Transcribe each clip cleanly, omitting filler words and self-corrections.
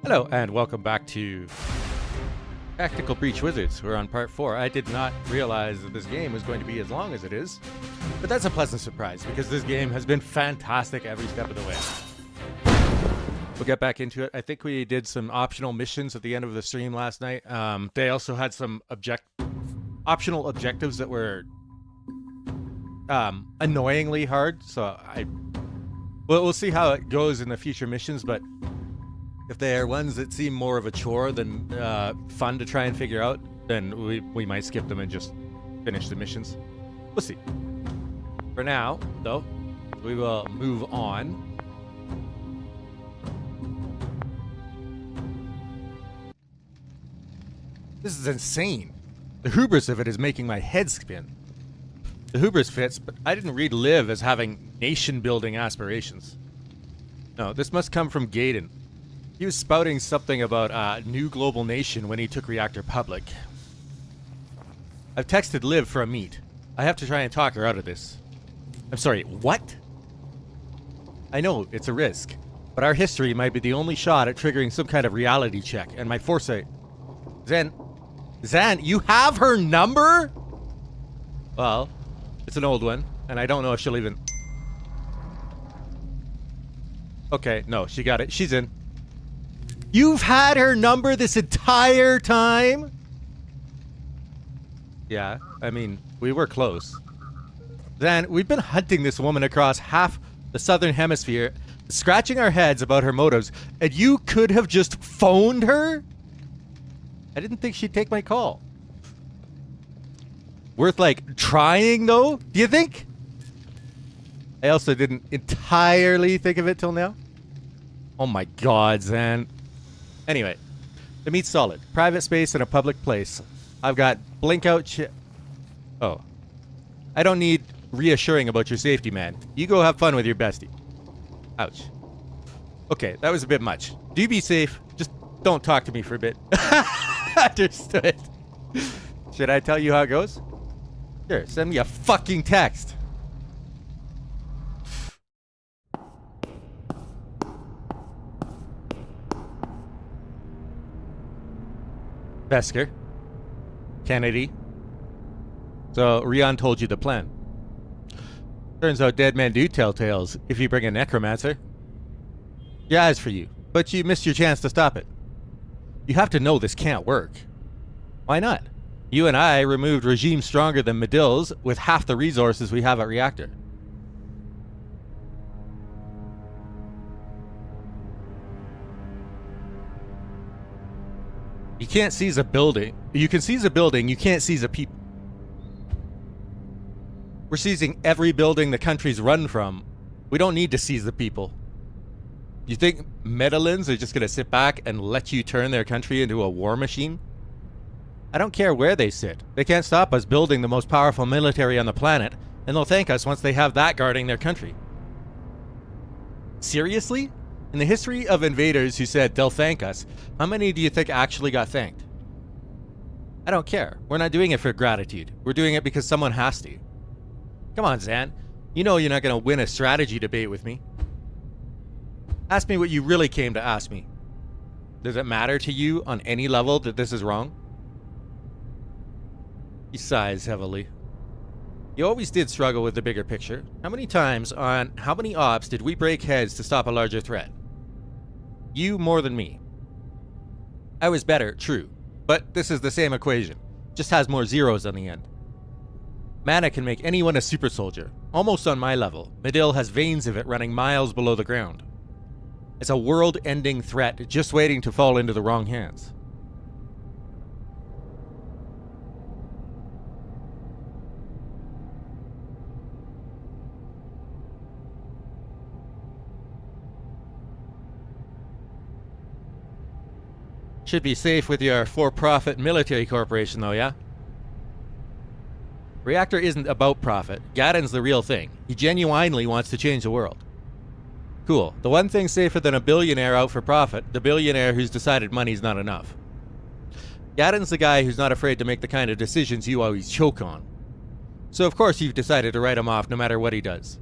Hello, and welcome back to Tactical Breach Wizards. We're on part 4. I did not realize that this game was going to be as long as it is, but that's a pleasant surprise because this game has been fantastic every step of the way. We'll get back into it. I think we did some optional missions at the end of the stream last night. They also had some optional objectives that were annoyingly hard, so we'll see how it goes in the future missions, but if they are ones that seem more of a chore than fun to try and figure out, then we might skip them and just finish the missions. We'll see. For now, though, we will move on. This is insane. The hubris of it is making my head spin. The hubris fits, but I didn't read Liv as having nation-building aspirations. No, this must come from Gaiden. He was spouting something about a new global nation when he took Reactor public. I've texted Liv for a meet. I have to try and talk her out of this. I'm sorry, what? I know, it's a risk, but our history might be the only shot at triggering some kind of reality check, and my foresight... Zan, you have her number? Well, it's an old one, and I don't know if she'll even... Okay, no, she got it. She's in. You've had her number this entire time? Yeah, I mean, we were close. Then, we've been hunting this woman across half the southern hemisphere, scratching our heads about her motives, and you could have just phoned her? I didn't think she'd take my call. Worth, like, trying, though? Do you think? I also didn't entirely think of it till now. Oh my god, Zan. Anyway, the meat's solid. Private space in a public place. I've got blink out Oh. I don't need reassuring about your safety, man. You go have fun with your bestie. Ouch. Okay, that was a bit much. Do be safe. Just don't talk to me for a bit. Understood. Should I tell you how it goes? Sure, send me a fucking text. Vesker. Kennedy. So, Rion told you the plan. Turns out dead men do tell tales if you bring a necromancer. Yeah, as for you, but you missed your chance to stop it. You have to know this can't work. Why not? You and I removed regimes stronger than Medill's with half the resources we have at Reactor. You can't seize a building. You can seize a building, you can't seize a people. We're seizing every building the country's run from. We don't need to seize the people. You think Medellins are just going to sit back and let you turn their country into a war machine? I don't care where they sit. They can't stop us building the most powerful military on the planet, and they'll thank us once they have that guarding their country. Seriously? In the history of invaders who said they'll thank us, how many do you think actually got thanked? I don't care. We're not doing it for gratitude. We're doing it because someone has to. Come on, Zan. You know you're not going to win a strategy debate with me. Ask me what you really came to ask me. Does it matter to you on any level that this is wrong? He sighs heavily. You always did struggle with the bigger picture. How many times on how many ops did we break heads to stop a larger threat? You more than me. I was better, true, but this is the same equation. Just has more zeros on the end. Mana can make anyone a super soldier, almost on my level. Medill has veins of it running miles below the ground. It's a world-ending threat just waiting to fall into the wrong hands. Should be safe with your for-profit military corporation, though, yeah? Reactor isn't about profit. Gaddon's the real thing. He genuinely wants to change the world. Cool. The one thing safer than a billionaire out for profit, the billionaire who's decided money's not enough. Gaddon's the guy who's not afraid to make the kind of decisions you always choke on. So of course you've decided to write him off no matter what he does.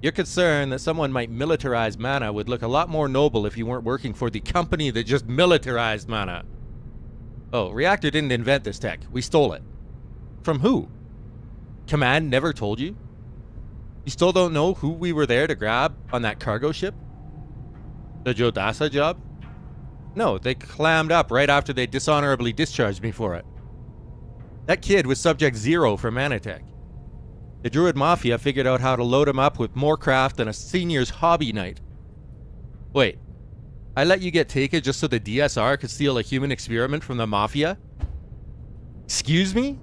Your concern that someone might militarize mana would look a lot more noble if you weren't working for the company that just militarized mana. Oh, Reactor didn't invent this tech. We stole it. From who? Command never told you? You still don't know who we were there to grab on that cargo ship? The Jodasa job? No, they clammed up right after they dishonorably discharged me for it. That kid was Subject Zero for Manatech. The Druid Mafia figured out how to load him up with more craft than a senior's hobby night. Wait, I let you get taken just so the DSR could steal a human experiment from the Mafia? Excuse me?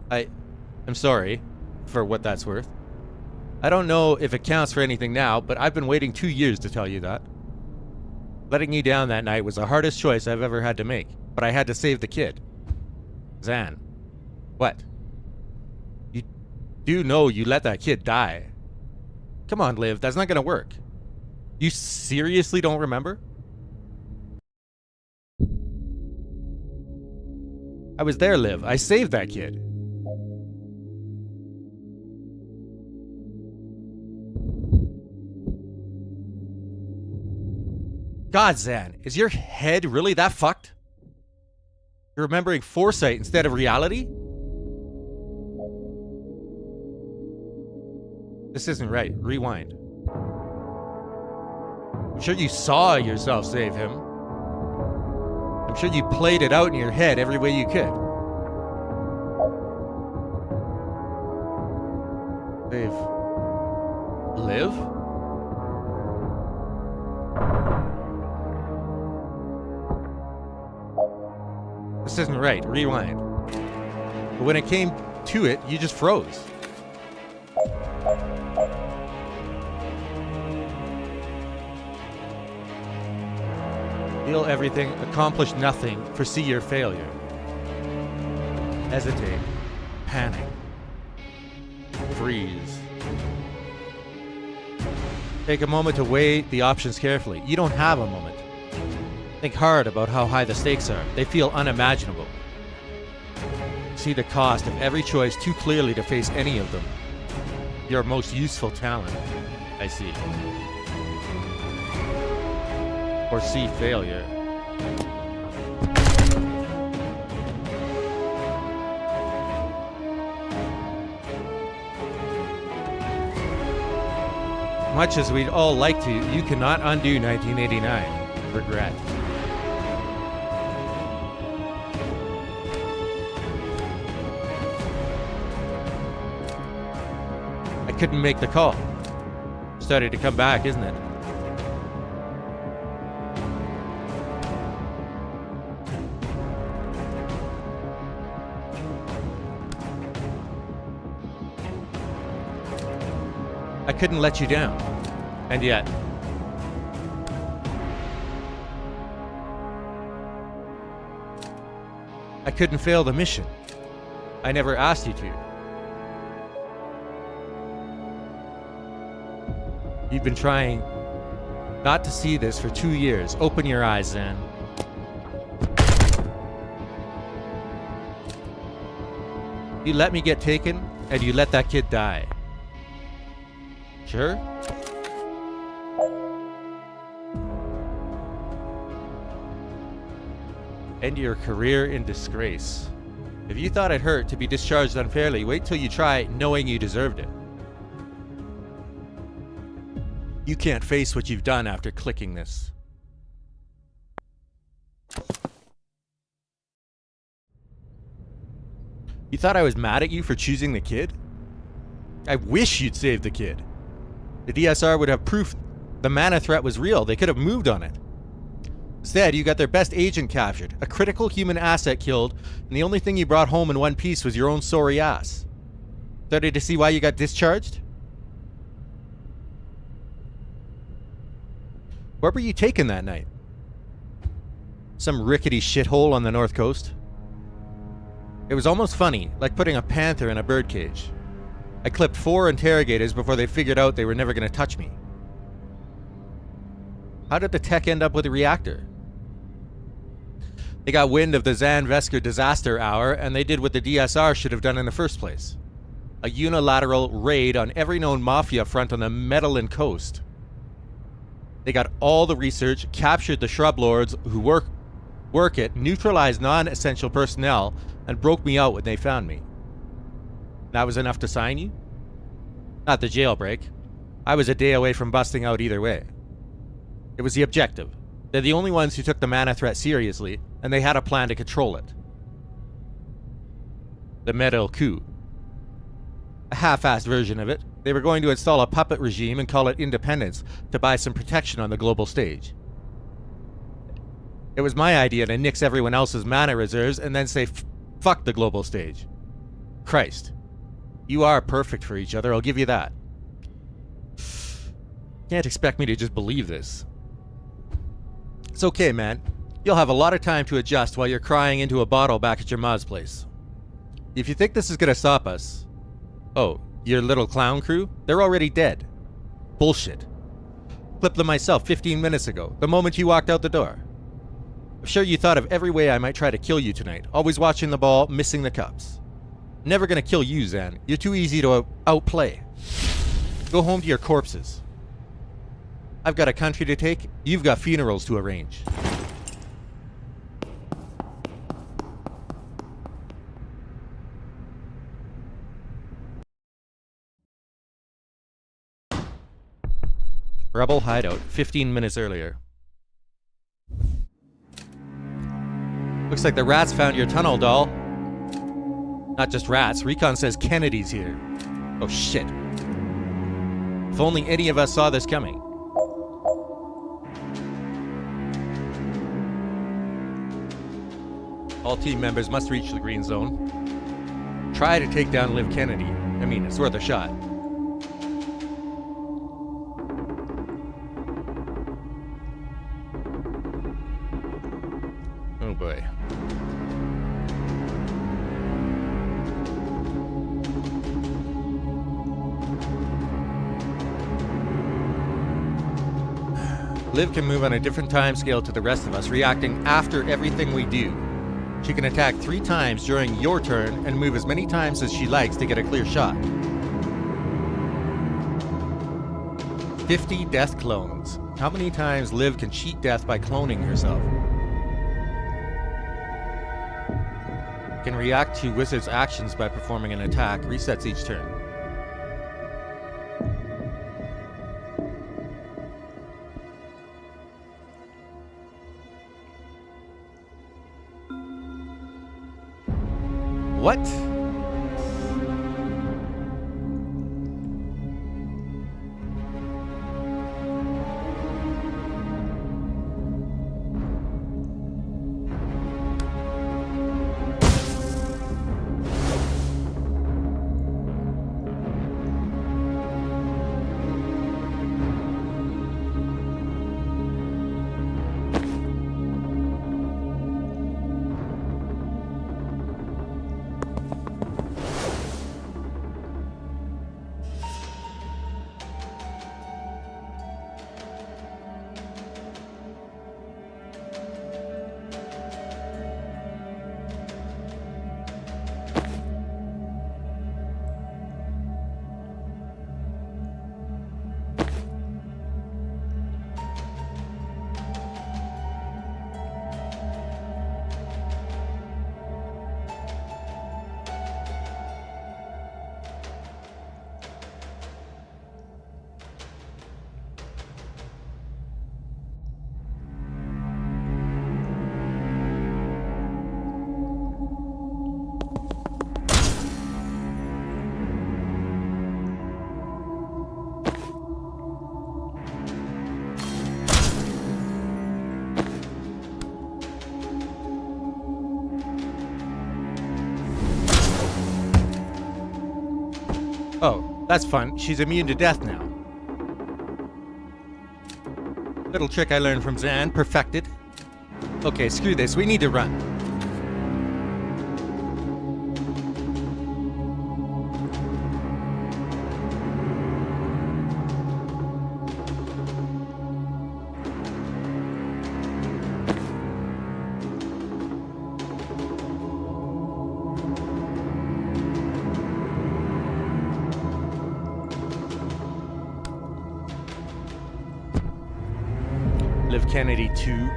I'm sorry, for what that's worth. I don't know if it counts for anything now, but I've been waiting 2 years to tell you that. Letting you down that night was the hardest choice I've ever had to make, but I had to save the kid. Zan. What? You do know you let that kid die. Come on, Liv, that's not gonna work. You seriously don't remember? I was there, Liv. I saved that kid. God, Zan, is your head really that fucked? You're remembering foresight instead of reality? This isn't right. Rewind. I'm sure you saw yourself save him. I'm sure you played it out in your head every way you could. Save Liv? This isn't right. Rewind. But when it came to it, you just froze. Feel everything, accomplish nothing, foresee your failure. Hesitate. Panic. Freeze. Take a moment to weigh the options carefully. You don't have a moment. Think hard about how high the stakes are. They feel unimaginable. See the cost of every choice too clearly to face any of them. Your most useful talent. I see. Foresee failure. Much as we'd all like to, you cannot undo 1989. Regret. I couldn't make the call. Starting to come back, isn't it? I couldn't let you down. And yet, I couldn't fail the mission. I never asked you to. You've been trying not to see this for 2 years. Open your eyes, Zan. You let me get taken, and you let that kid die. Sure? End your career in disgrace. If you thought it hurt to be discharged unfairly, wait till you try knowing you deserved it. You can't face what you've done after clicking this. You thought I was mad at you for choosing the kid? I wish you'd saved the kid. The DSR would have proof the mana threat was real. They could have moved on it. Instead, you got their best agent captured, a critical human asset killed, and the only thing you brought home in one piece was your own sorry ass. Started to see why you got discharged? Where were you taken that night? Some rickety shithole on the north coast? It was almost funny, like putting a panther in a birdcage. I clipped 4 interrogators before they figured out they were never going to touch me. How did the tech end up with a reactor? They got wind of the Zan Vesker disaster hour, and they did what the DSR should have done in the first place. A unilateral raid on every known mafia front on the Medellin coast. They got all the research, captured the shrub lords who work it, neutralized non-essential personnel, and broke me out when they found me. That was enough to sign you? Not the jailbreak. I was a day away from busting out either way. It was the objective. They're the only ones who took the mana threat seriously, and they had a plan to control it. The Medel coup. A half-assed version of it. They were going to install a puppet regime and call it independence to buy some protection on the global stage. It was my idea to nix everyone else's mana reserves and then say, fuck the global stage. Christ. You are perfect for each other, I'll give you that. Can't expect me to just believe this. It's okay, man. You'll have a lot of time to adjust while you're crying into a bottle back at your ma's place. If you think this is gonna stop us... Oh, your little clown crew? They're already dead. Bullshit. Clipped them myself 15 minutes ago, the moment you walked out the door. I'm sure you thought of every way I might try to kill you tonight, always watching the ball, missing the cups. Never gonna kill you, Zan. You're too easy to outplay. Go home to your corpses. I've got a country to take, you've got funerals to arrange. Rebel hideout, 15 minutes earlier. Looks like the rats found your tunnel, doll. Not just rats, Recon says Kennedy's here. Oh shit. If only any of us saw this coming. All team members must reach the green zone. Try to take down Liv Kennedy. I mean, it's worth a shot. Oh boy. Liv can move on a different time scale to the rest of us, reacting after everything we do. She can attack 3 times during your turn and move as many times as she likes to get a clear shot. 50 death clones. How many times Liv can cheat death by cloning herself? Can react to Wizard's actions by performing an attack, resets each turn. What? Oh, that's fun. She's immune to death now. Little trick I learned from Zan. Perfected. Okay, screw this. We need to run. F. Kennedy 2.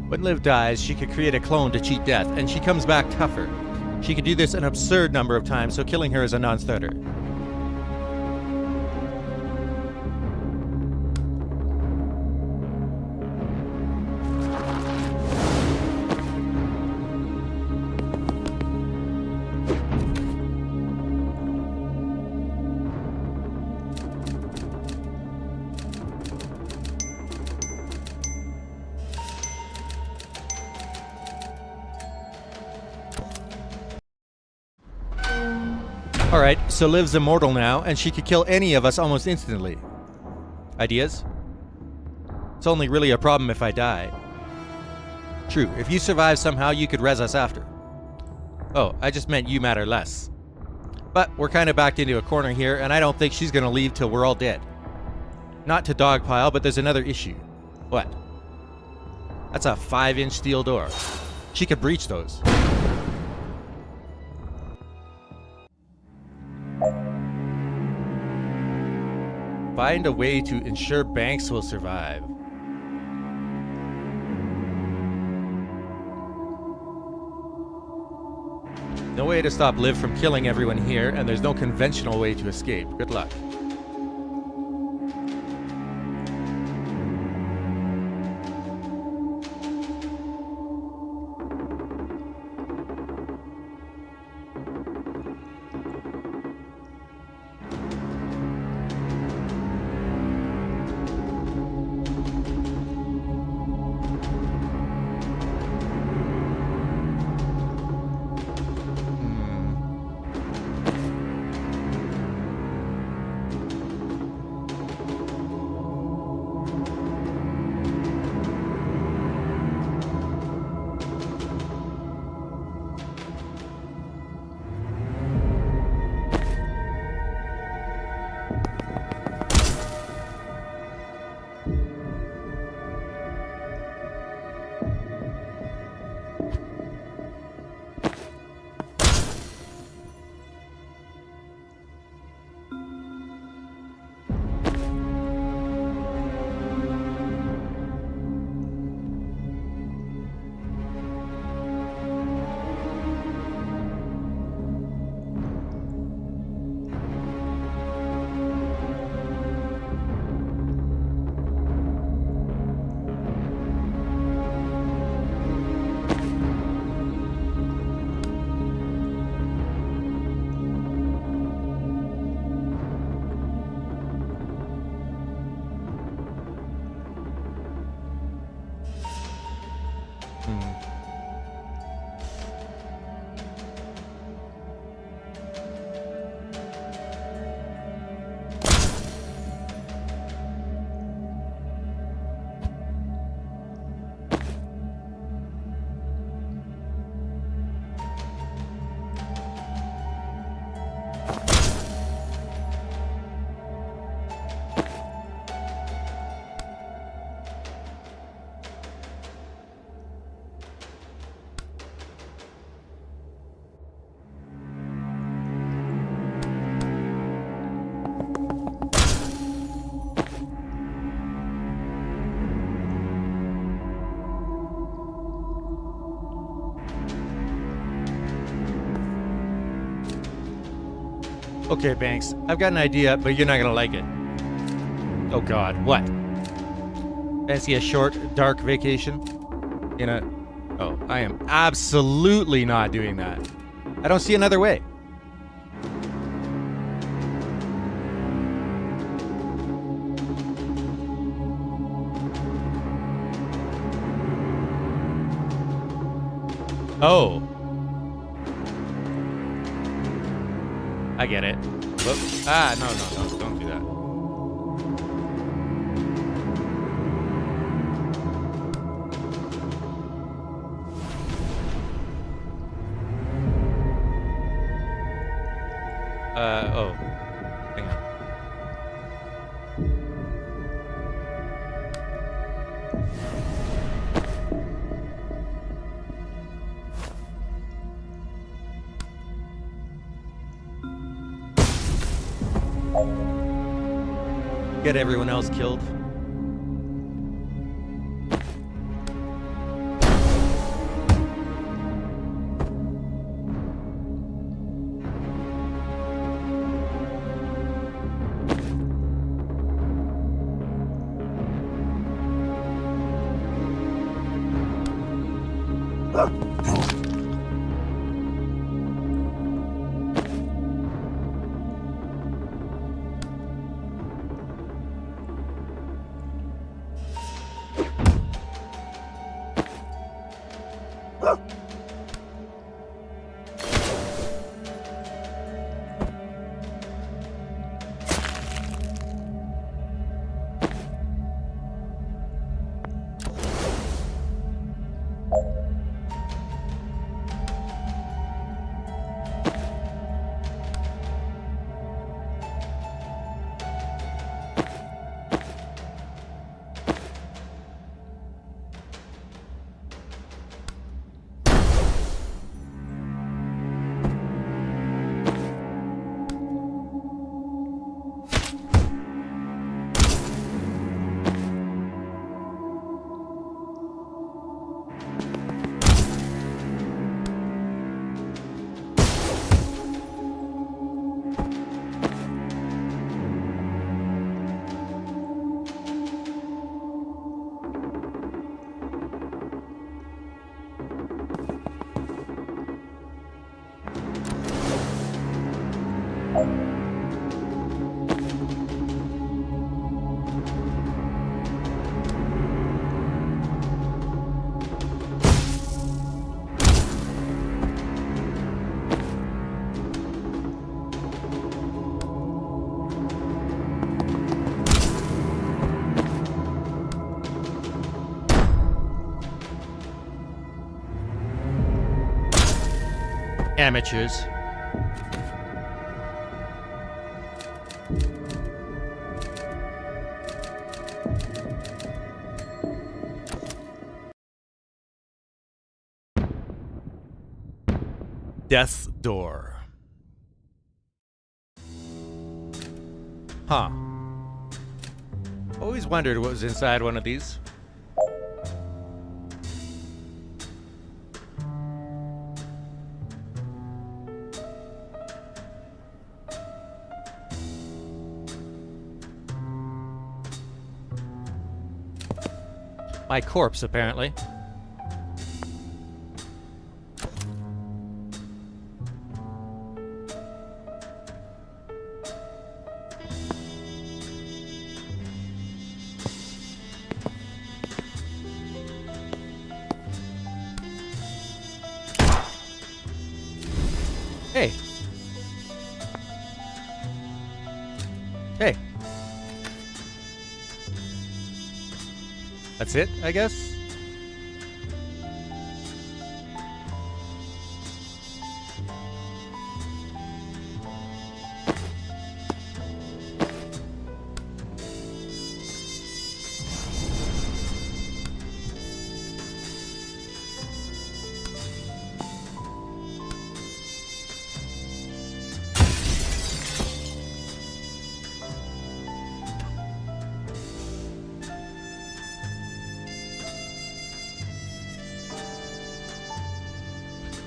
When Liv dies, she could create a clone to cheat death, and she comes back tougher. She could do this an absurd number of times, so killing her is a non-starter. Alright, so Liv's immortal now, and she could kill any of us almost instantly. Ideas? It's only really a problem if I die. True, if you survive somehow, you could res us after. Oh, I just meant you matter less. But we're kind of backed into a corner here, and I don't think she's gonna leave till we're all dead. Not to dogpile, but there's another issue. What? That's a 5-inch steel door. She could breach those. Find a way to ensure Banks will survive. No way to stop Liv from killing everyone here, and there's no conventional way to escape. Good luck. Okay, Banks, I've got an idea, but you're not gonna like it. Oh god, what? Fancy a short, dark vacation? Oh, I am absolutely not doing that. I don't see another way. Oh. I get it. Whoops. Ah, no, don't do that. Oh. Hang on. Get everyone else killed. Amateurs. Death's door. Huh. Always wondered what was inside one of these. My corpse, apparently. Hey. Hey. That's it, I guess?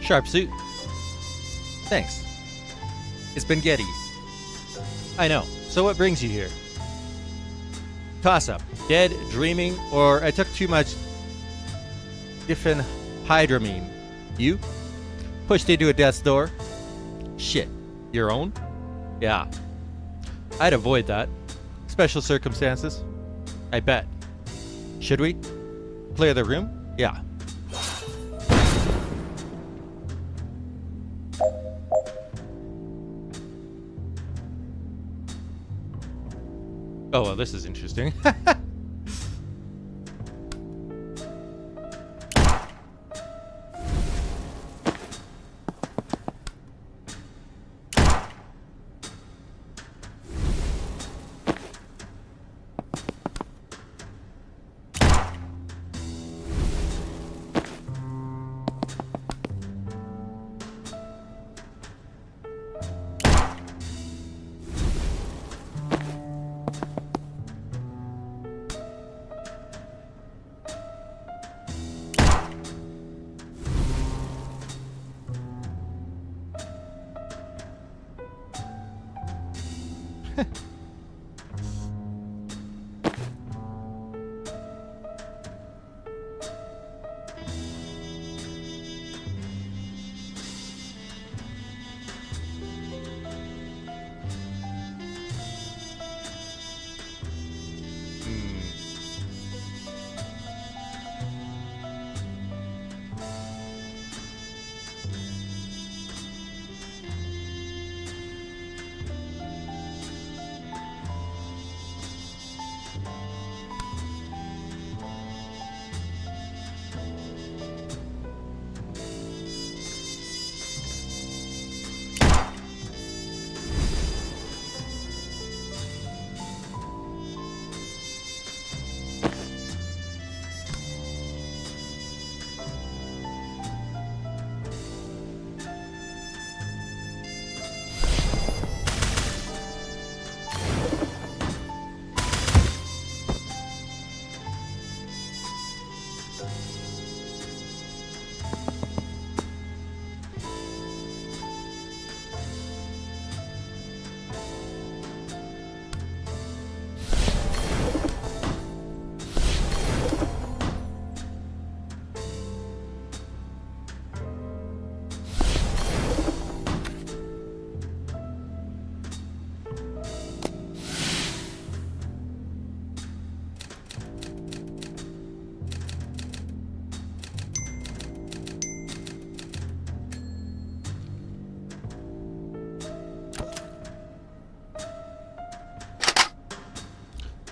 Sharp suit. Thanks. It's been Getty. I know. So what brings you here? Toss up. Dead, dreaming, or I took too much diphenhydramine. You? Pushed into a death's door? Shit. Your own? Yeah. I'd avoid that. Special circumstances? I bet. Should we? Clear the room? Yeah. Oh, well, this is interesting.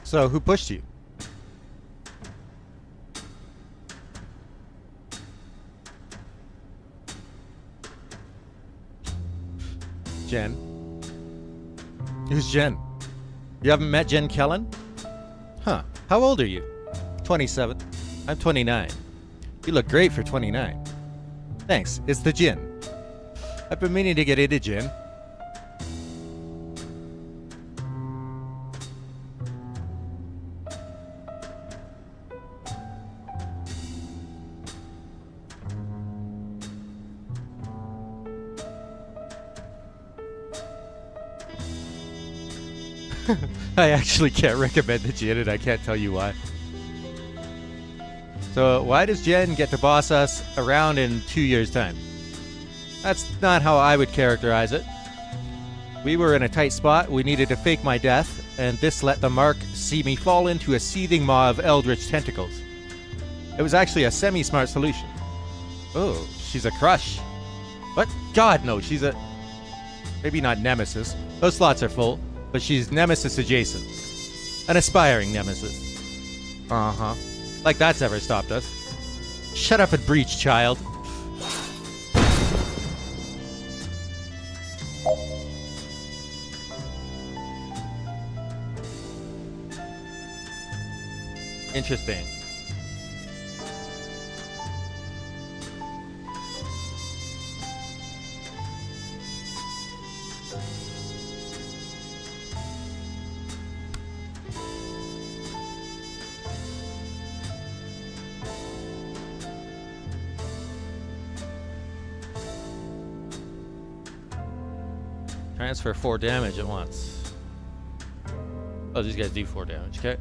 So, who pushed you? Jen. Who's Jen? You haven't met Jen Kellen? Huh. How old are you? 27. I'm 29. You look great for 29. Thanks. It's the gin. I've been meaning to get into gin. I actually can't recommend the gin, and I can't tell you why. So why does Jen get to boss us around in 2 years' time? That's not how I would characterize it. We were in a tight spot. We needed to fake my death, and this let the mark see me fall into a seething maw of eldritch tentacles. It was actually a semi-smart solution. Oh, she's a crush. What? God, no, she's a... Maybe not nemesis. Those slots are full. But she's nemesis adjacent. An aspiring nemesis. Uh-huh. Like that's ever stopped us. Shut up and breach, child. Interesting. Transfer 4 damage at once. Oh, these guys do 4 damage, okay.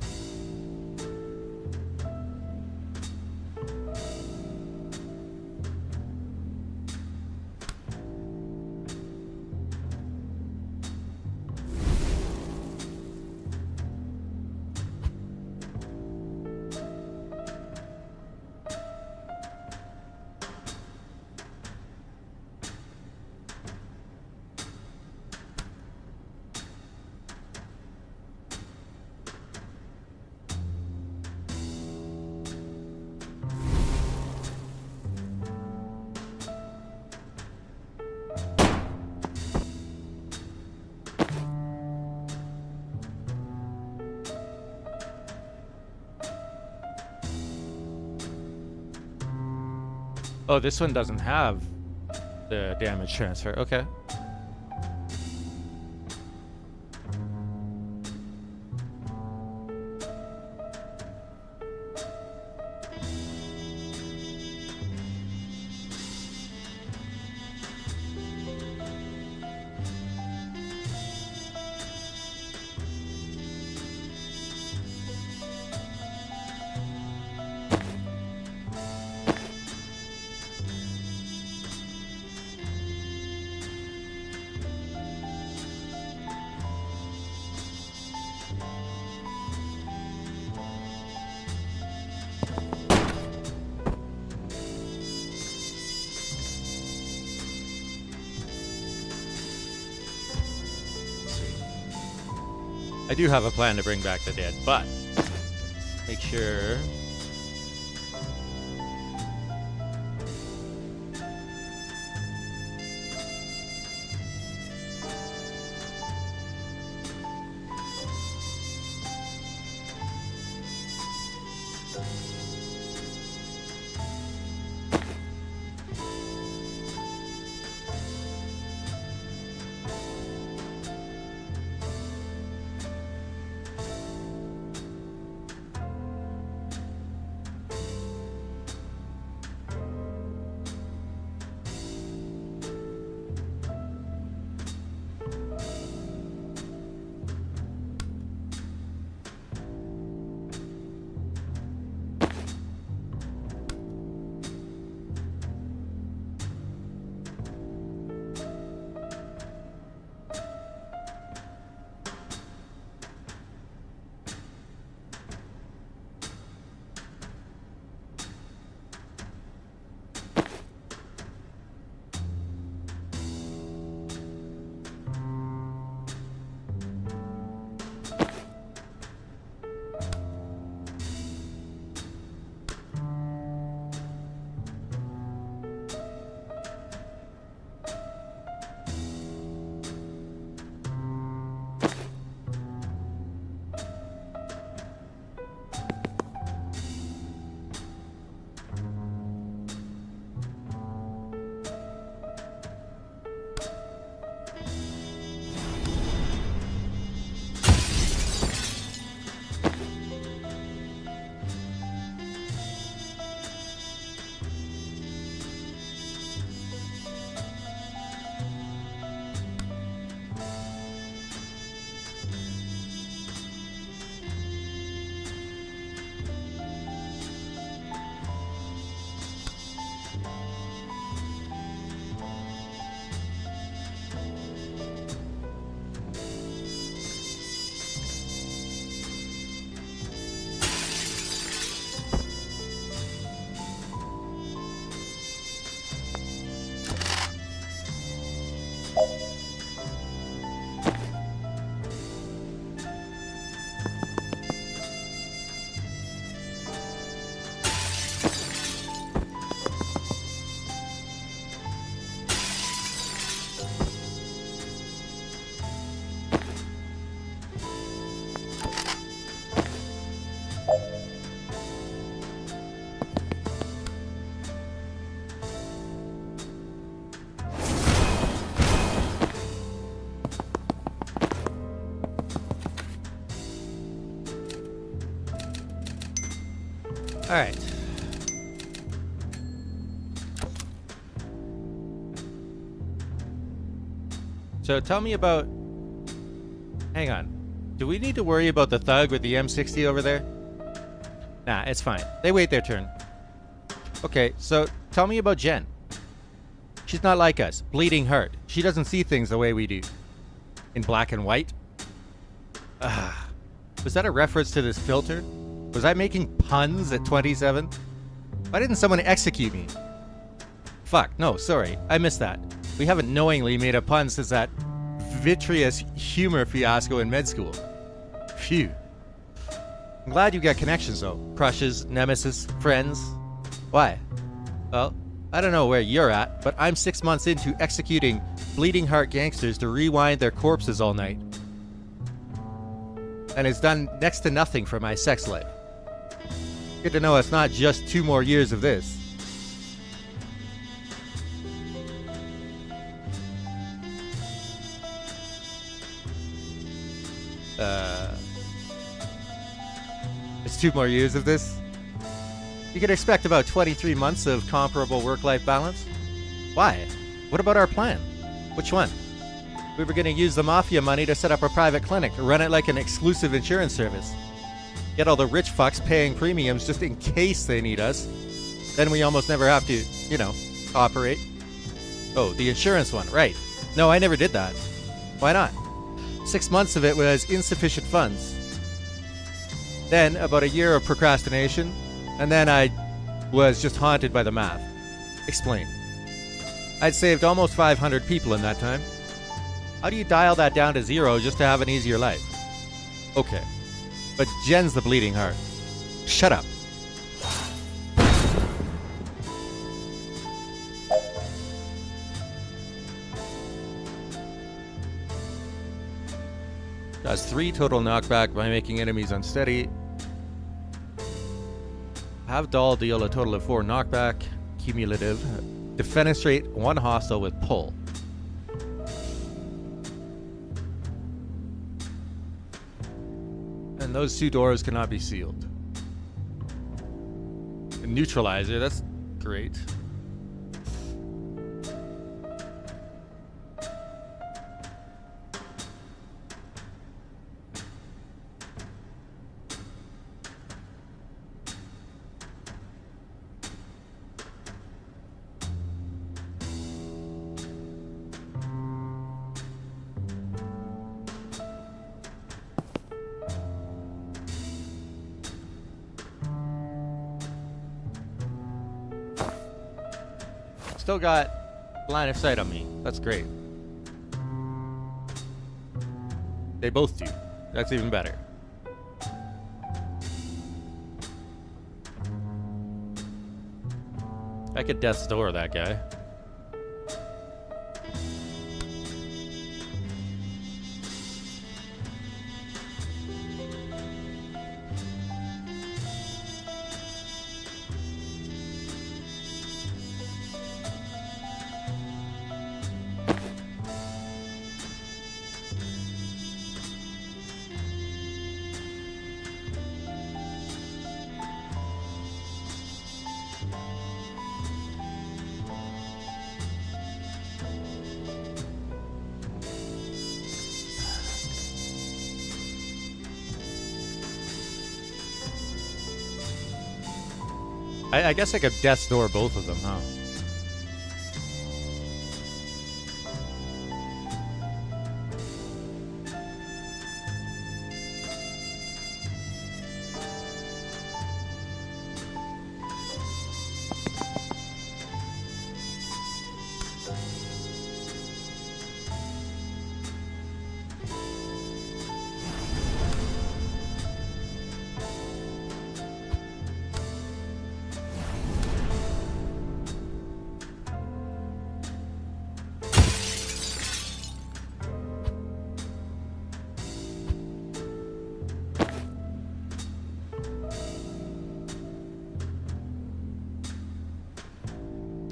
Oh, this one doesn't have the damage transfer. Okay. I do have a plan to bring back the dead, but make sure. All right. So tell me about... Hang on. Do we need to worry about the thug with the M60 over there? Nah, it's fine. They wait their turn. Okay, so tell me about Jen. She's not like us. Bleeding heart. She doesn't see things the way we do. In black and white? Was that a reference to this filter? Was I making puns at 27? Why didn't someone execute me? Fuck, no, sorry. I missed that. We haven't knowingly made a pun since that vitreous humor fiasco in med school. Phew. I'm glad you got connections, though. Crushes, nemesis, friends. Why? Well, I don't know where you're at, but I'm 6 months into executing bleeding heart gangsters to rewind their corpses all night. And it's done next to nothing for my sex life. Good to know it's not just 2 more years of this. It's 2 more years of this? You can expect about 23 months of comparable work-life balance. Why? What about our plan? Which one? We were going to use the mafia money to set up a private clinic, run it like an exclusive insurance service. Get all the rich fucks paying premiums just in case they need us. Then we almost never have to, you know, operate. Oh, the insurance one, right. No, I never did that. Why not? 6 months of it was insufficient funds. Then, about a year of procrastination, and then I was just haunted by the math. Explain. I'd saved almost 500 people in that time. How do you dial that down to 0 just to have an easier life? Okay. But Jen's the bleeding heart. Shut up. Does 3 total knockback by making enemies unsteady. Have doll deal a total of 4 knockback. Cumulative. Defenestrate 1 hostile with pull. And those 2 doors cannot be sealed. A neutralizer, that's great. Still got line of sight on me. That's great. They both do. That's even better. I could death's door that guy. I guess I could death's door both of them, huh?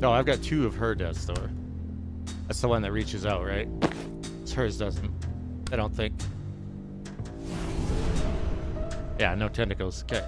No, I've got 2 of her death's door. That's the one that reaches out, right? It's hers doesn't. I don't think. Yeah, no tentacles. Okay.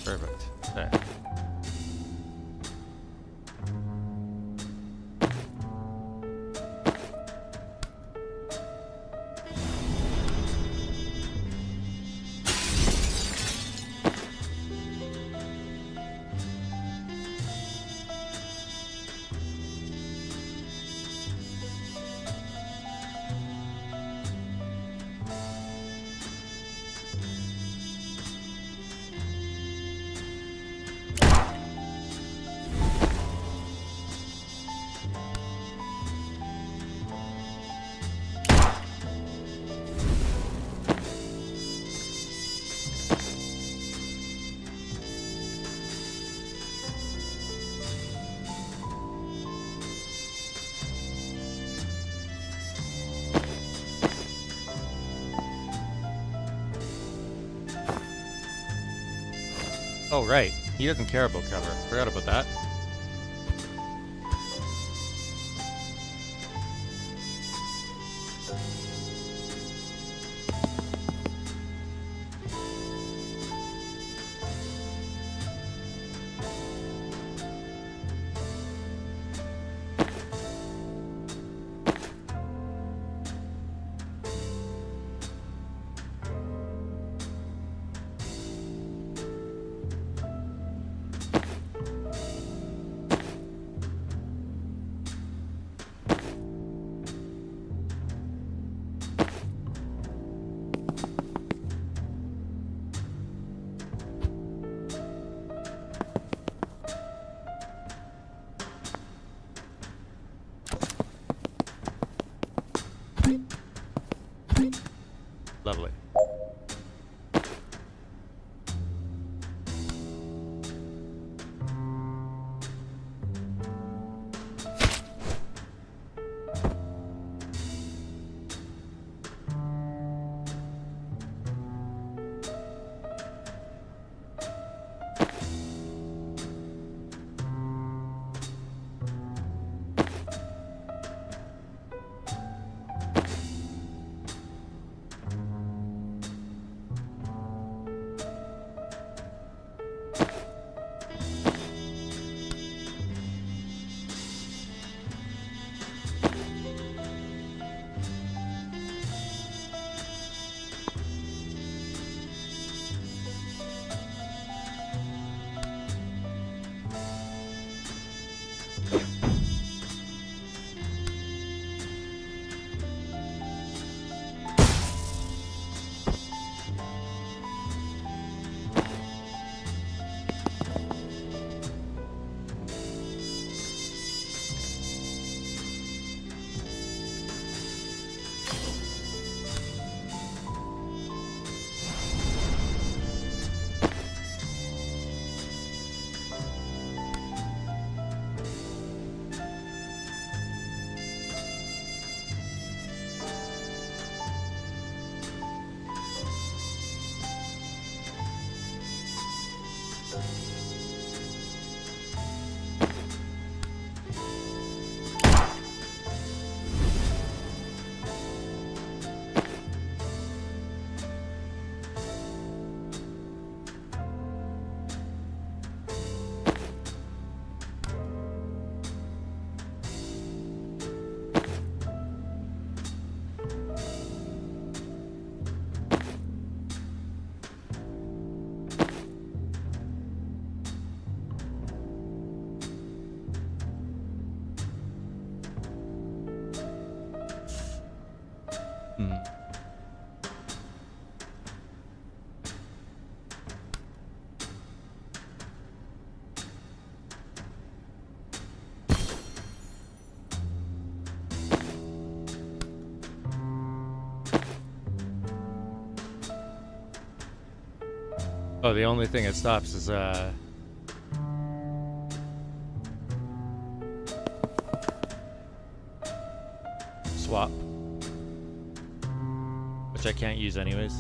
Perfect. Okay. Oh, right. He doesn't care about cover. Forgot about that. Hmm. Oh, the only thing it stops is swap, which I can't use anyways.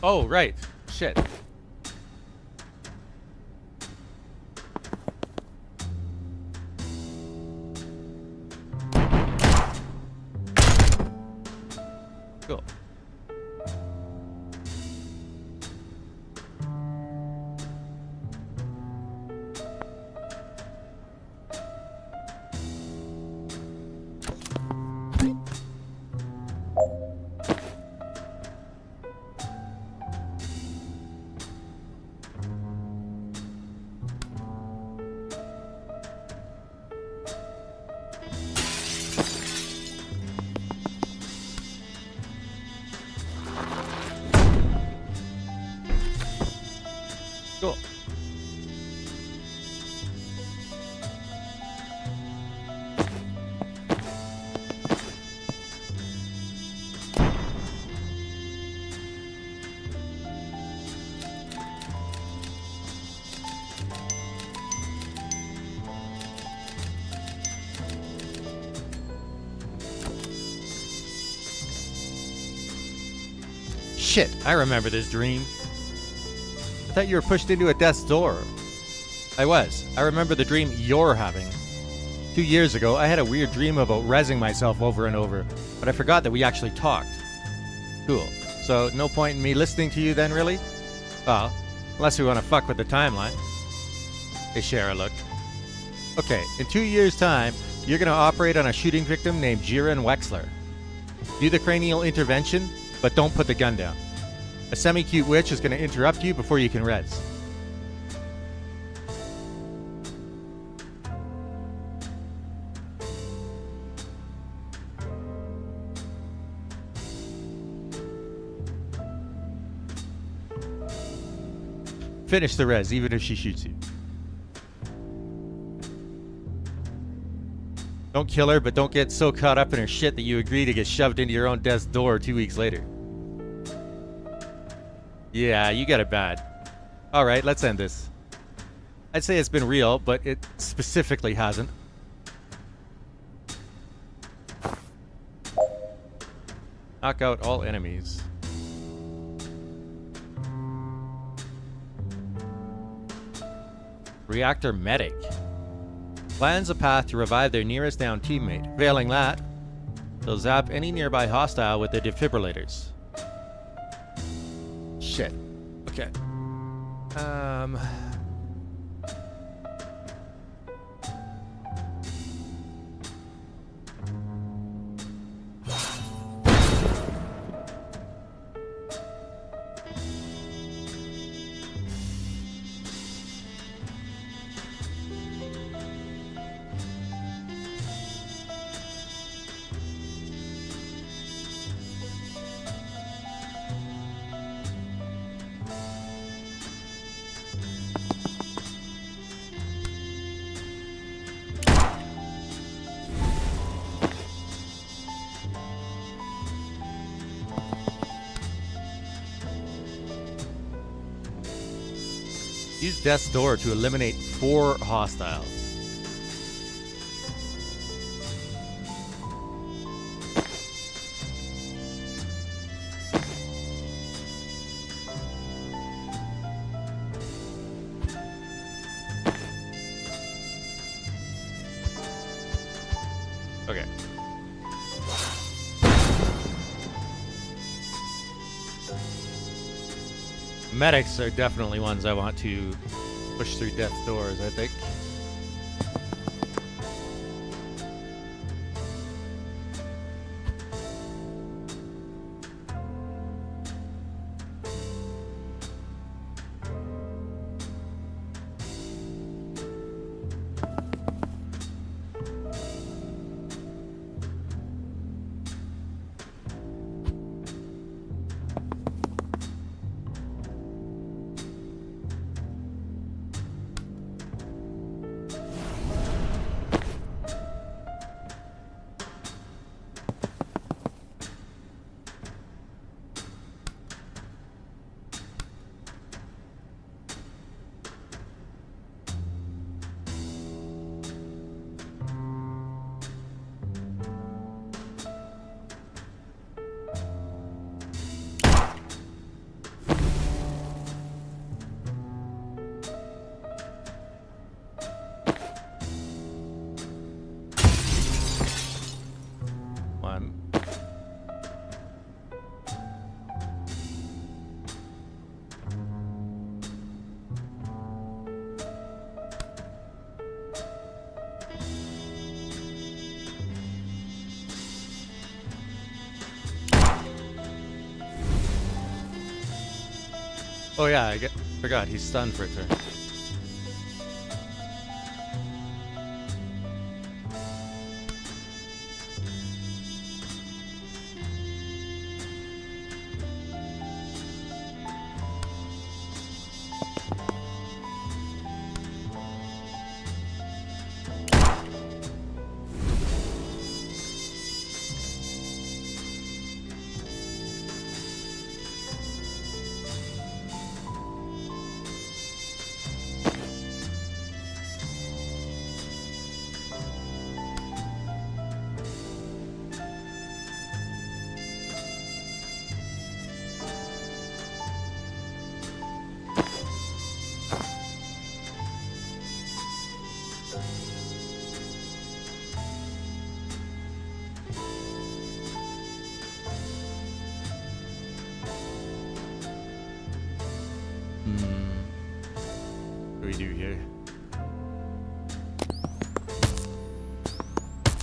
Oh, right. Shit. Cool. Cool. Shit, I remember this dream. I thought you were pushed into a death's door. I was. I remember the dream you're having. 2 years ago, I had a weird dream about rezzing myself over and over, but I forgot that we actually talked. Cool. So, no point in me listening to you then, really? Well, unless we want to fuck with the timeline. They share a look. Okay, in 2 years' time, you're going to operate on a shooting victim named Jiren Wexler. Do the cranial intervention, but don't put the gun down. A semi-cute witch is going to interrupt you before you can res. Finish the res, even if she shoots you. Don't kill her, but don't get so caught up in her shit that you agree to get shoved into your own death's door 2 weeks later. Yeah, you got it bad. Alright, let's end this. I'd say it's been real, but it specifically hasn't. Knock out all enemies. Reactor medic. Plans a path to revive their nearest down teammate. Failing that, they'll zap any nearby hostile with their defibrillators. Shit. Okay. Use death's door to eliminate 4 hostiles. Okay. Medics are definitely ones I want to push through death's doors, I think. Oh yeah, forgot, he's stunned for a turn. What do we do here?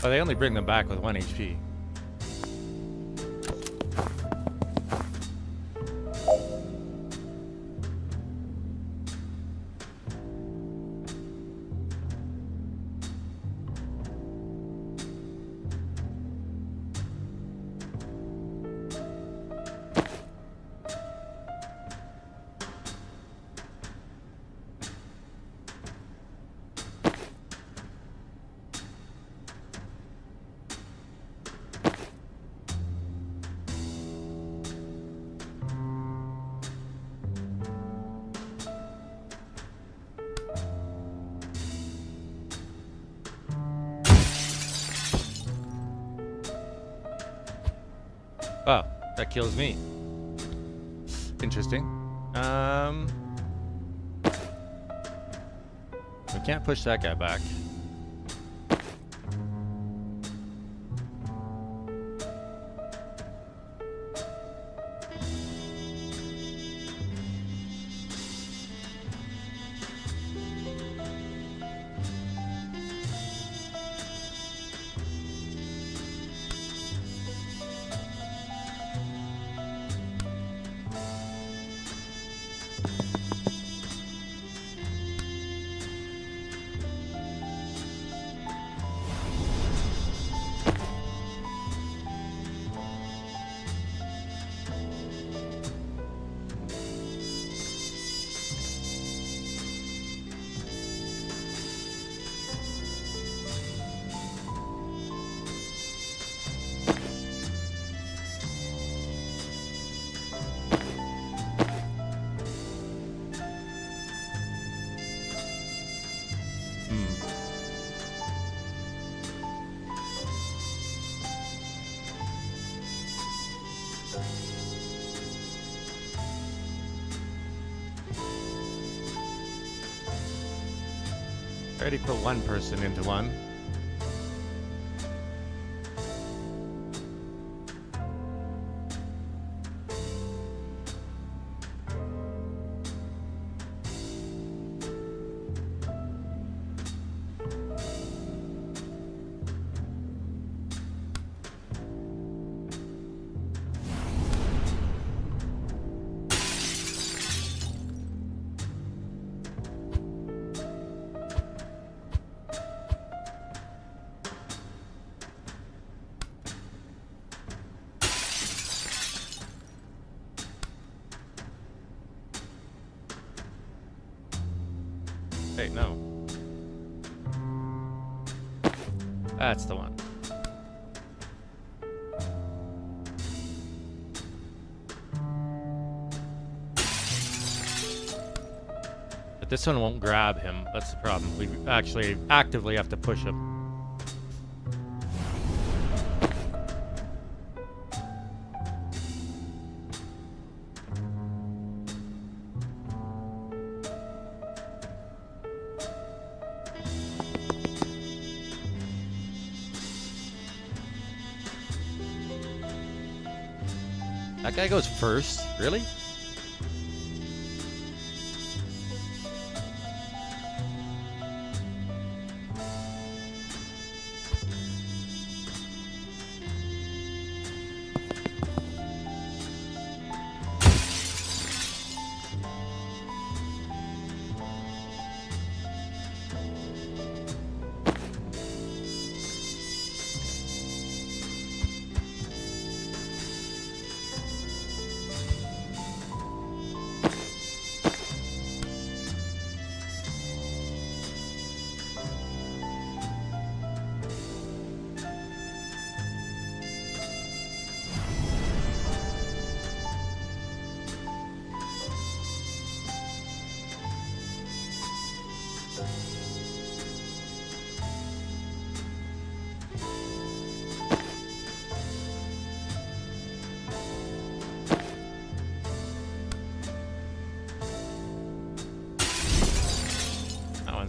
Oh, they only bring them back with 1 HP. Oh, that kills me. Interesting. We can't push that guy back. Already put one person into one. Wait, no. That's the one. But this one won't grab him. That's the problem. We actually actively have to push him. That guy goes first? Really?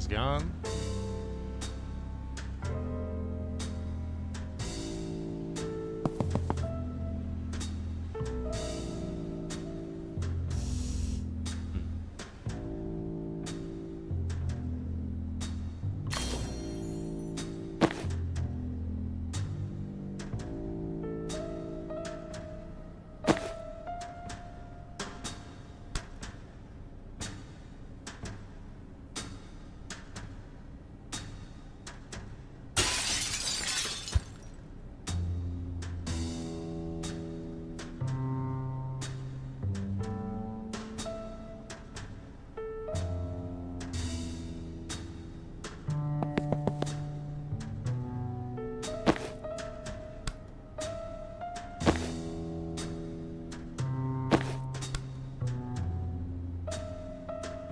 Gone.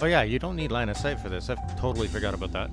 Oh yeah, you don't need line of sight for this. I've totally forgot about that.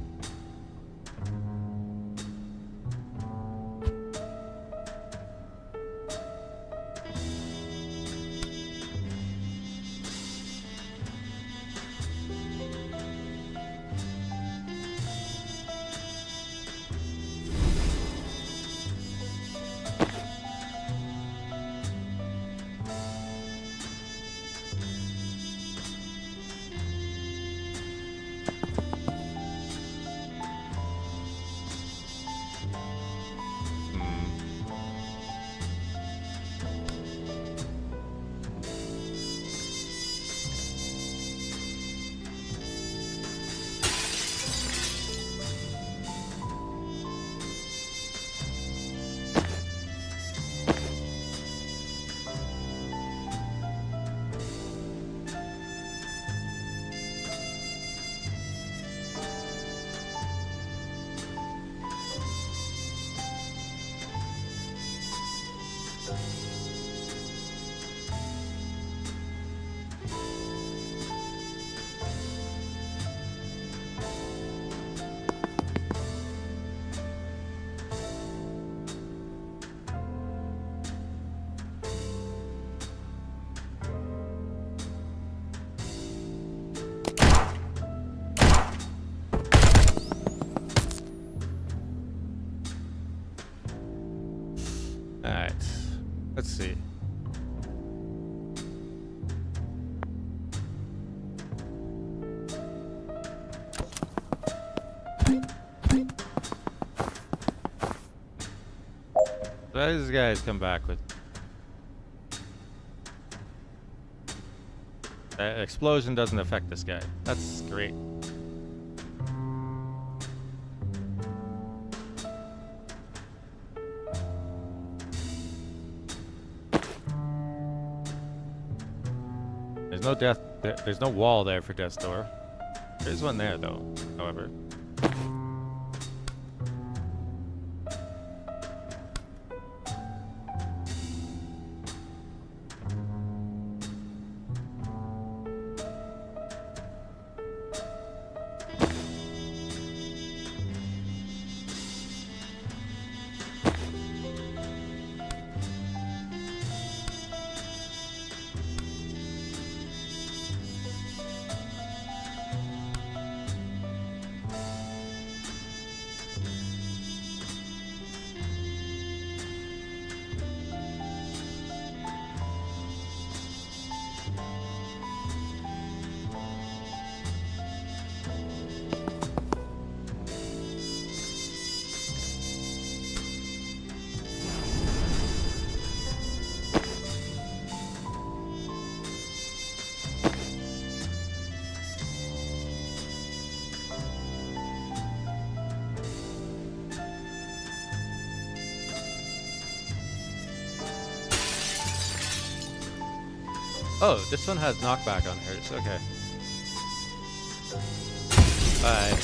let's see. What does this guys come back with? That explosion doesn't affect this guy. That's great. There's no death. There's no wall there for death's door. There's one there though, however. Oh, this one has knockback on hers. Okay. Bye.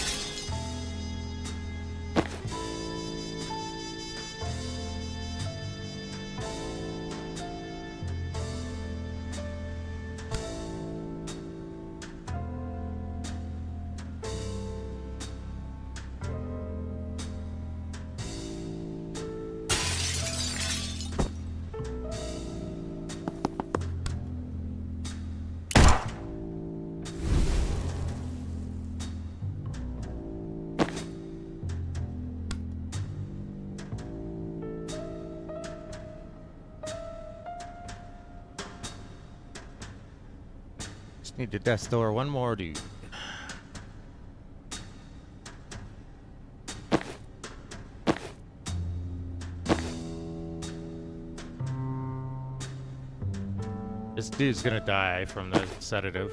Need to death door one more, dude. This dude's gonna die from the sedative.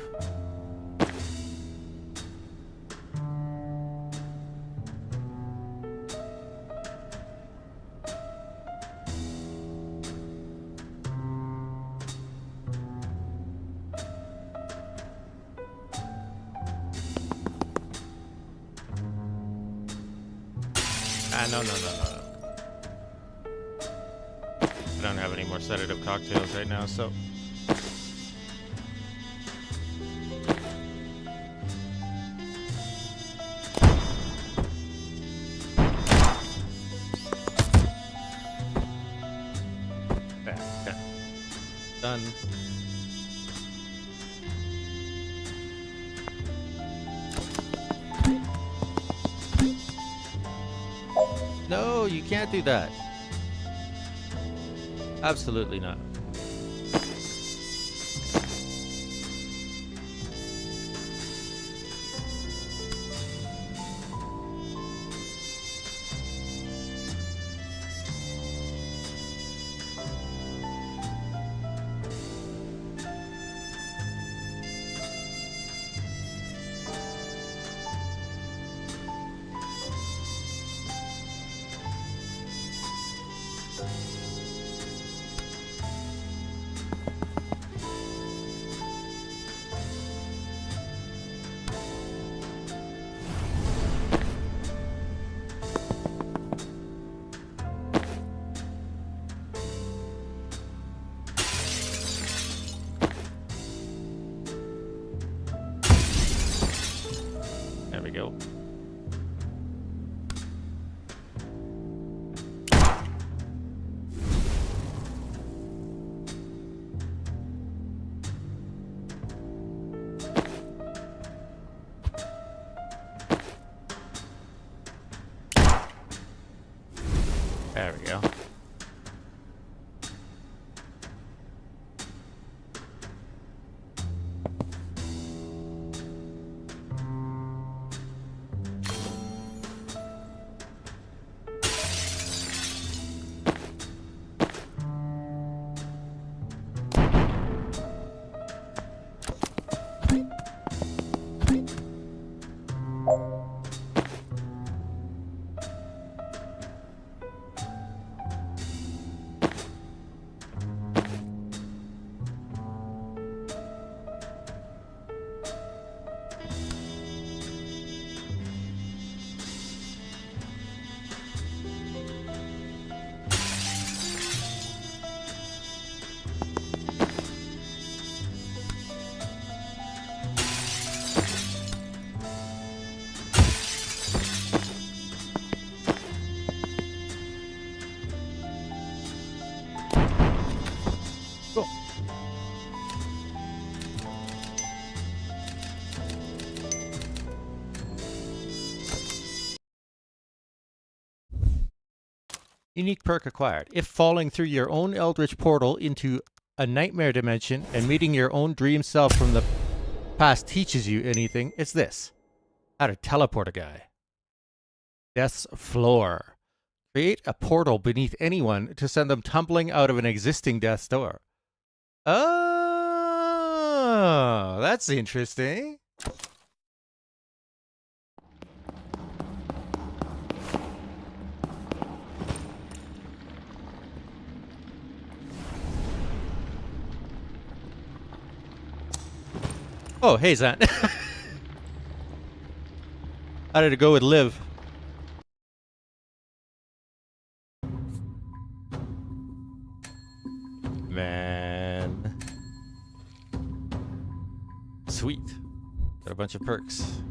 No. I don't have any more sedative cocktails right now, so. Okay. Done. No, you can't do that. Absolutely not. There we go. There we go. Unique perk acquired. If falling through your own eldritch portal into a nightmare dimension and meeting your own dream self from the past teaches you anything, it's this. How to teleport a guy. Death's Floor. Create a portal beneath anyone to send them tumbling out of an existing death's door. Oh, that's interesting. Oh, hey, Zan. How did it go with Liv? Man. Sweet. Got a bunch of perks.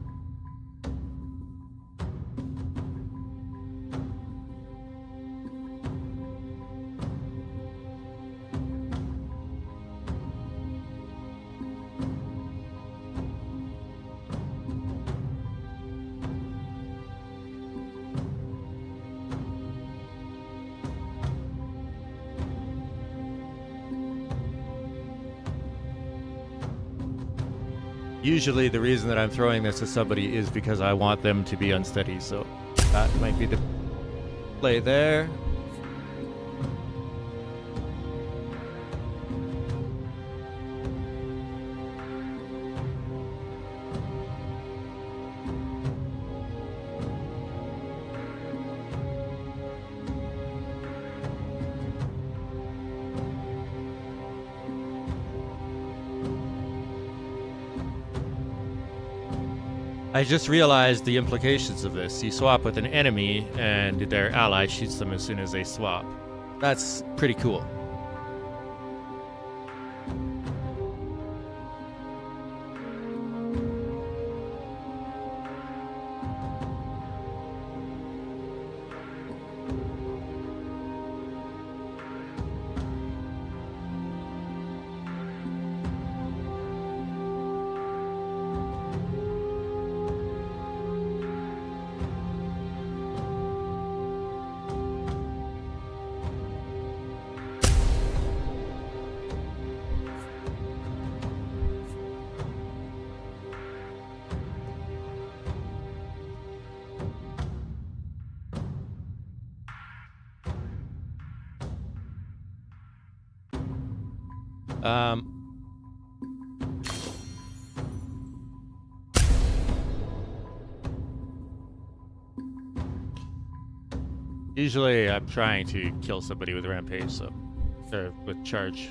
Usually the reason that I'm throwing this at somebody is because I want them to be unsteady, so that might be the play there. I just realized the implications of this. You swap with an enemy and their ally shoots them as soon as they swap. That's pretty cool. Usually I'm trying to kill somebody with rampage, so or with charge.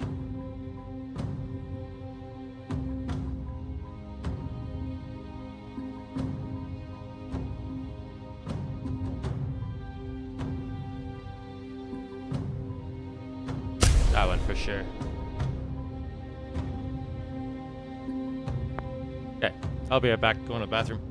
That one for sure. Okay, I'll be right back. Going to the bathroom.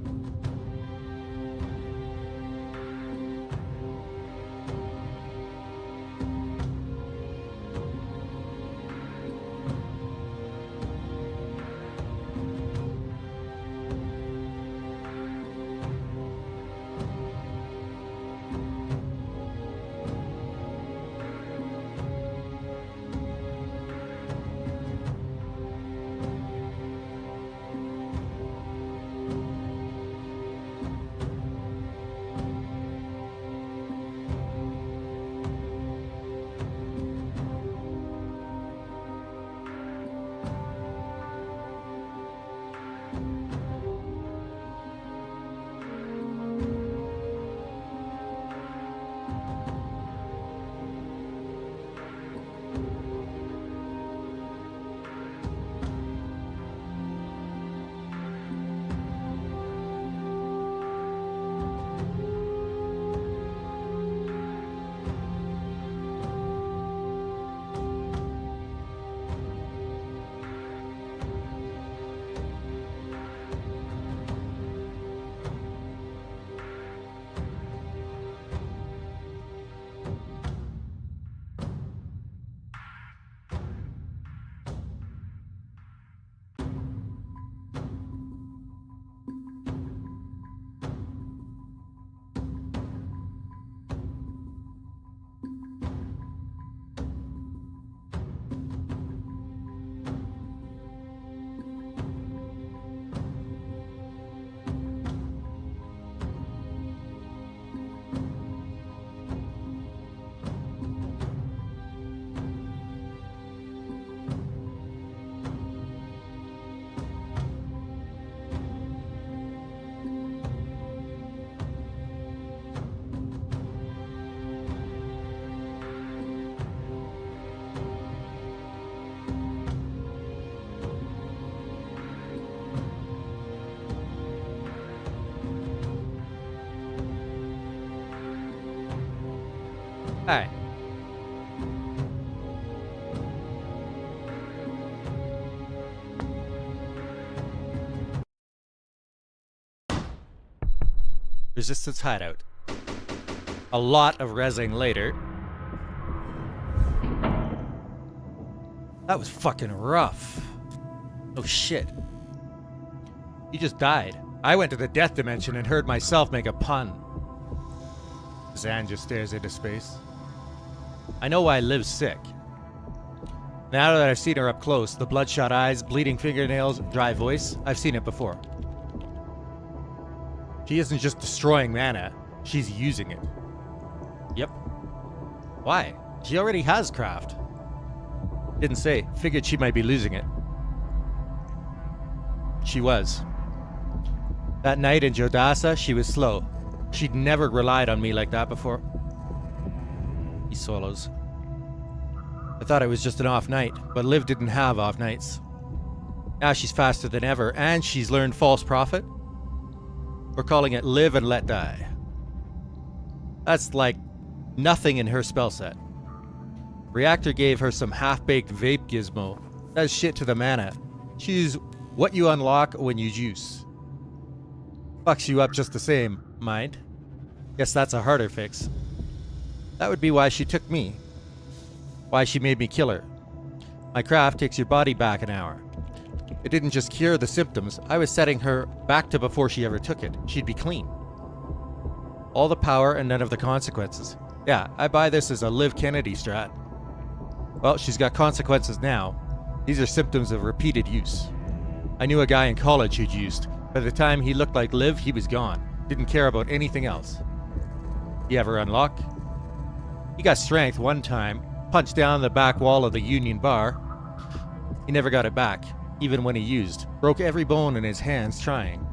Alright. Resistance hideout. A lot of rezzing later. That was fucking rough. Oh shit. He just died. I went to the death dimension and heard myself make a pun. Zan just stares into space. I know why Liv's sick. Now that I've seen her up close, the bloodshot eyes, bleeding fingernails, dry voice, I've seen it before. She isn't just destroying mana, she's using it. Yep. Why? She already has craft. Didn't say. Figured she might be losing it. She was. That night in Jodasa, she was slow. She'd never relied on me like that before. He swallows. I thought it was just an off night, but Liv didn't have off nights. Now she's faster than ever, and she's learned False Prophet. We're calling it Live and Let Die. That's like nothing in her spell set. Reactor gave her some half-baked vape gizmo. Does shit to the mana. She's what you unlock when you juice. Fucks you up just the same, mind. Guess that's a harder fix. That would be why she took me. Why she made me kill her. My craft takes your body back an hour. It didn't just cure the symptoms, I was setting her back to before she ever took it. She'd be clean. All the power and none of the consequences. Yeah, I buy this as a Liv Kennedy strat. Well, she's got consequences now. These are symptoms of repeated use. I knew a guy in college who'd used. By the time he looked like Liv, he was gone. Didn't care about anything else. You ever unlock? He got strength one time, punched down the back wall of the Union Bar. He never got it back, even when he used. Broke every bone in his hands trying.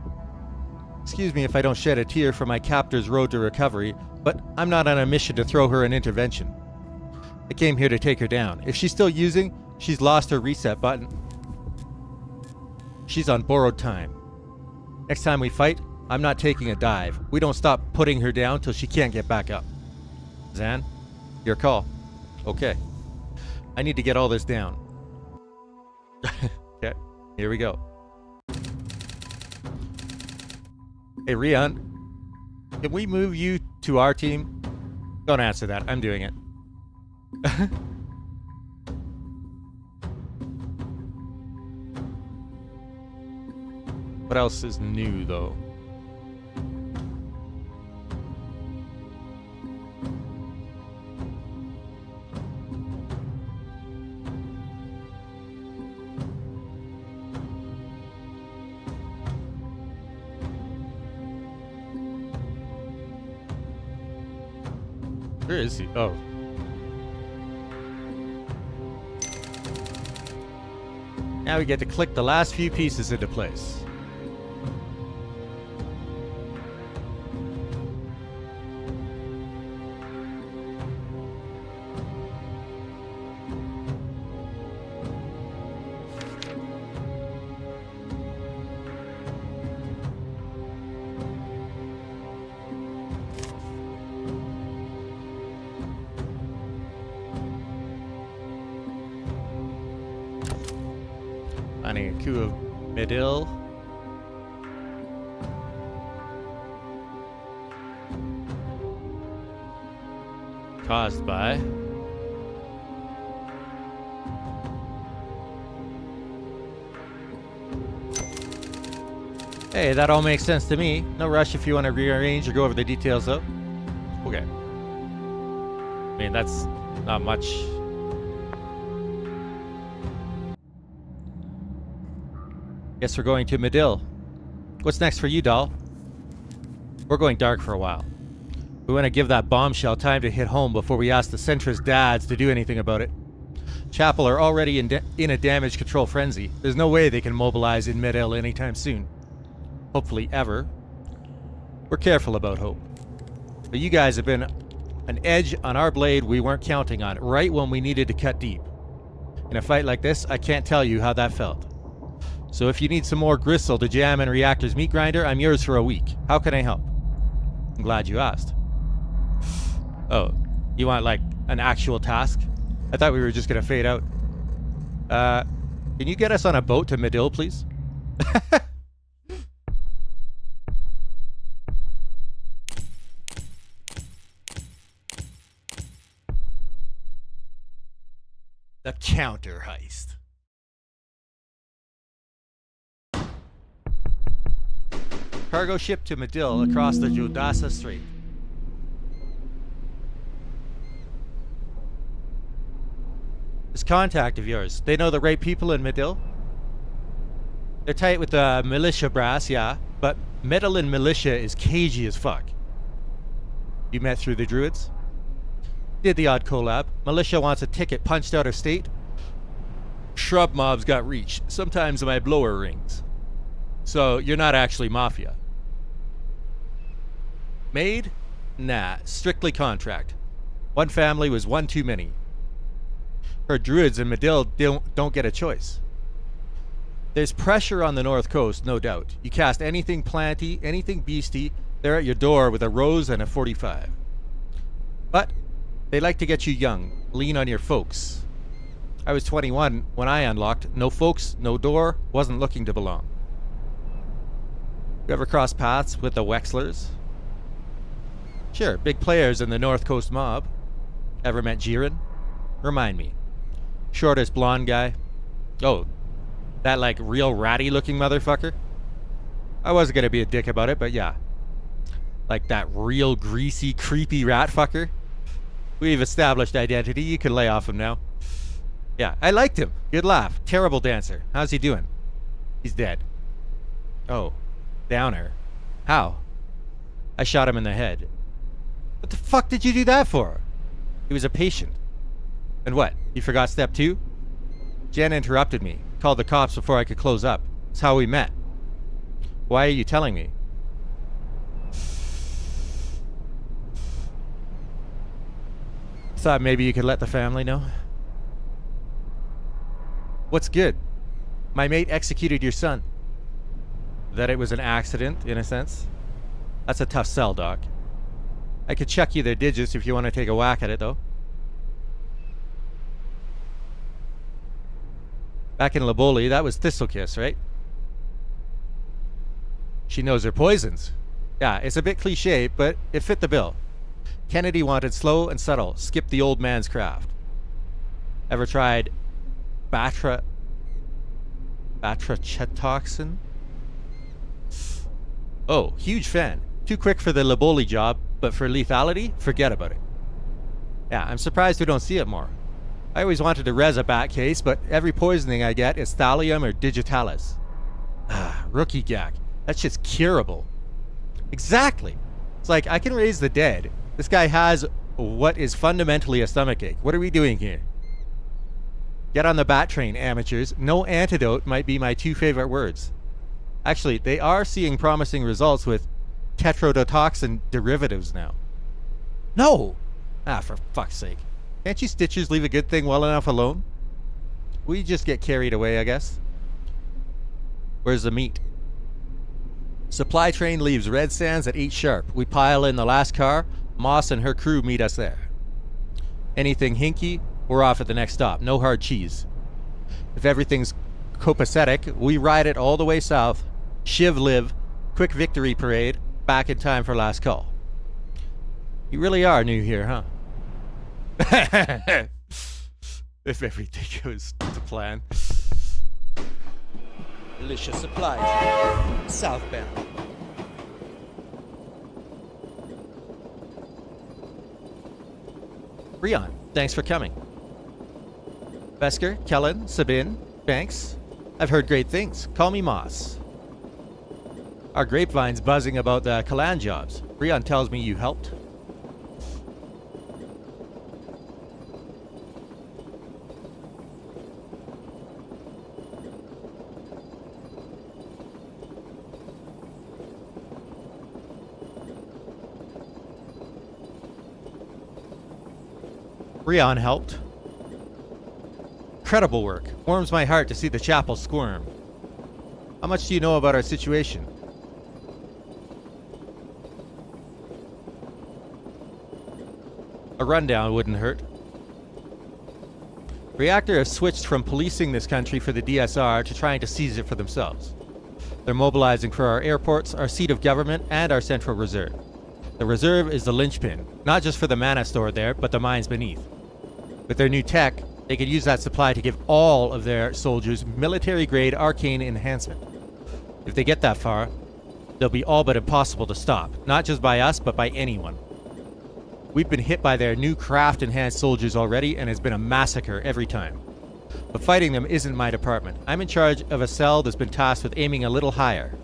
Excuse me if I don't shed a tear for my captor's road to recovery, but I'm not on a mission to throw her an intervention. I came here to take her down. If she's still using, she's lost her reset button. She's on borrowed time. Next time we fight, I'm not taking a dive. We don't stop putting her down till she can't get back up. Zan, your call. Okay. I need to get all this down. Okay, here we go. Hey, Rian, can we move you to our team? Don't answer that. I'm doing it. What else is new, though? Where is he? Oh. Now we get to click the last few pieces into place. Finding a coup of Midil. Caused by... Hey, that all makes sense to me. No rush if you want to rearrange or go over the details though. Okay. I mean, that's not much. Guess we're going to Midil. What's next for you, doll? We're going dark for a while. We want to give that bombshell time to hit home before we ask the Centrist dads to do anything about it. Chapel are already in a damage control frenzy. There's no way they can mobilize in Midil anytime soon. Hopefully ever. We're careful about hope. But you guys have been an edge on our blade we weren't counting on, right when we needed to cut deep. In a fight like this, I can't tell you how that felt. So if you need some more gristle to jam in Reactor's meat grinder, I'm yours for a week. How can I help? I'm glad you asked. Oh, You want, like, an actual task? I thought we were just gonna fade out. Can you get us on a boat to Medill, please? The counter heist. Cargo ship to Medill across the Jodasa Strait. This contact of yours, they know the right people in Medill? They're tight with the militia brass, yeah, but Medellin militia is cagey as fuck. You met through the druids? Did the odd collab. Militia wants a ticket punched out of state. Shrub mobs got reach. Sometimes my blower rings. So you're not actually mafia. Maid? Nah, strictly contract. One family was one too many. Her druids in Medill don't get a choice. There's pressure on the north coast, no doubt. You cast anything planty, anything beastie, they're at your door with a rose and a 45. But they like to get you young, lean on your folks. I was 21 when I unlocked. No folks, no door, wasn't looking to belong. You ever cross paths with the Wexlers? Sure, big players in the North Coast mob. Ever met Jiren? Remind me. Shortest blonde guy. Oh, that like real ratty looking motherfucker? I wasn't gonna be a dick about it, but yeah. Like that real greasy, creepy rat fucker. We've established identity, you can lay off him now. Yeah, I liked him. Good laugh. Terrible dancer. How's he doing? He's dead. Oh, downer. How? I shot him in the head. What the fuck did you do that for? He was a patient. And what? You forgot step 2? Jen interrupted me. Called the cops before I could close up. It's how we met. Why are you telling me? Thought maybe you could let the family know. What's good? My mate executed your son. That it was an accident, in a sense? That's a tough sell, Doc. I could check you their digits if you want to take a whack at it, though. Back in Laboli, that was Thistlekiss, right? She knows her poisons. Yeah, it's a bit cliche, but it fit the bill. Kennedy wanted slow and subtle, skip the old man's craft. Ever tried batrachetoxin? Oh, huge fan. Too quick for the Laboli job, but for lethality, forget about it. Yeah, I'm surprised we don't see it more. I always wanted to res a bat case, but every poisoning I get is thallium or digitalis. Ah, rookie gack. That shit's curable. Exactly. It's like, I can raise the dead. This guy has what is fundamentally a stomachache. What are we doing here? Get on the bat train, amateurs. No antidote might be my 2 favorite words. Actually, they are seeing promising results with tetrodotoxin derivatives now. No! Ah, for fuck's sake. Can't you Stitchers leave a good thing well enough alone? We just get carried away, I guess. Where's the meat? Supply train leaves Red Sands at 8 sharp. We pile in the last car. Moss and her crew meet us there. Anything hinky, we're off at the next stop. No hard cheese. If everything's copacetic, we ride it all the way south. Shiv live. Quick victory parade. Back in time for last call. You really are new here, huh? If everything goes to plan. Militia supplies. Southbound. Rion, thanks for coming. Vesker, Kellen, Sabine, Banks. I've heard great things. Call me Moss. Our grapevine's buzzing about the Kalan jobs. Rion tells me you helped. Rion helped. Incredible work. Warms my heart to see the chapel squirm. How much do you know about our situation? A rundown wouldn't hurt. Reactor has switched from policing this country for the DSR to trying to seize it for themselves. They're mobilizing for our airports, our seat of government, and our central reserve. The reserve is the linchpin, not just for the mana stored there, but the mines beneath. With their new tech, they could use that supply to give all of their soldiers military-grade arcane enhancement. If they get that far, they'll be all but impossible to stop, not just by us, but by anyone. We've been hit by their new craft-enhanced soldiers already, and it's been a massacre every time. But fighting them isn't my department. I'm in charge of a cell that's been tasked with aiming a little higher.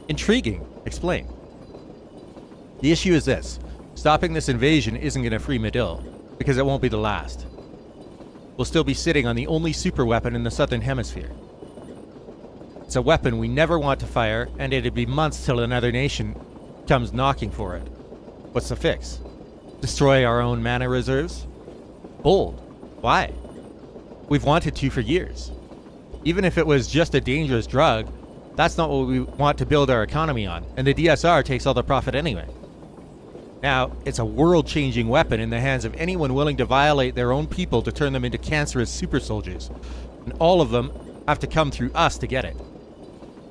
Intriguing. Explain. The issue is this. Stopping this invasion isn't going to free Medill, because it won't be the last. We'll still be sitting on the only super weapon in the southern hemisphere. It's a weapon we never want to fire, and it'd be months till another nation comes knocking for it. What's the fix? Destroy our own mana reserves? Bold. Why? We've wanted to for years. Even if it was just a dangerous drug, that's not what we want to build our economy on, and the DSR takes all the profit anyway. Now, it's a world-changing weapon in the hands of anyone willing to violate their own people to turn them into cancerous super soldiers, and all of them have to come through us to get it.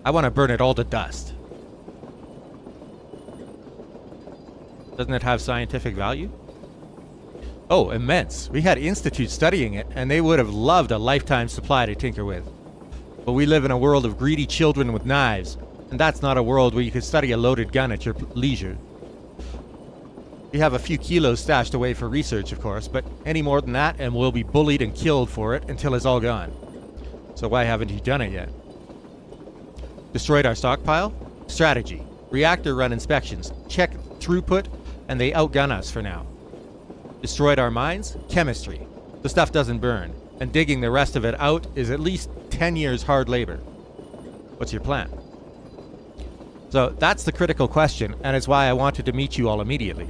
I want to burn it all to dust. Doesn't it have scientific value? Oh, immense. We had institutes studying it, and they would have loved a lifetime supply to tinker with. But we live in a world of greedy children with knives, and that's not a world where you could study a loaded gun at your leisure. We have a few kilos stashed away for research, of course, but any more than that, and we'll be bullied and killed for it until it's all gone. So why haven't you done it yet? Destroyed our stockpile? Strategy. Reactor run inspections. Check throughput, and they outgun us for now. Destroyed our mines? Chemistry. The stuff doesn't burn, and digging the rest of it out is at least 10 years hard labor. What's your plan? So that's the critical question, and it's why I wanted to meet you all immediately.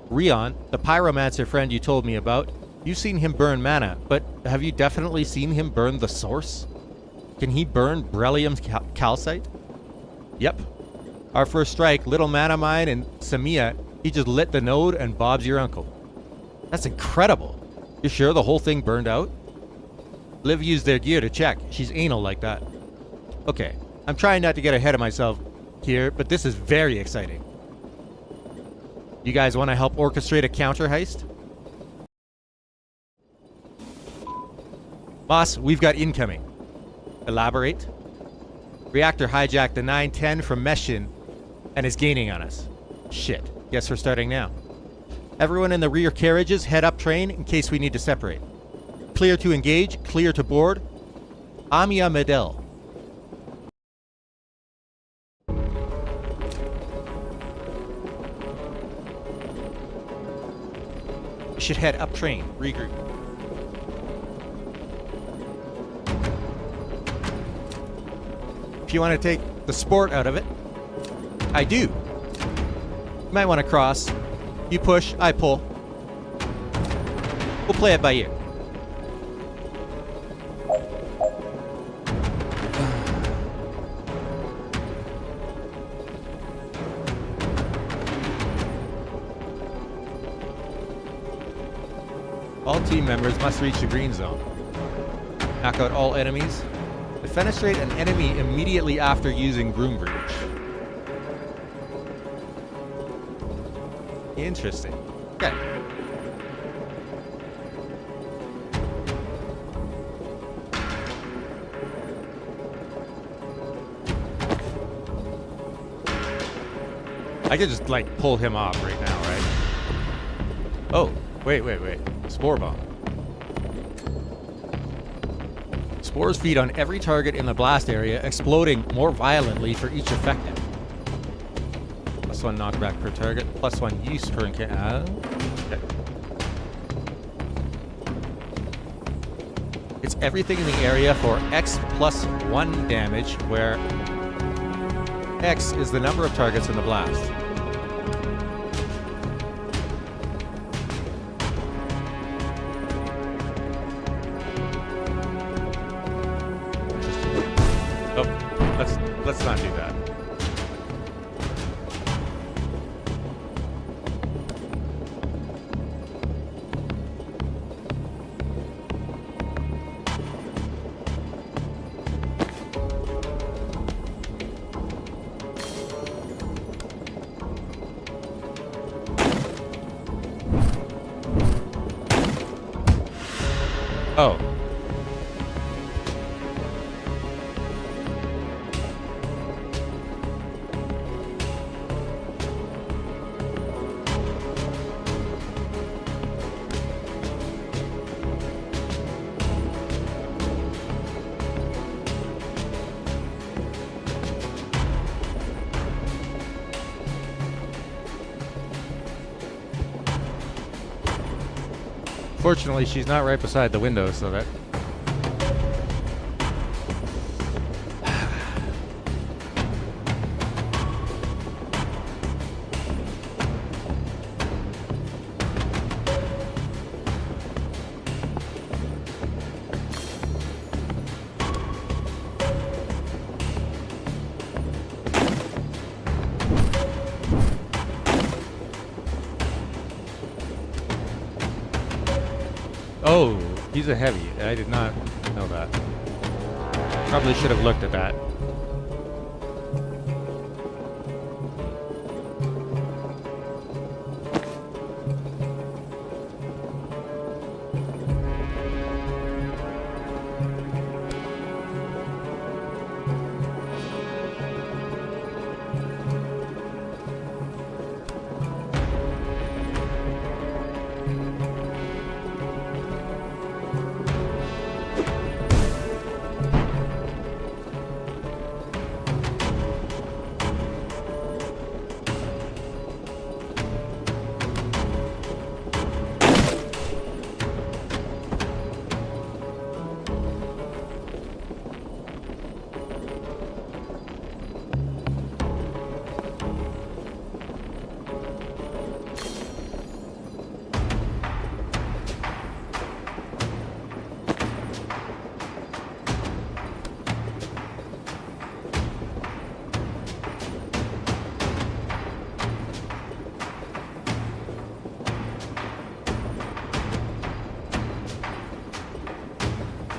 Rion, the pyromancer friend you told me about, you've seen him burn mana, but have you definitely seen him burn the source? Can he burn beryllium calcite? Yep. Our first strike, Little Mana Mine in Samia, he just lit the node and Bob's your uncle. That's incredible. You sure the whole thing burned out? Liv used their gear to check. She's anal like that. Okay, I'm trying not to get ahead of myself here, but this is very exciting. You guys want to help orchestrate a counter heist? Boss, we've got incoming. Elaborate. Reactor hijacked the 910 from Meshin and is gaining on us. Shit. Guess we're starting now. Everyone in the rear carriages head up train in case we need to separate. Clear to engage, clear to board. Amia Medill. We should head up train, regroup. If you want to take the sport out of it, I do. You might want to cross. You push, I pull. We'll play it by ear. All team members must reach the green zone. Knock out all enemies. Defenestrate an enemy immediately after using Broom Breach. Interesting. Okay. I could just, like, pull him off right now, right? Oh, wait. Spore bomb. Spores feed on every target in the blast area, exploding more violently for each affected. +1 knockback per target, +1 use per encounter. Okay. It's everything in the area for X +1 damage, where X is the number of targets in the blast. Oh, let's not do that. Oh. Fortunately, she's not right beside the window, so that... Oh, he's a heavy. I did not know that. Probably should have looked at that.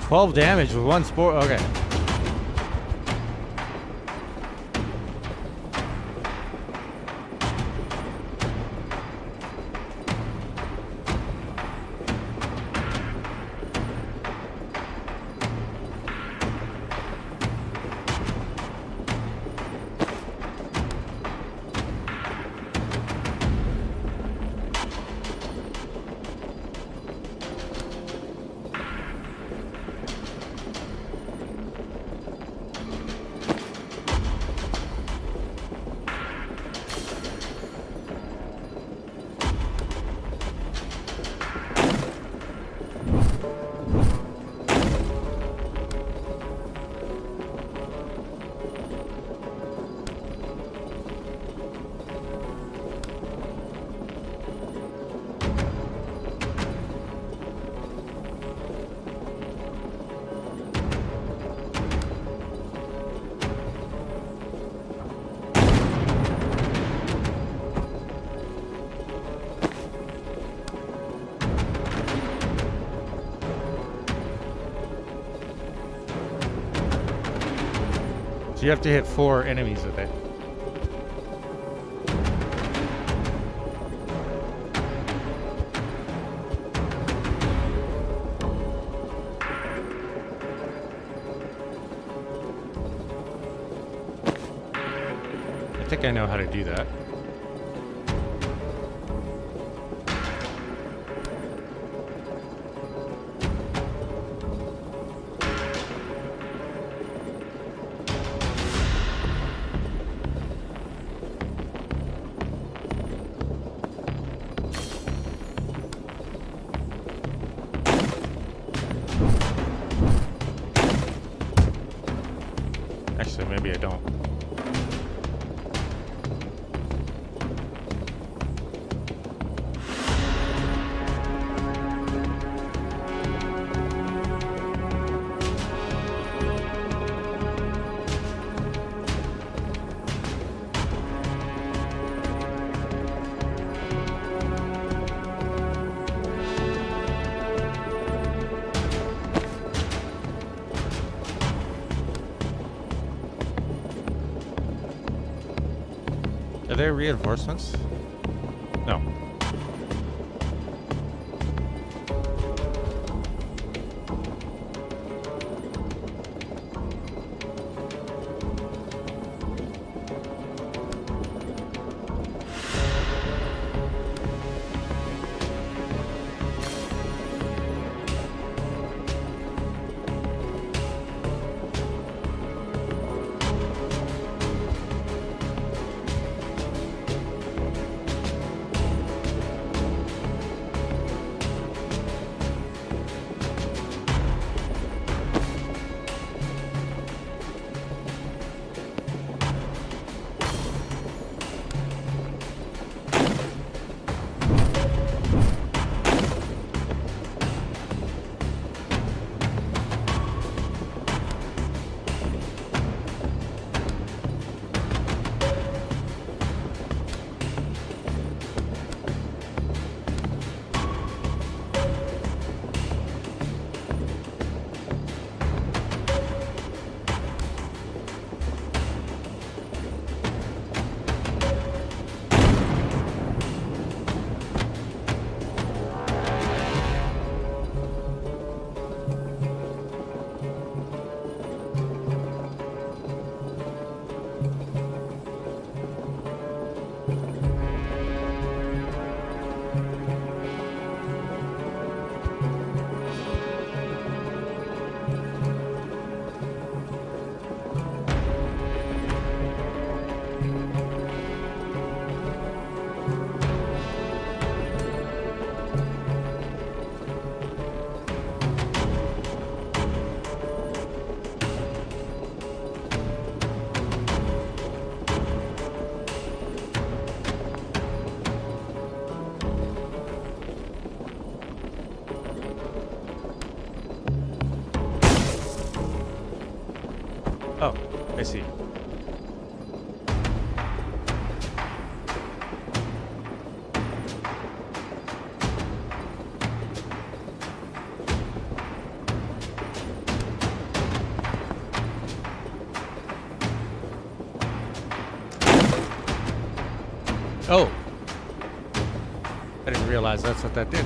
$12 damage with one spore. Okay. So you have to hit 4 enemies with it. I think I know how to do that. Actually, maybe I don't. Are there reinforcements? No. Oh, I see. Oh. I didn't realize that's what that did.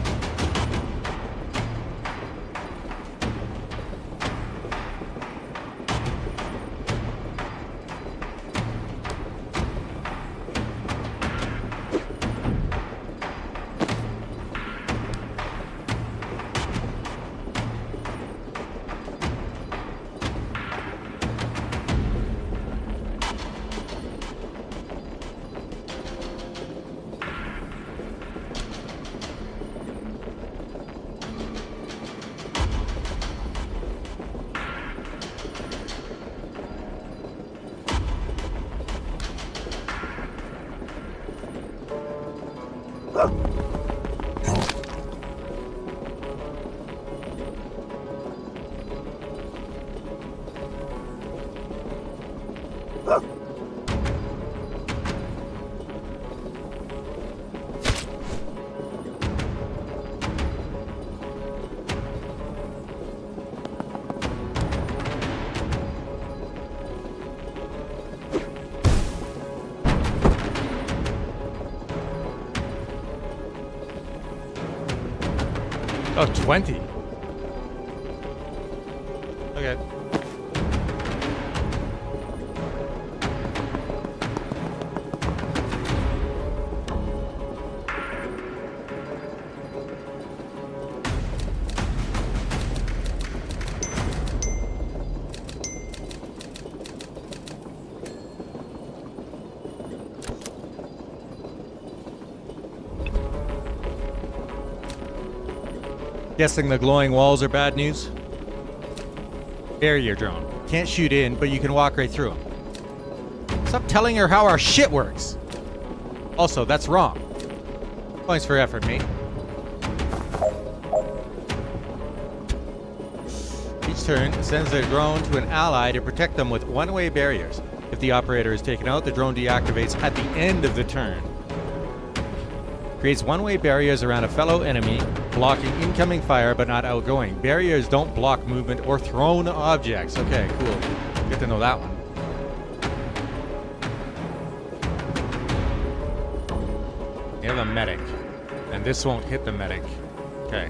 Oh, 20. Okay. Guessing the glowing walls are bad news? Barrier drone. Can't shoot in, but you can walk right through them. Stop telling her how our shit works. Also, that's wrong. Points for effort, mate. Each turn sends their drone to an ally to protect them with one-way barriers. If the operator is taken out, the drone deactivates at the end of the turn. Creates one-way barriers around a fellow enemy, blocking incoming fire but not outgoing. Barriers don't block movement or thrown objects. Okay, cool. Good to know that one. You have a medic, and this won't hit the medic. Okay.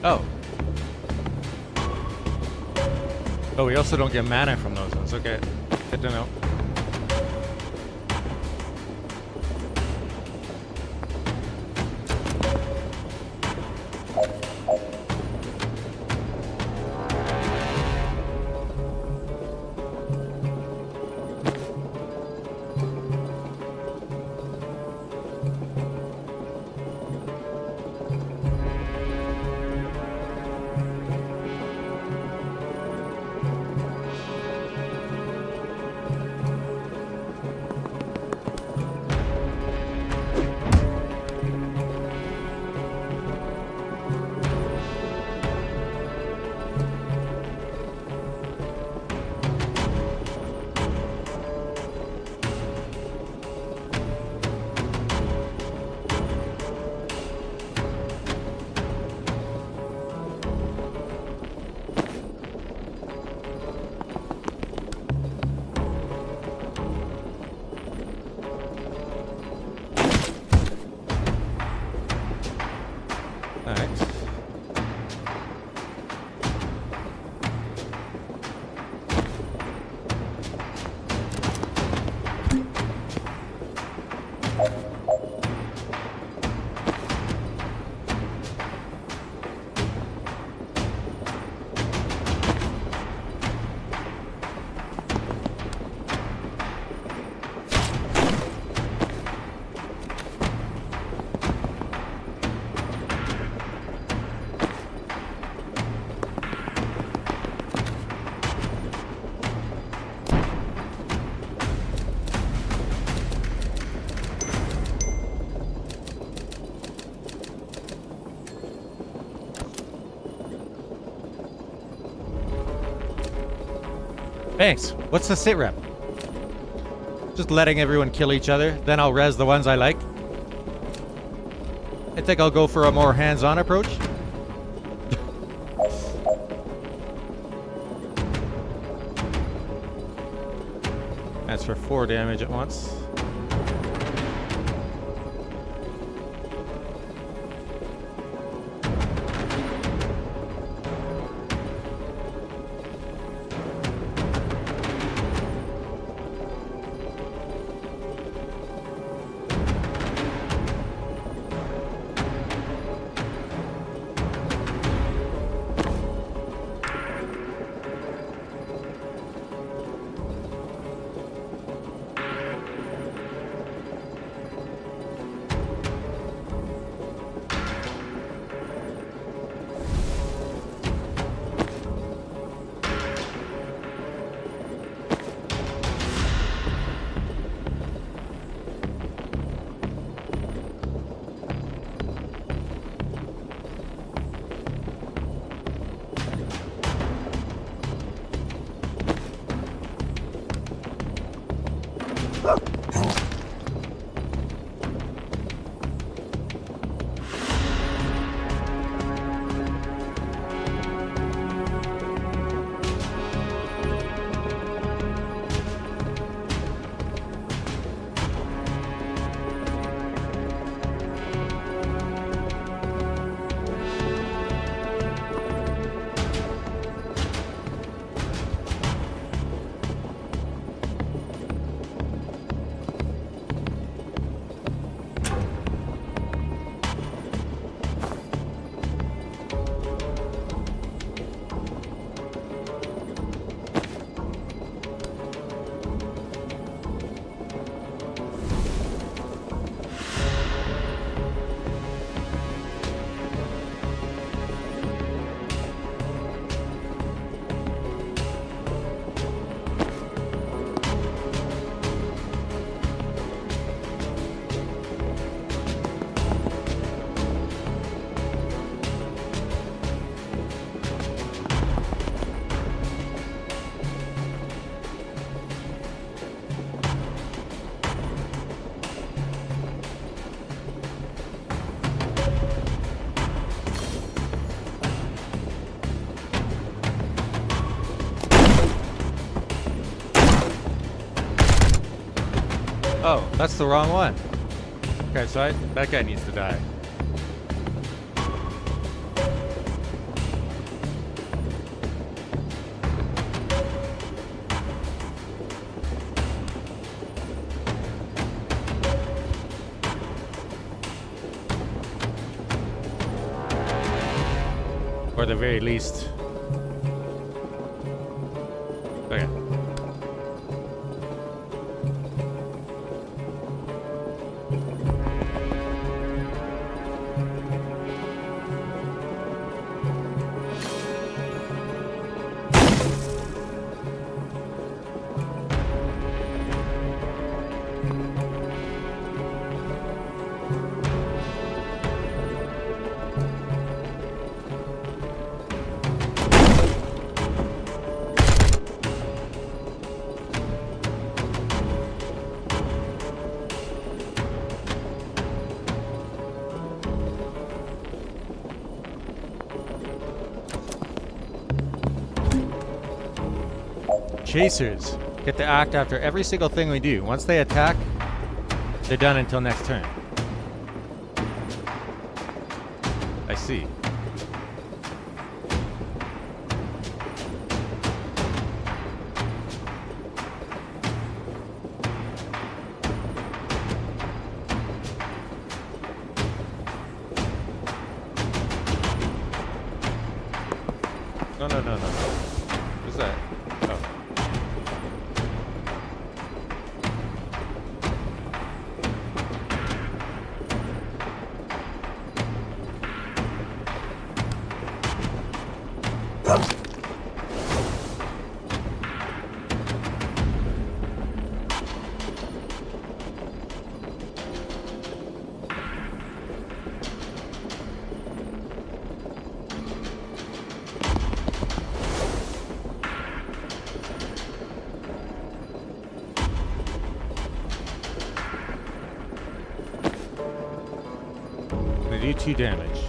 Oh. Oh, we also don't get mana from those ones. Okay. Good to know. Alright. Thanks. What's the sit rep? Just letting everyone kill each other, then I'll res the ones I like. I think I'll go for a more hands-on approach. That's for 4 damage at once. Oh, that's the wrong one. Okay, so that guy needs to die. Or the very least. Okay. Chasers get to act after every single thing we do. Once they attack, they're done until next turn. I see. No. What's that? Oh. They do 2 damage.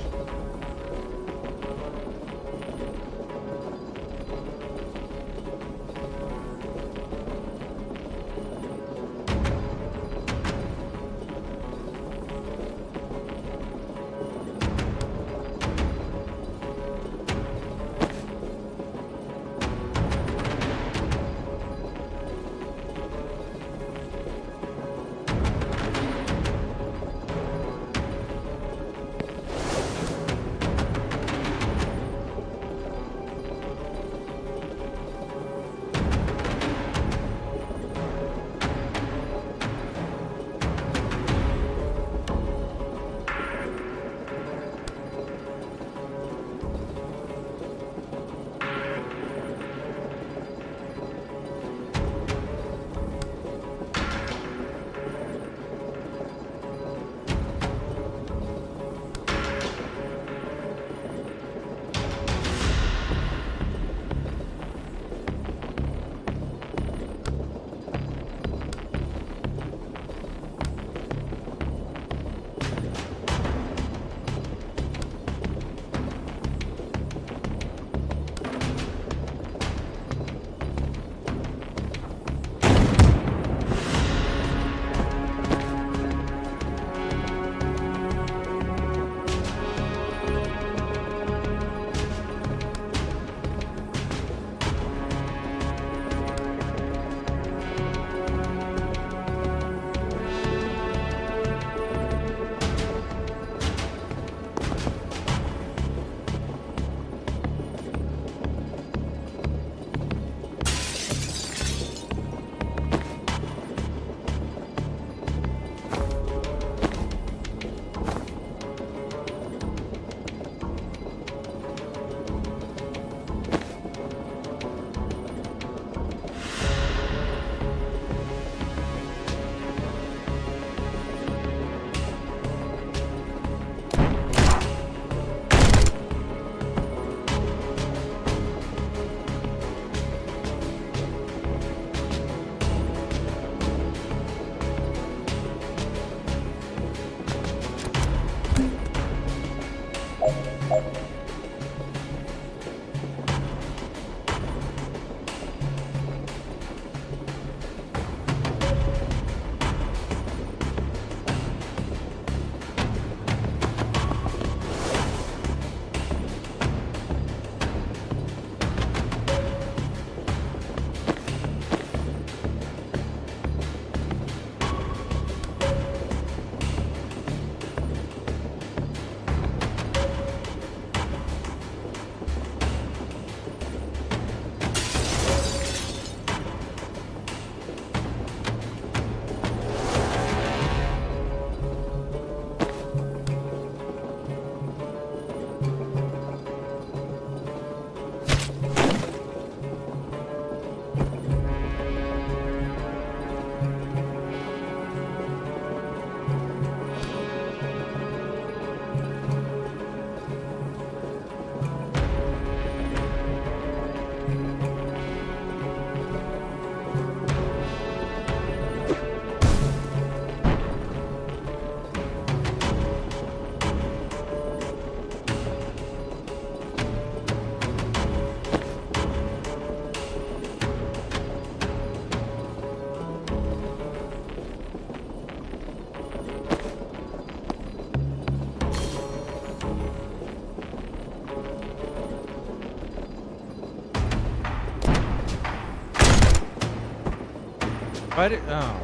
Why did... Oh.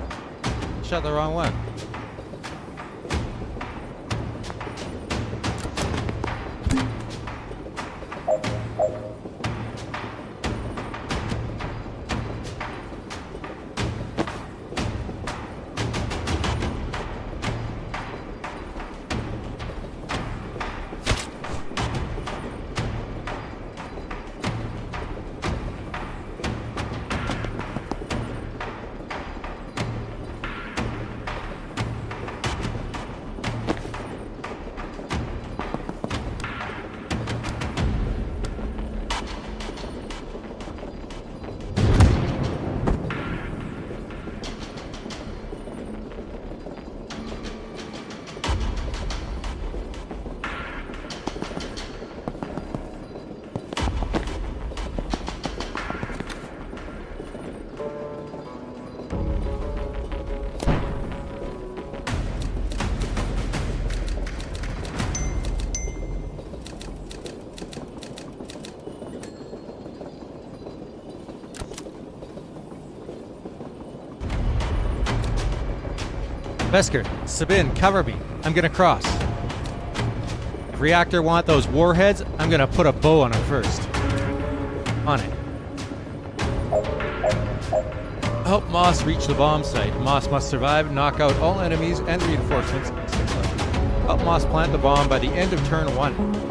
Shot the wrong one. Vesker, Sabin, cover me. I'm gonna cross. If Reactor want those warheads, I'm gonna put a bow on him first. On it. Help Moss reach the bomb site. Moss must survive, knock out all enemies and reinforcements. Help Moss plant the bomb by the end of turn 1.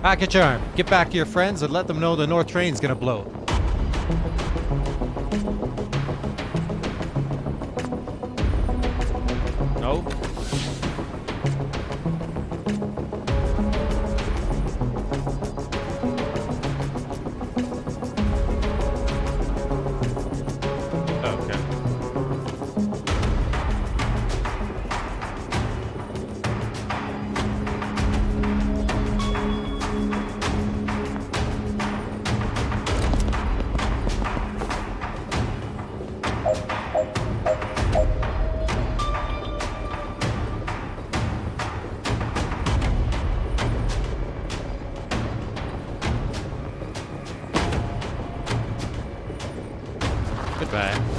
Package arm. Get back to your friends and let them know the north train's gonna blow. No. Okay. back.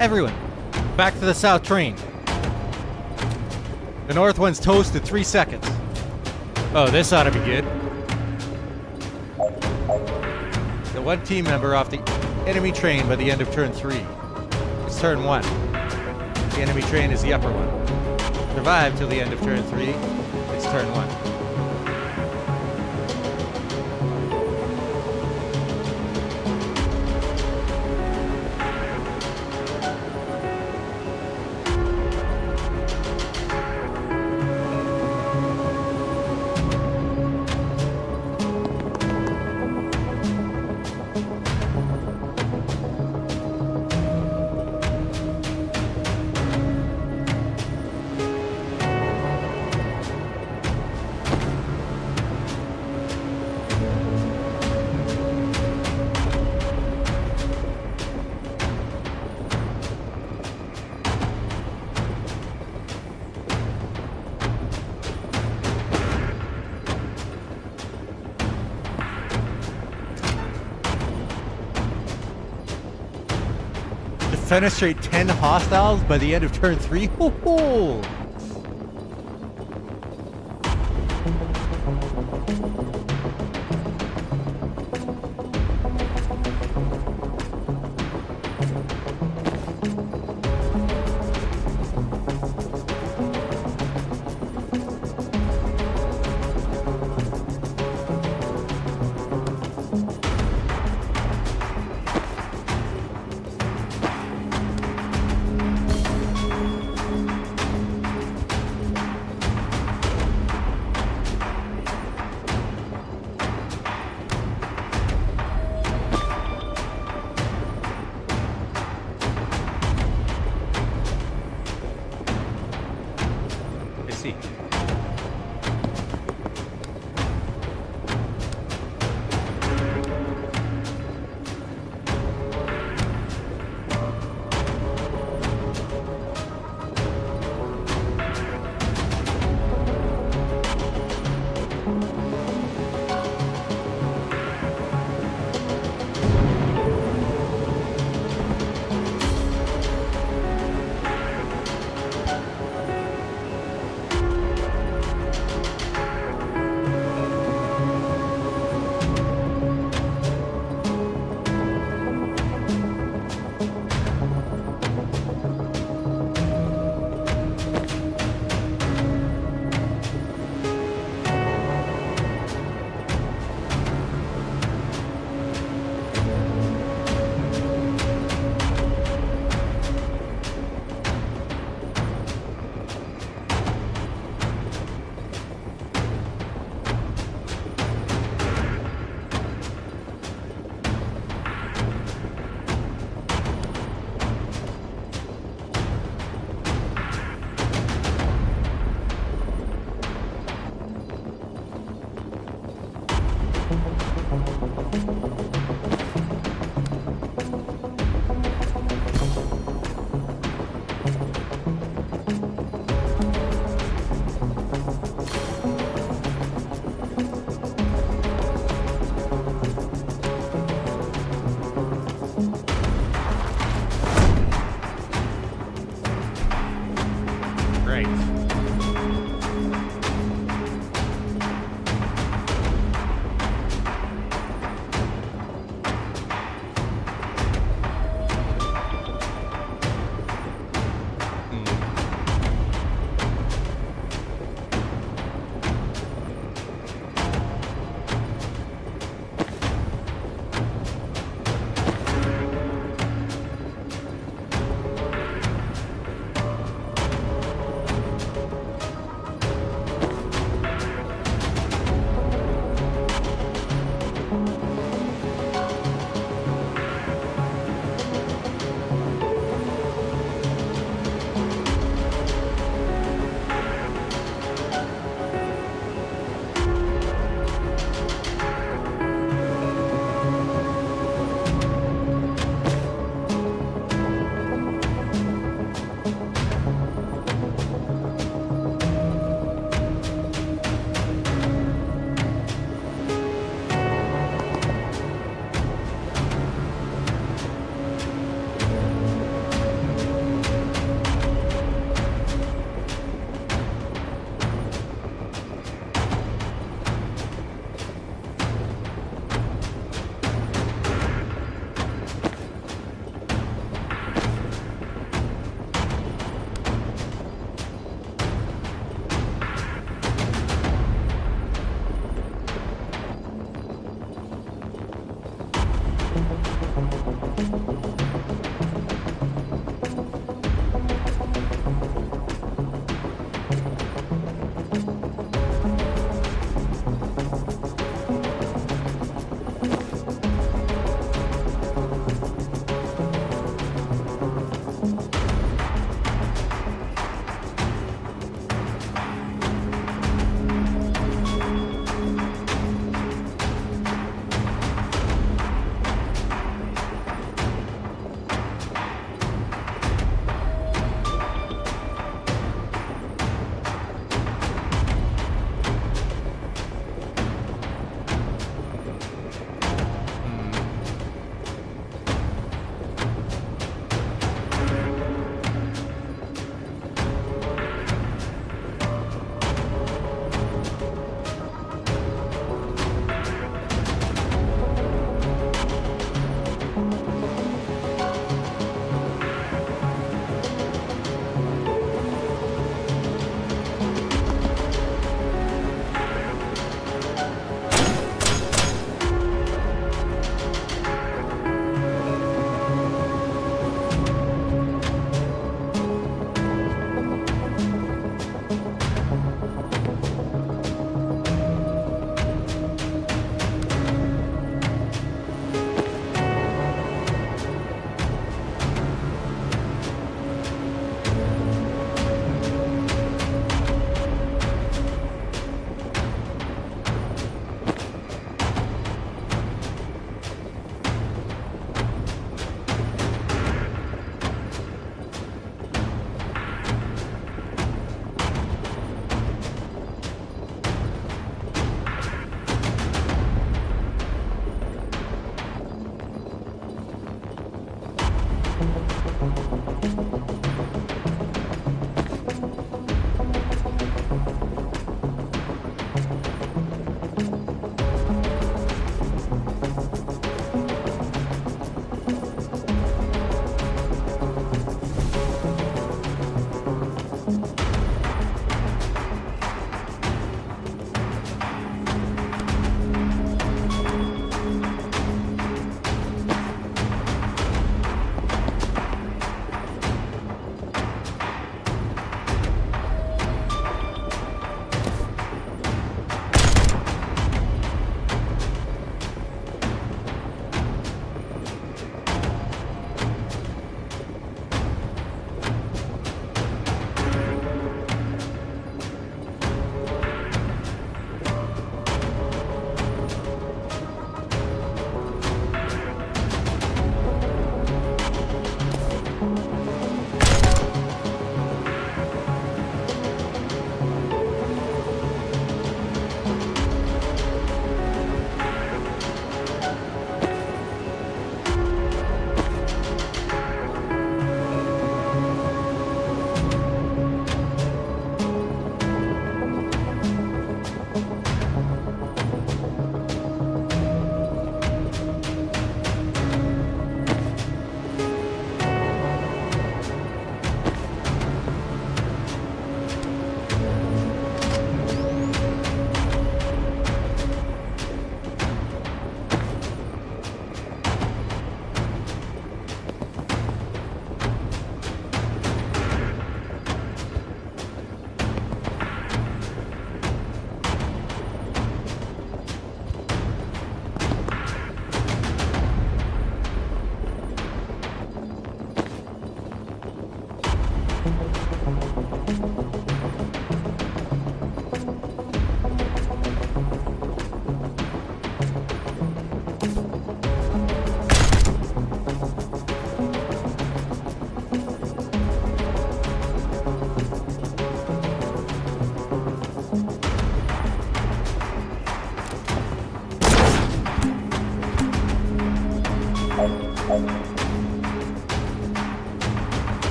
Everyone, back to the south train. The north one's toast in 3 seconds. Oh, this ought to be good. The one team member off the enemy train by the end of turn 3. It's turn 1. The enemy train is the upper one. Survive till the end of turn 3. It's turn 1. Fenestrate 10 hostiles by the end of turn 3? Ho-ho!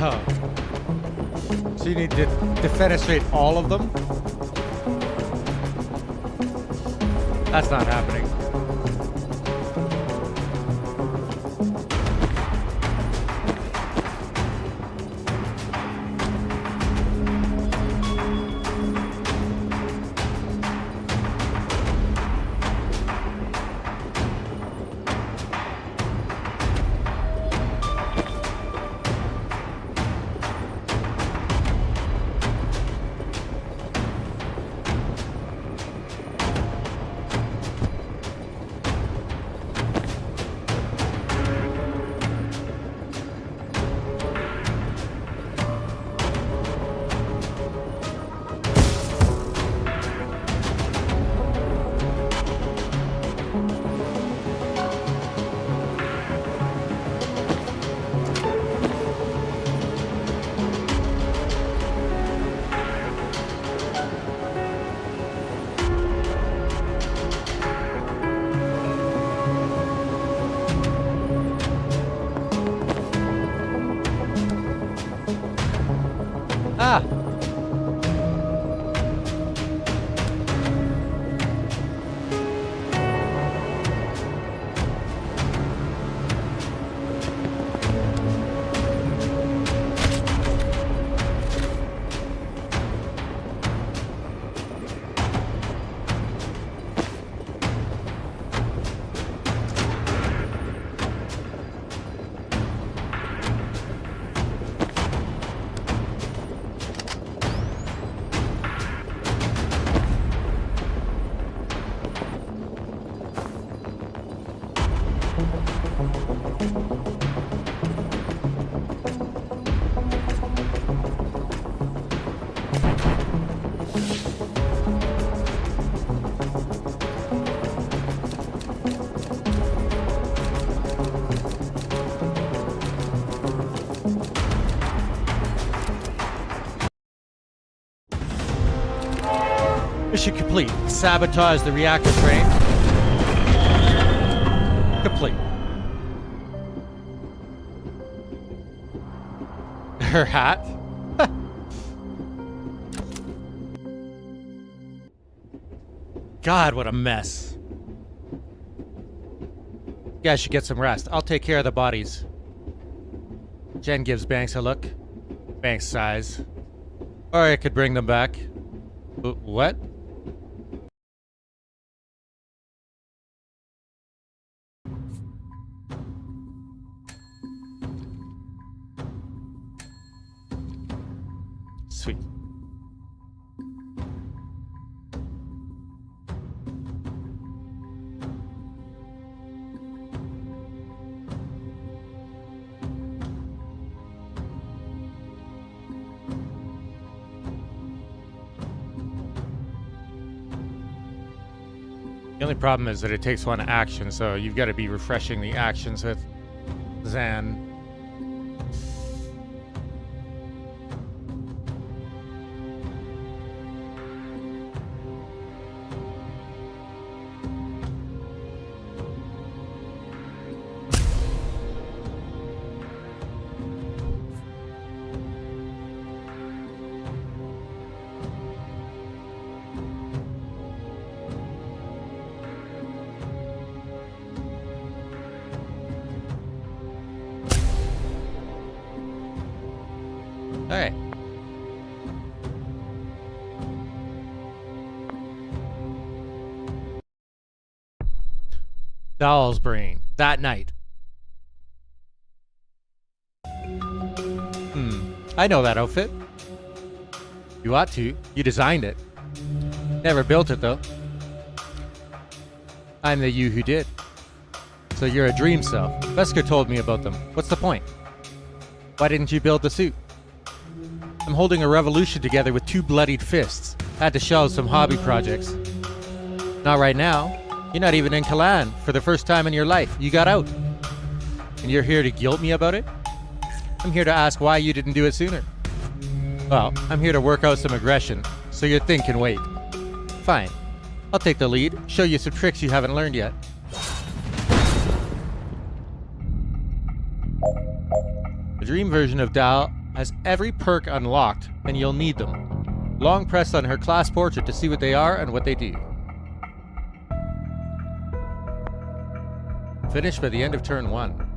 Oh. So you need to defenestrate all of them? That's not happening. Ah! Mission complete. Sabotage the reactor train. Complete. Her hat. God, what a mess. You guys should get some rest. I'll take care of the bodies. Jen gives Banks a look. Banks sighs. Or I could bring them back. What? Sweet. The only problem is that it takes one action, so you've got to be refreshing the actions with Zan. Alright. Doll's brain. That night. I know that outfit. You ought to. You designed it. Never built it, though. I'm the you who did. So you're a dream self. Vesker told me about them. What's the point? Why didn't you build the suit? I'm holding a revolution together with two bloodied fists. Had to shelve some hobby projects. Not right now. You're not even in Kalan for the first time in your life. You got out. And you're here to guilt me about it? I'm here to ask why you didn't do it sooner. Well, I'm here to work out some aggression, so your thing can wait. Fine. I'll take the lead, show you some tricks you haven't learned yet. The dream version of Dal has every perk unlocked, and you'll need them. Long press on her class portrait to see what they are and what they do. Finish by the end of turn 1.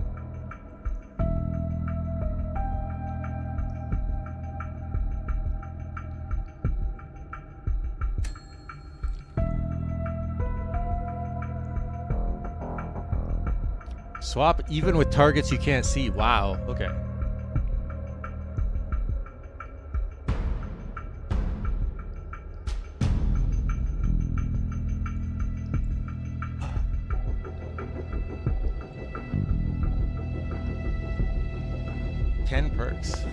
Swap even with targets you can't see. Wow, okay. Perks.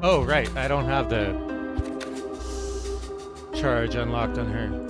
Oh, right. I don't have the charge unlocked on her.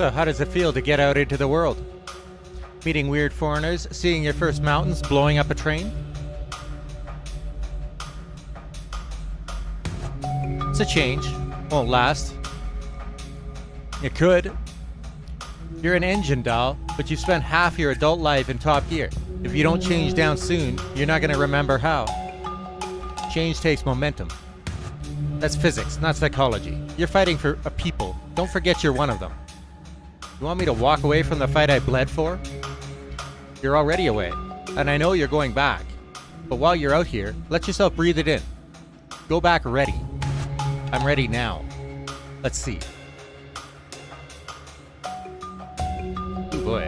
So, how does it feel to get out into the world? Meeting weird foreigners, seeing your first mountains, blowing up a train? It's a change. Won't last. It could. You're an engine doll, but you've spent half your adult life in top gear. If you don't change down soon, you're not going to remember how. Change takes momentum. That's physics, not psychology. You're fighting for a people. Don't forget you're one of them. You want me to walk away from the fight I bled for? You're already away, and I know you're going back. But while you're out here, let yourself breathe it in. Go back ready. I'm ready now. Let's see. Oh boy.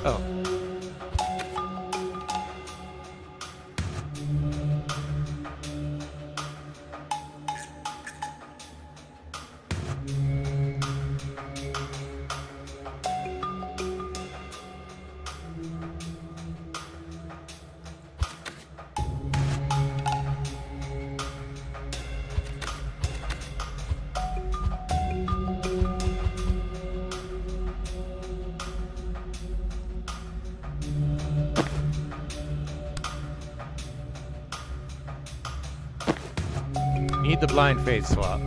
Oh. Need the blind faith swap.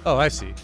Oh, I see.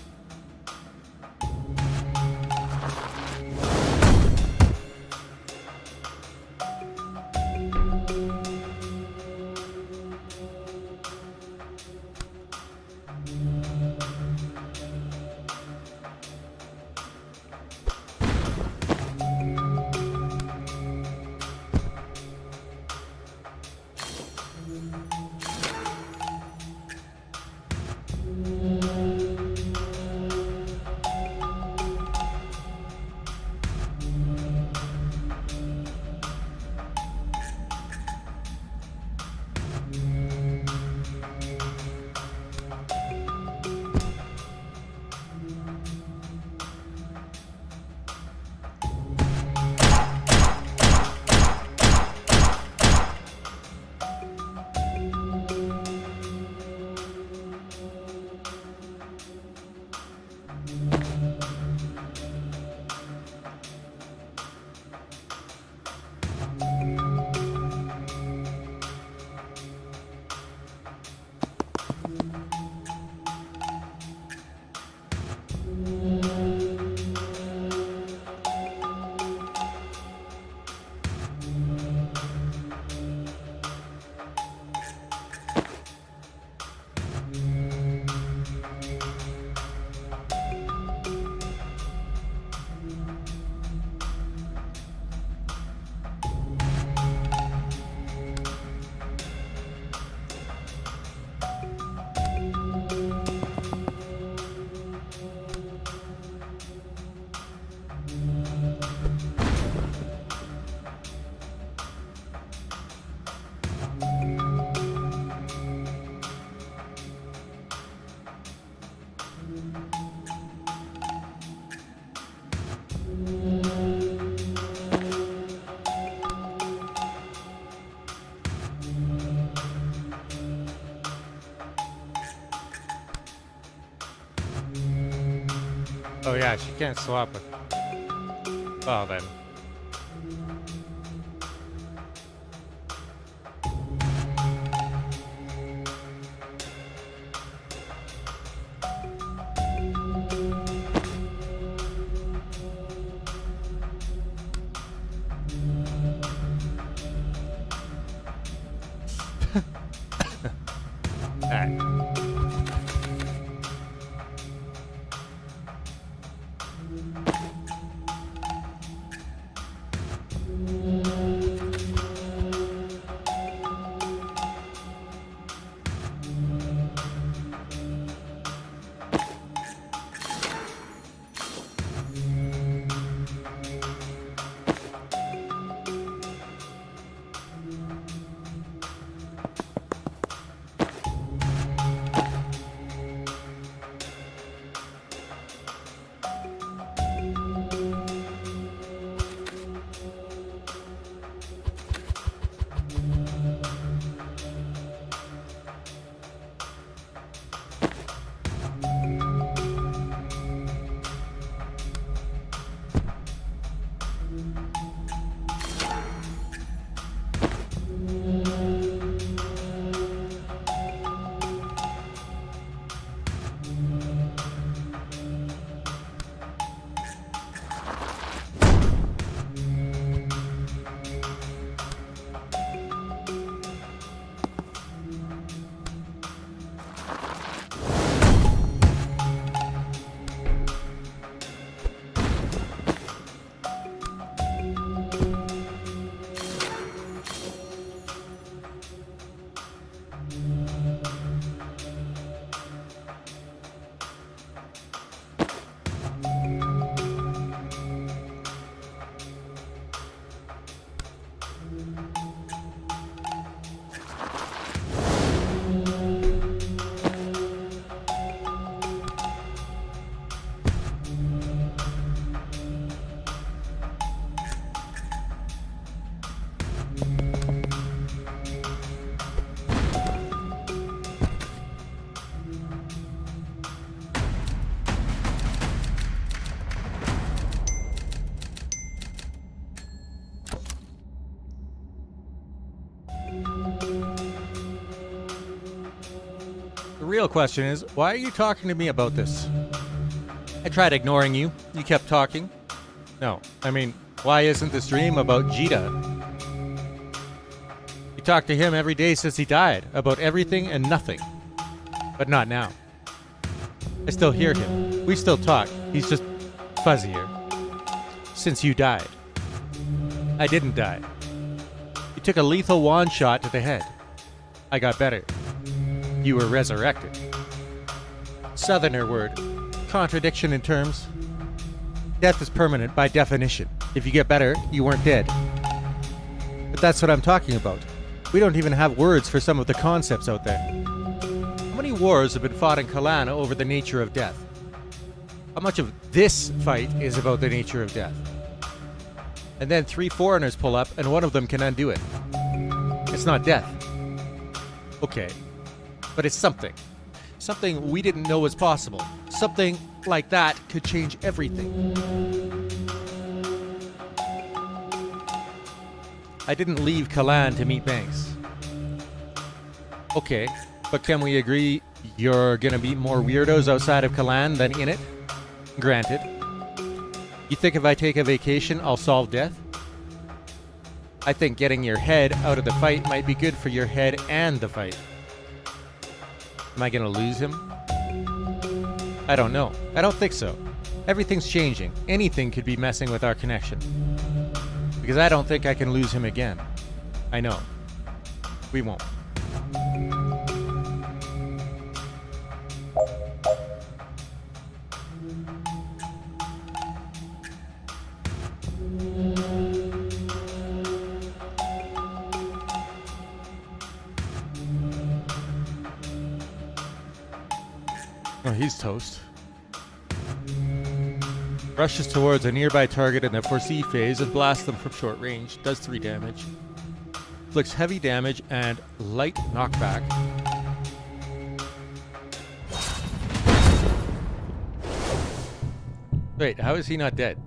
Oh yeah, she can't swap it. Well then. Alright. The real question is, why are you talking to me about this? I tried ignoring you. You kept talking. No, I mean, why isn't this dream about Jita? You talked to him every day since he died, about everything and nothing. But not now. I still hear him. We still talk. He's just fuzzier. Since you died. I didn't die. You took a lethal wand shot to the head. I got better. You were resurrected. Southerner word. Contradiction in terms. Death is permanent by definition. If you get better, you weren't dead. But that's what I'm talking about. We don't even have words for some of the concepts out there. How many wars have been fought in Kalan over the nature of death? How much of this fight is about the nature of death? And then 3 foreigners pull up and one of them can undo it. It's not death. Okay. But it's something. Something we didn't know was possible. Something like that could change everything. I didn't leave Kalan to meet Banks. Okay, but can we agree you're gonna meet more weirdos outside of Kalan than in it? Granted. You think if I take a vacation, I'll solve death? I think getting your head out of the fight might be good for your head and the fight. Am I gonna lose him? I don't know. I don't think so. Everything's changing. Anything could be messing with our connection. Because I don't think I can lose him again. I know. We won't. Oh, he's toast. Rushes towards a nearby target in the foresee phase and blasts them from short range. Does 3 damage. Inflicts heavy damage and light knockback. Wait, how is he not dead?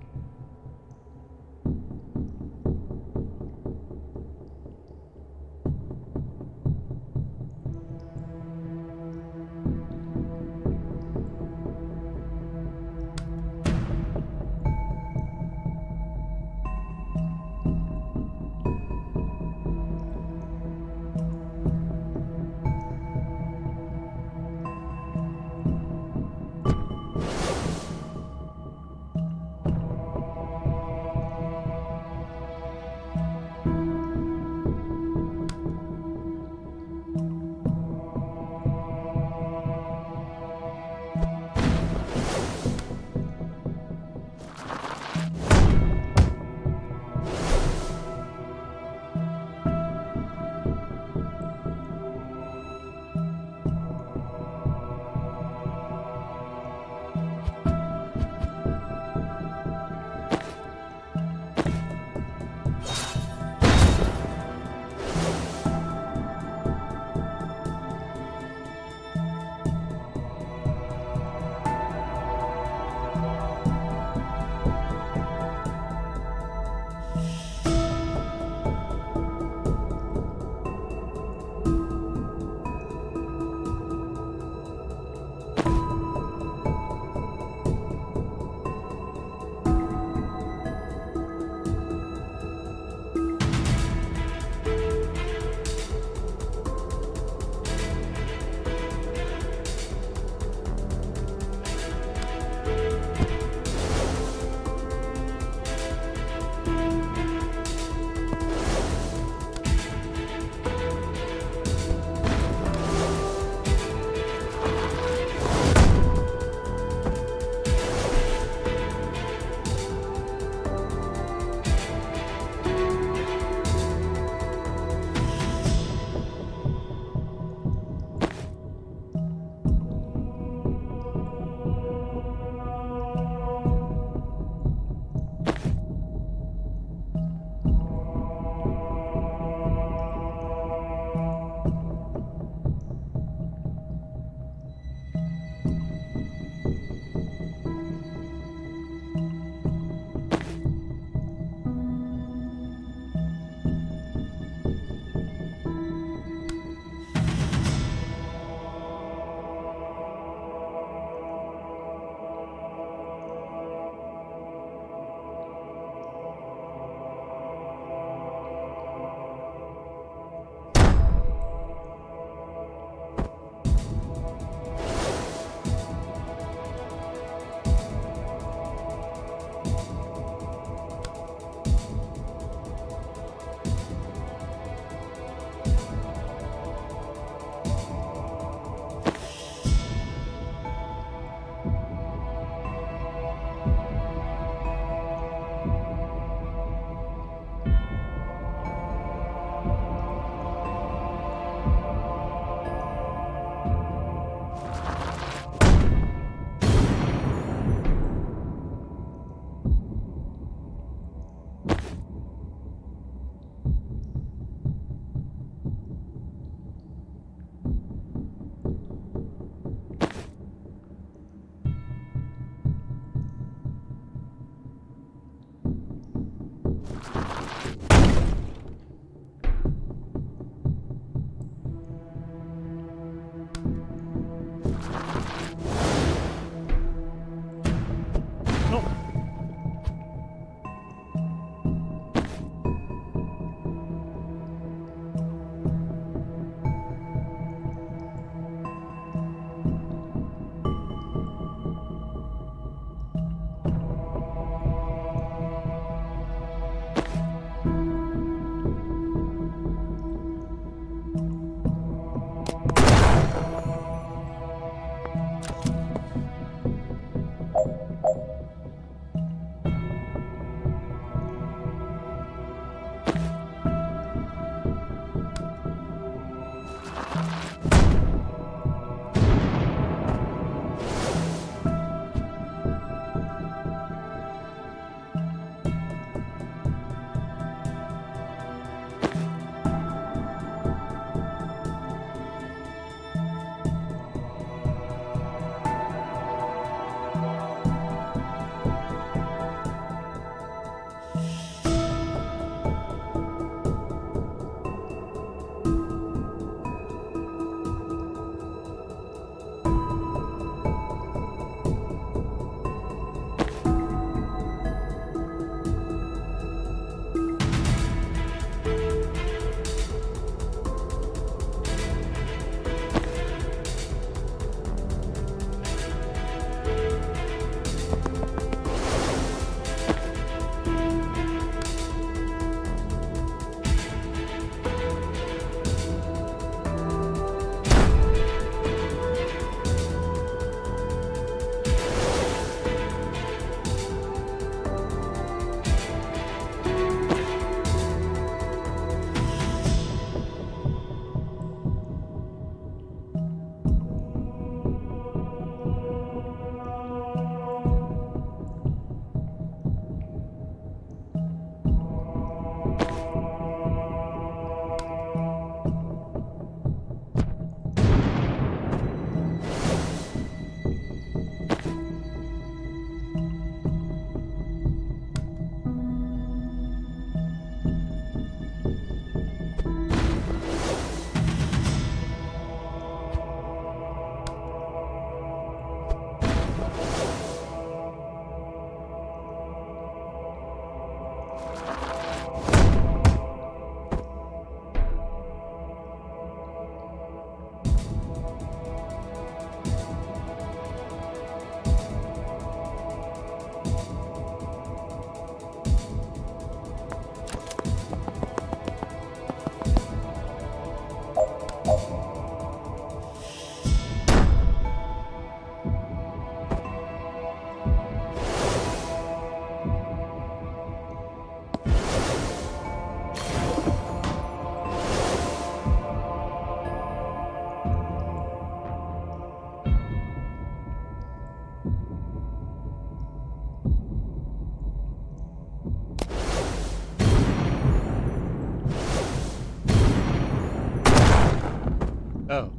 Oh.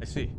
I see.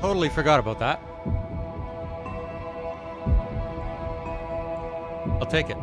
Totally forgot about that. I'll take it.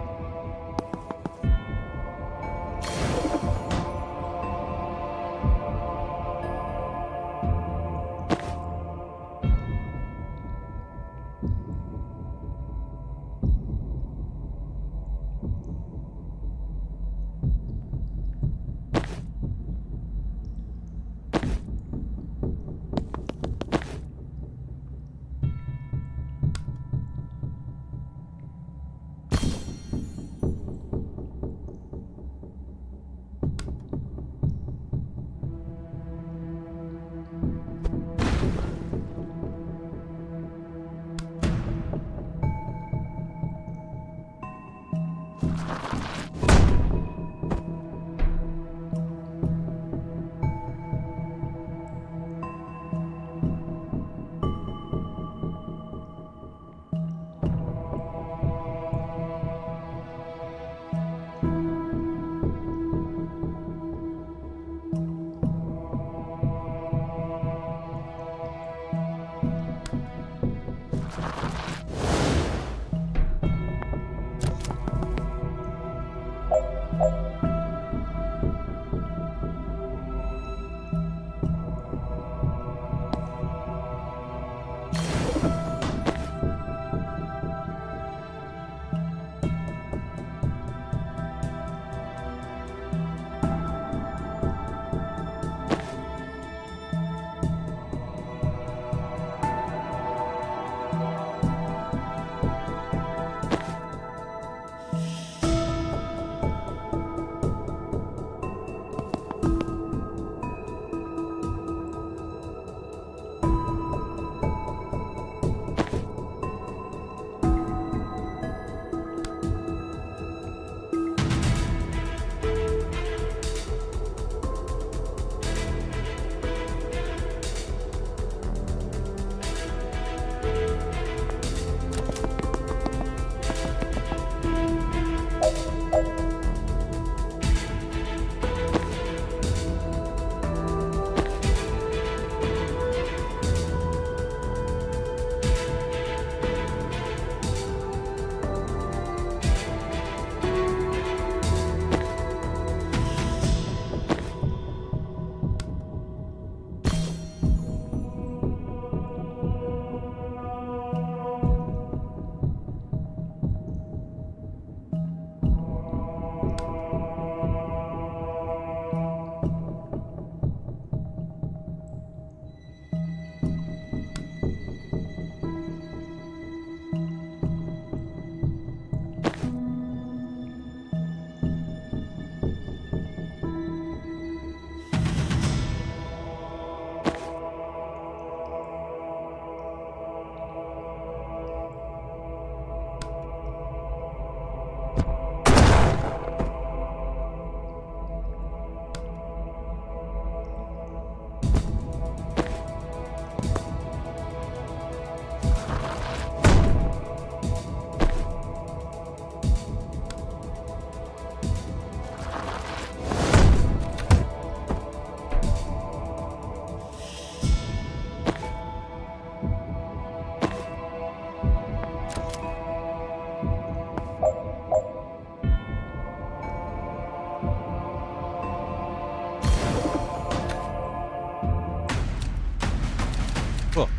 Cool.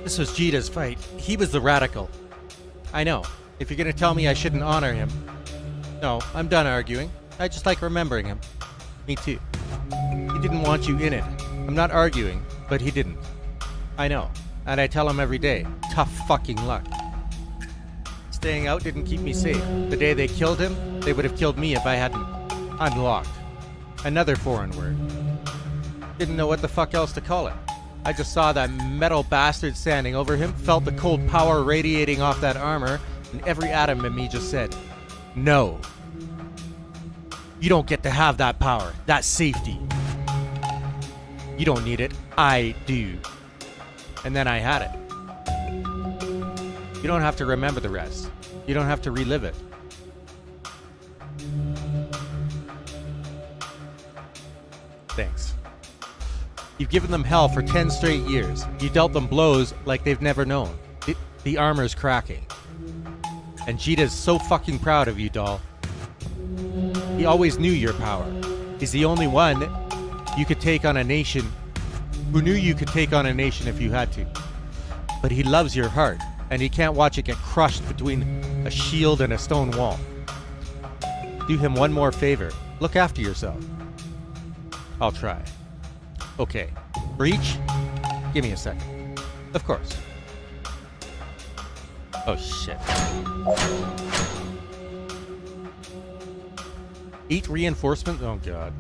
This was Jita's fight. He was the radical. I know. If you're gonna tell me I shouldn't honor him. No, I'm done arguing. I just like remembering him. Me too. He didn't want you in it. I'm not arguing, but he didn't. I know. And I tell him every day, tough fucking luck. Staying out didn't keep me safe. The day they killed him, they would have killed me if I hadn't unlocked. Another foreign word. Didn't know what the fuck else to call it. I just saw that metal bastard standing over him, felt the cold power radiating off that armor, and every atom in me just said, no. You don't get to have that power, that safety. You don't need it. I do. And then I had it. You don't have to remember the rest. You don't have to relive it. Thanks. You've given them hell for 10 straight years. You dealt them blows like they've never known. The armor's cracking. And Jita's so fucking proud of you, doll. He always knew your power. He's the only one you could take on a nation who knew you could take on a nation if you had to. But he loves your heart, and he can't watch it get crushed between a shield and a stone wall. Do him one more favor. Look after yourself. I'll try. Okay. Breach? Give me a second. Of course. Oh, shit. 8 reinforcement? Oh, God.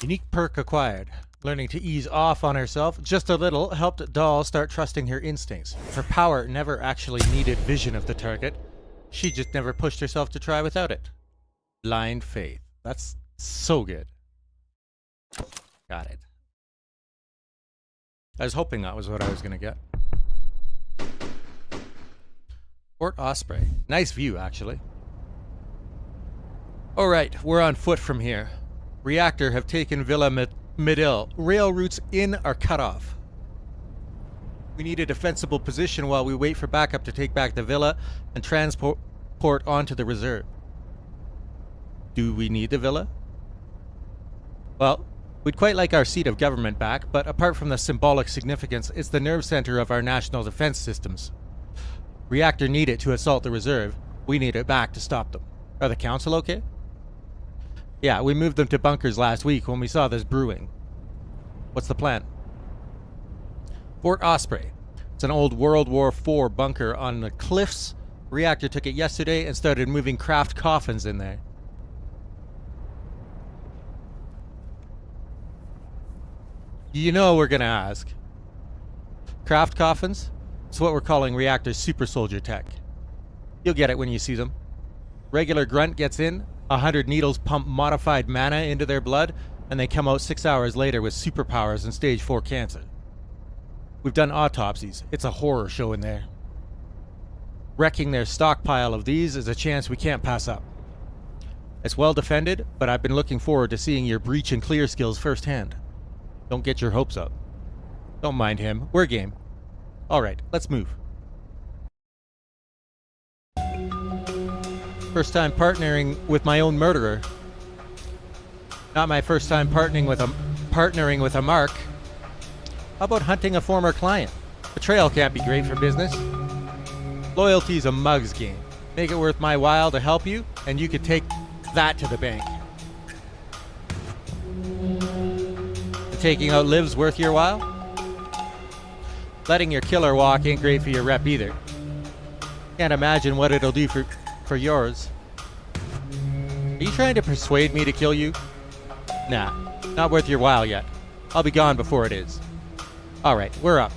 Unique perk acquired. Learning to ease off on herself just a little helped Doll start trusting her instincts. Her power never actually needed vision of the target. She just never pushed herself to try without it. Blind faith. That's so good. Got it. I was hoping that was what I was going to get. Fort Osprey. Nice view, actually. Alright, we're on foot from here. Reactor have taken Villa Midil. Rail routes in are cut off. We need a defensible position while we wait for backup to take back the villa and transport onto the reserve. Do we need the villa? Well, we'd quite like our seat of government back, but apart from the symbolic significance, it's the nerve center of our national defense systems. Reactor need it to assault the reserve. We need it back to stop them. Are the council okay? Yeah, we moved them to bunkers last week when we saw this brewing. What's the plan? Fort Osprey. It's an old World War IV bunker on the cliffs. Reactor took it yesterday and started moving craft coffins in there. You know we're gonna ask. Craft coffins? It's what we're calling Reactor super soldier tech. You'll get it when you see them. Regular grunt gets in, 100 needles pump modified mana into their blood, and they come out 6 hours later with superpowers and stage 4 cancer. We've done autopsies. It's a horror show in there. Wrecking their stockpile of these is a chance we can't pass up. It's well defended, but I've been looking forward to seeing your breach and clear skills firsthand. Don't get your hopes up. Don't mind him. We're game. Alright, let's move. First time partnering with my own murderer. Not my first time partnering with a mark. How about hunting a former client? Betrayal can't be great for business. Loyalty's a mug's game. Make it worth my while to help you, and you could take that to the bank. The taking out Liv's worth your while? Letting your killer walk ain't great for your rep either. Can't imagine what it'll do for yours. Are you trying to persuade me to kill you? Nah, not worth your while yet. I'll be gone before it is. Alright, we're up.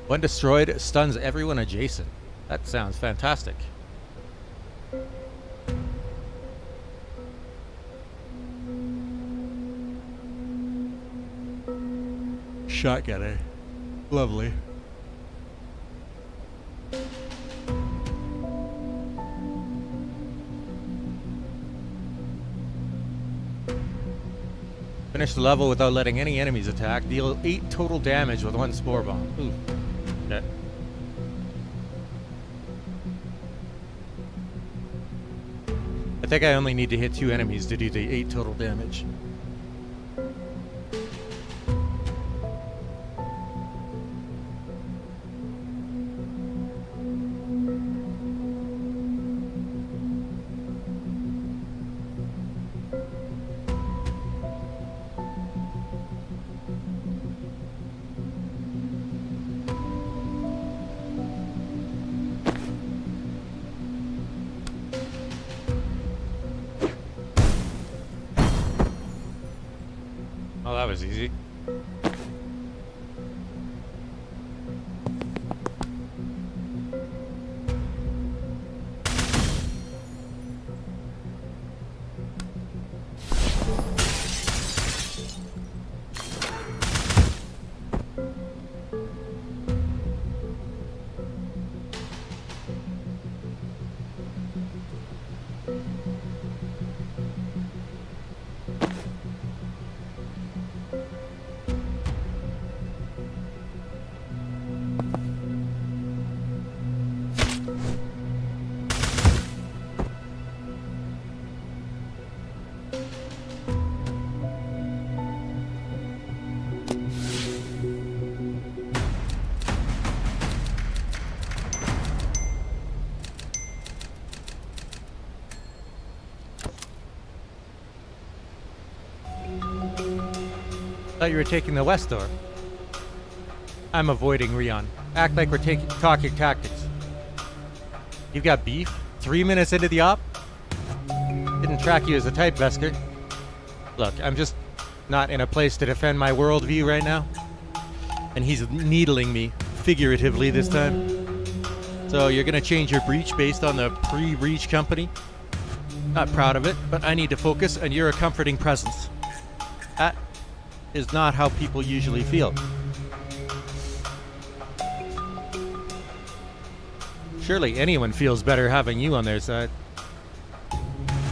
When destroyed, stuns everyone adjacent. That sounds fantastic. Shotgun, eh? Lovely. Finish the level without letting any enemies attack. Deal 8 total damage with 1 spore bomb. Ooh. Okay. I think I only need to hit 2 enemies to do the 8 total damage. that was easy. Thought you were taking the west door. I'm avoiding Rion. Act like we're talking tactics. You've got beef? 3 minutes into the op? Didn't track you as a type, Vesker. Look, I'm just not in a place to defend my worldview right now. And he's needling me, figuratively this time. So you're gonna change your breach based on the pre-breach company? Not proud of it, but I need to focus, and you're a comforting presence. That is not how people usually feel. Surely anyone feels better having you on their side.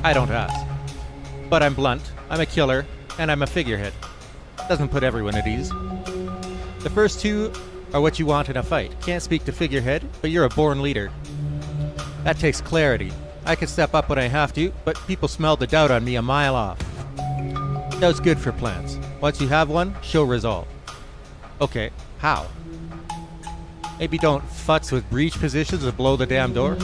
I don't ask. But I'm blunt, I'm a killer, and I'm a figurehead. Doesn't put everyone at ease. The first two are what you want in a fight. Can't speak to figurehead, but you're a born leader. That takes clarity. I can step up when I have to, but people smell the doubt on me a mile off. Doubt's good for plans. Once you have one, show resolve. Okay, how? Maybe don't futz with breach positions and blow the damn door?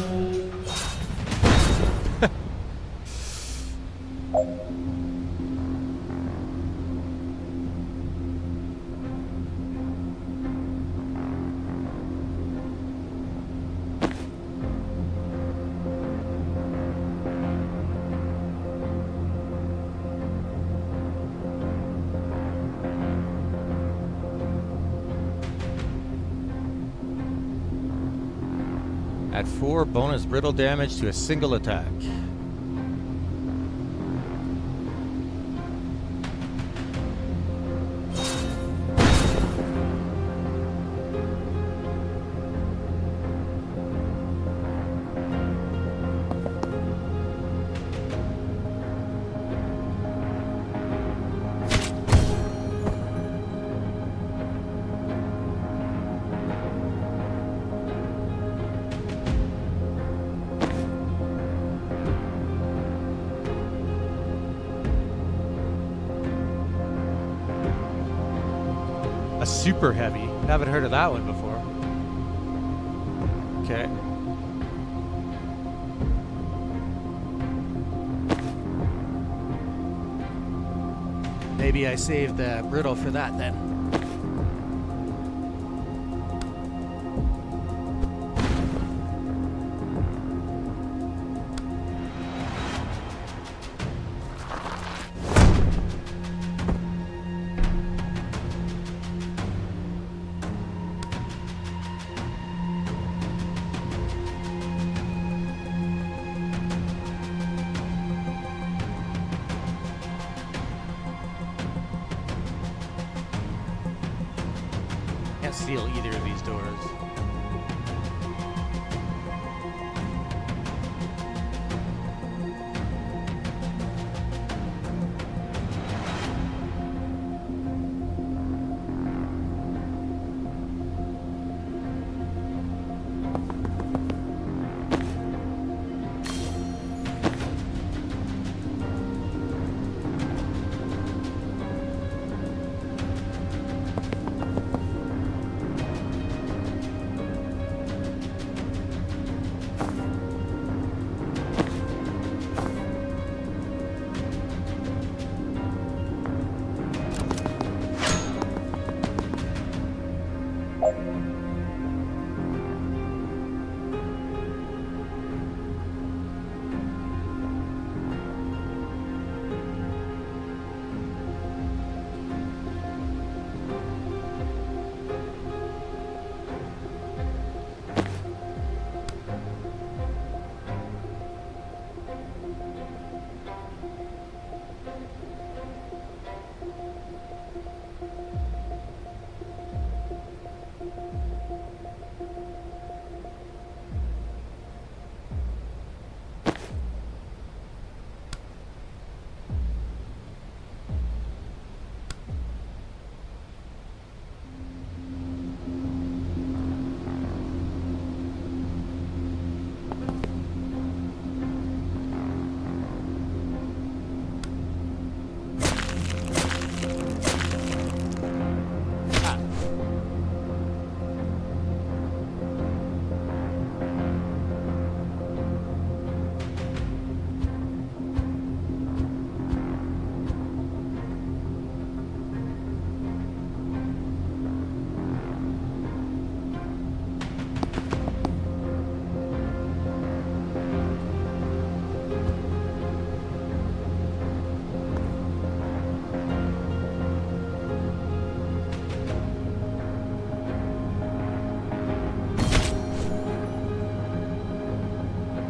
Add 4 bonus brittle damage to a single attack. A super heavy. Haven't heard of that one before. Okay. Maybe I saved the brittle for that then. Can't steal either of these doors.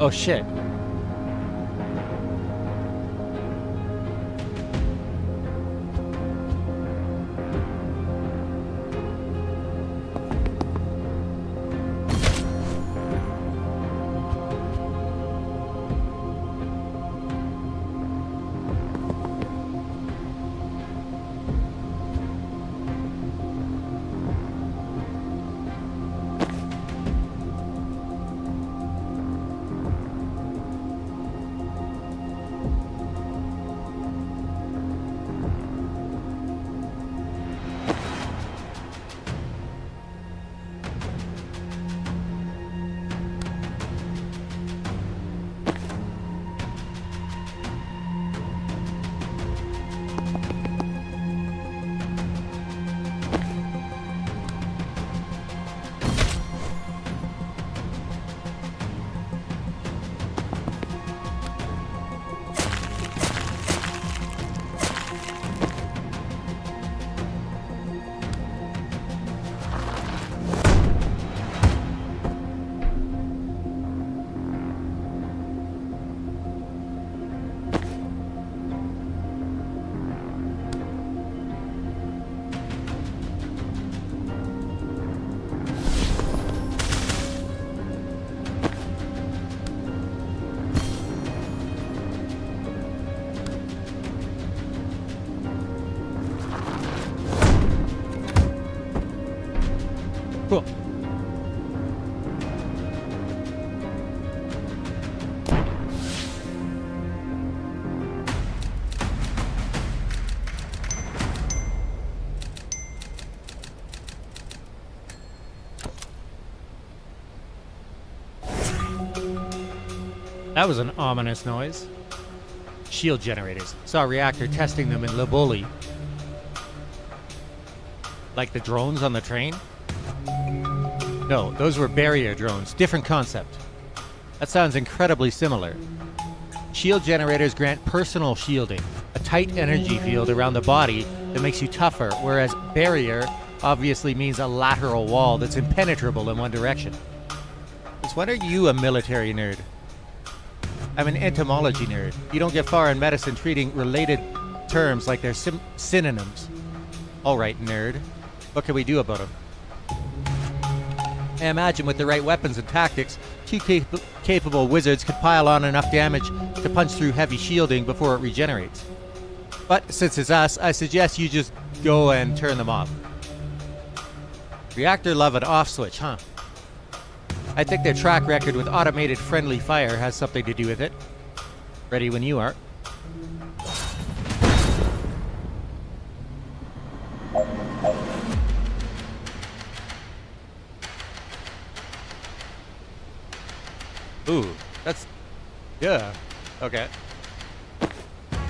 Oh shit. Cool. That was an ominous noise. Shield generators. Saw a reactor testing them in Liboli. Like the drones on the train? No, those were barrier drones. Different concept. That sounds incredibly similar. Shield generators grant personal shielding, a tight energy field around the body that makes you tougher, whereas barrier obviously means a lateral wall that's impenetrable in one direction. Just when are you a military nerd? I'm an entomology nerd. You don't get far in medicine treating related terms like they're synonyms. Alright, nerd. What can we do about them? I imagine with the right weapons and tactics, two capable wizards could pile on enough damage to punch through heavy shielding before it regenerates. But since it's us, I suggest you just go and turn them off. Reactor love an off switch, huh? I think their track record with automated friendly fire has something to do with it. Ready when you are. Ooh, that's... yeah. Okay.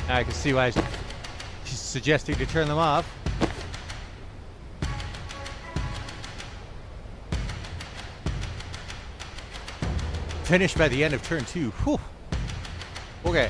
Now I can see why she's suggesting to turn them off. Finished by the end of turn 2. Whew. Okay.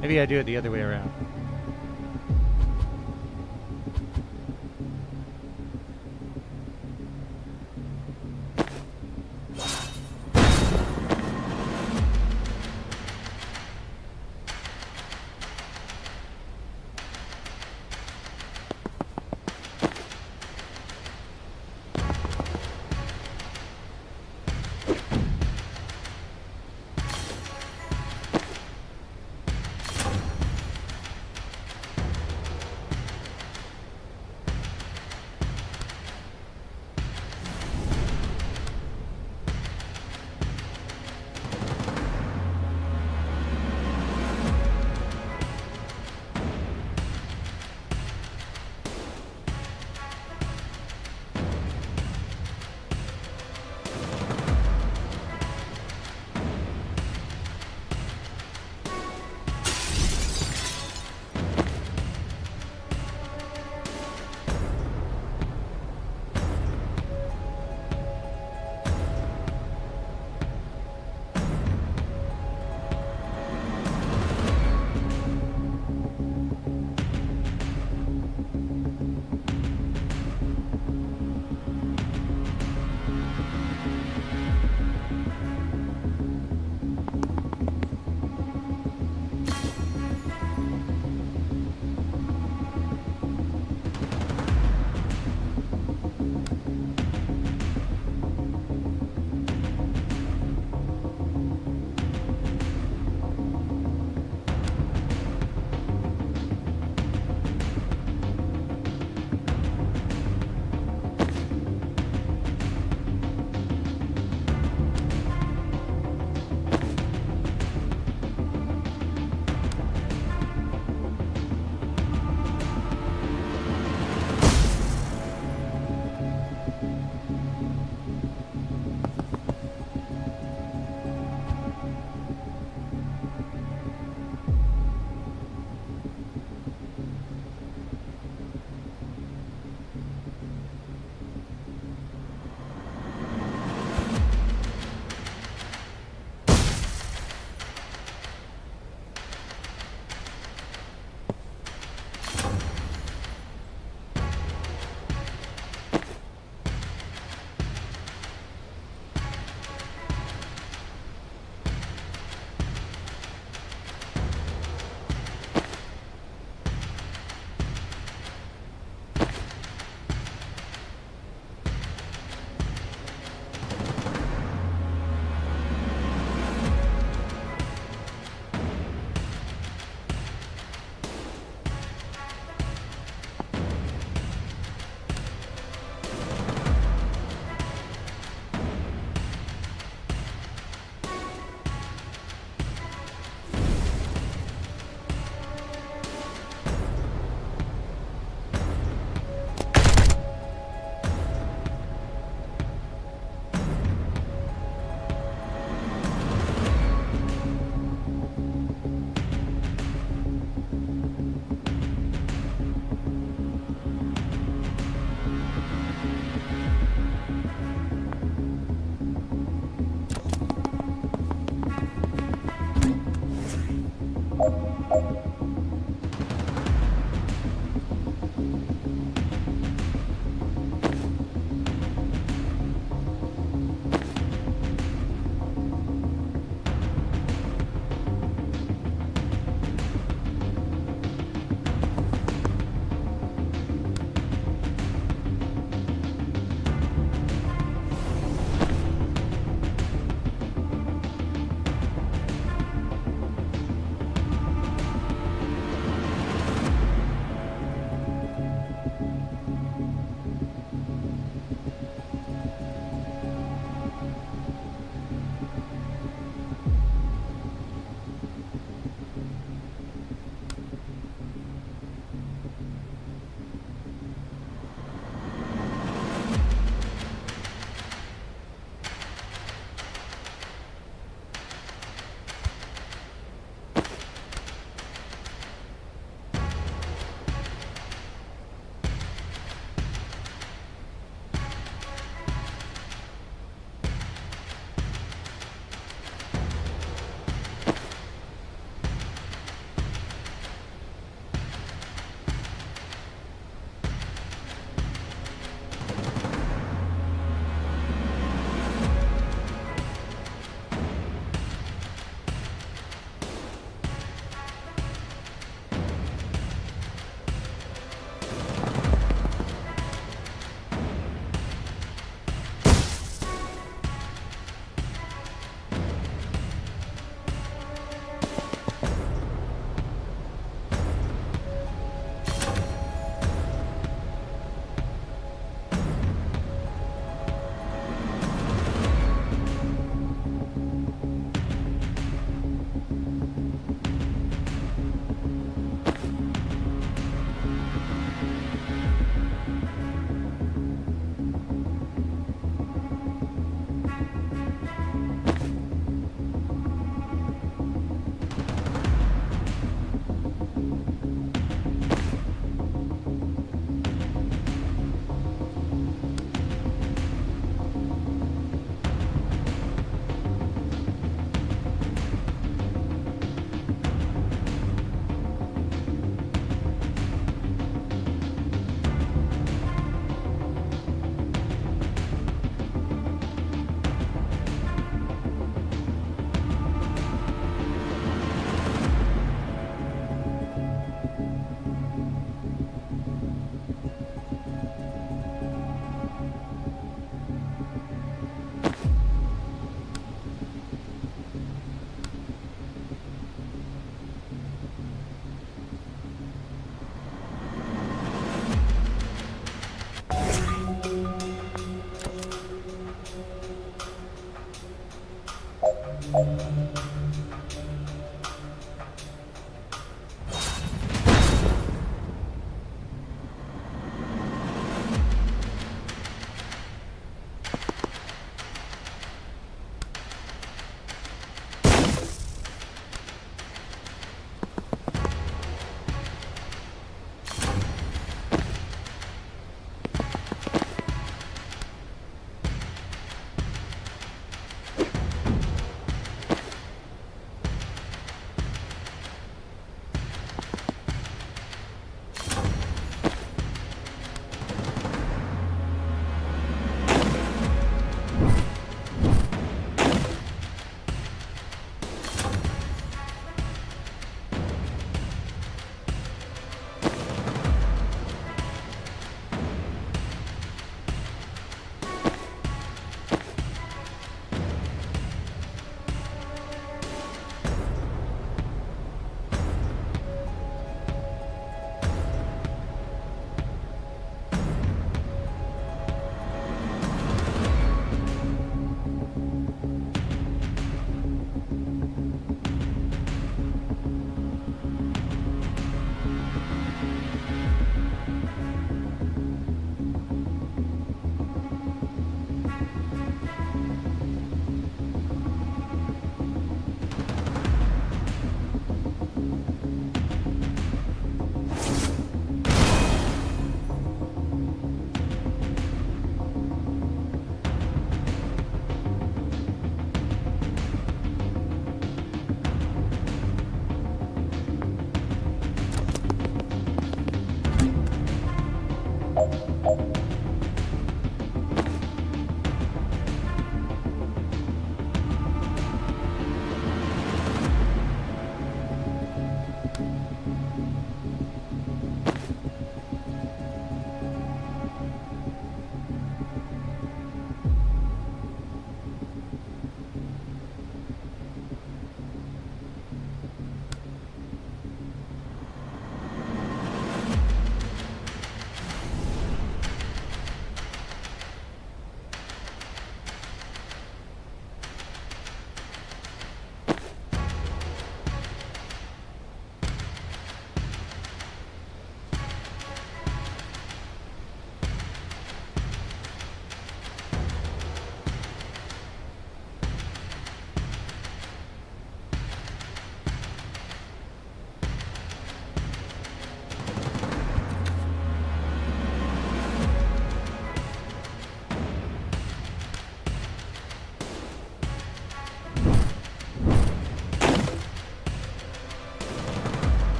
Maybe I do it the other way around.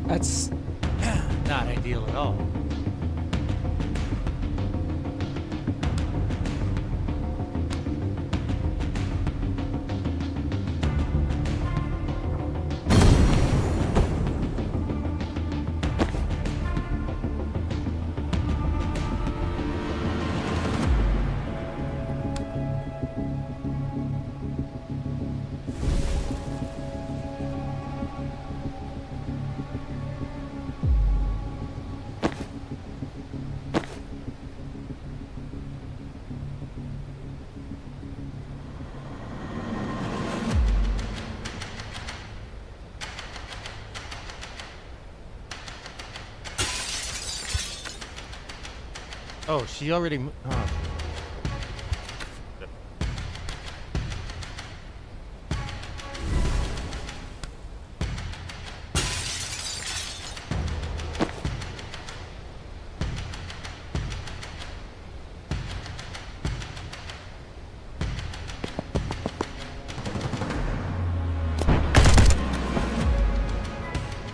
That's not ideal at all. Oh, she already. Oh.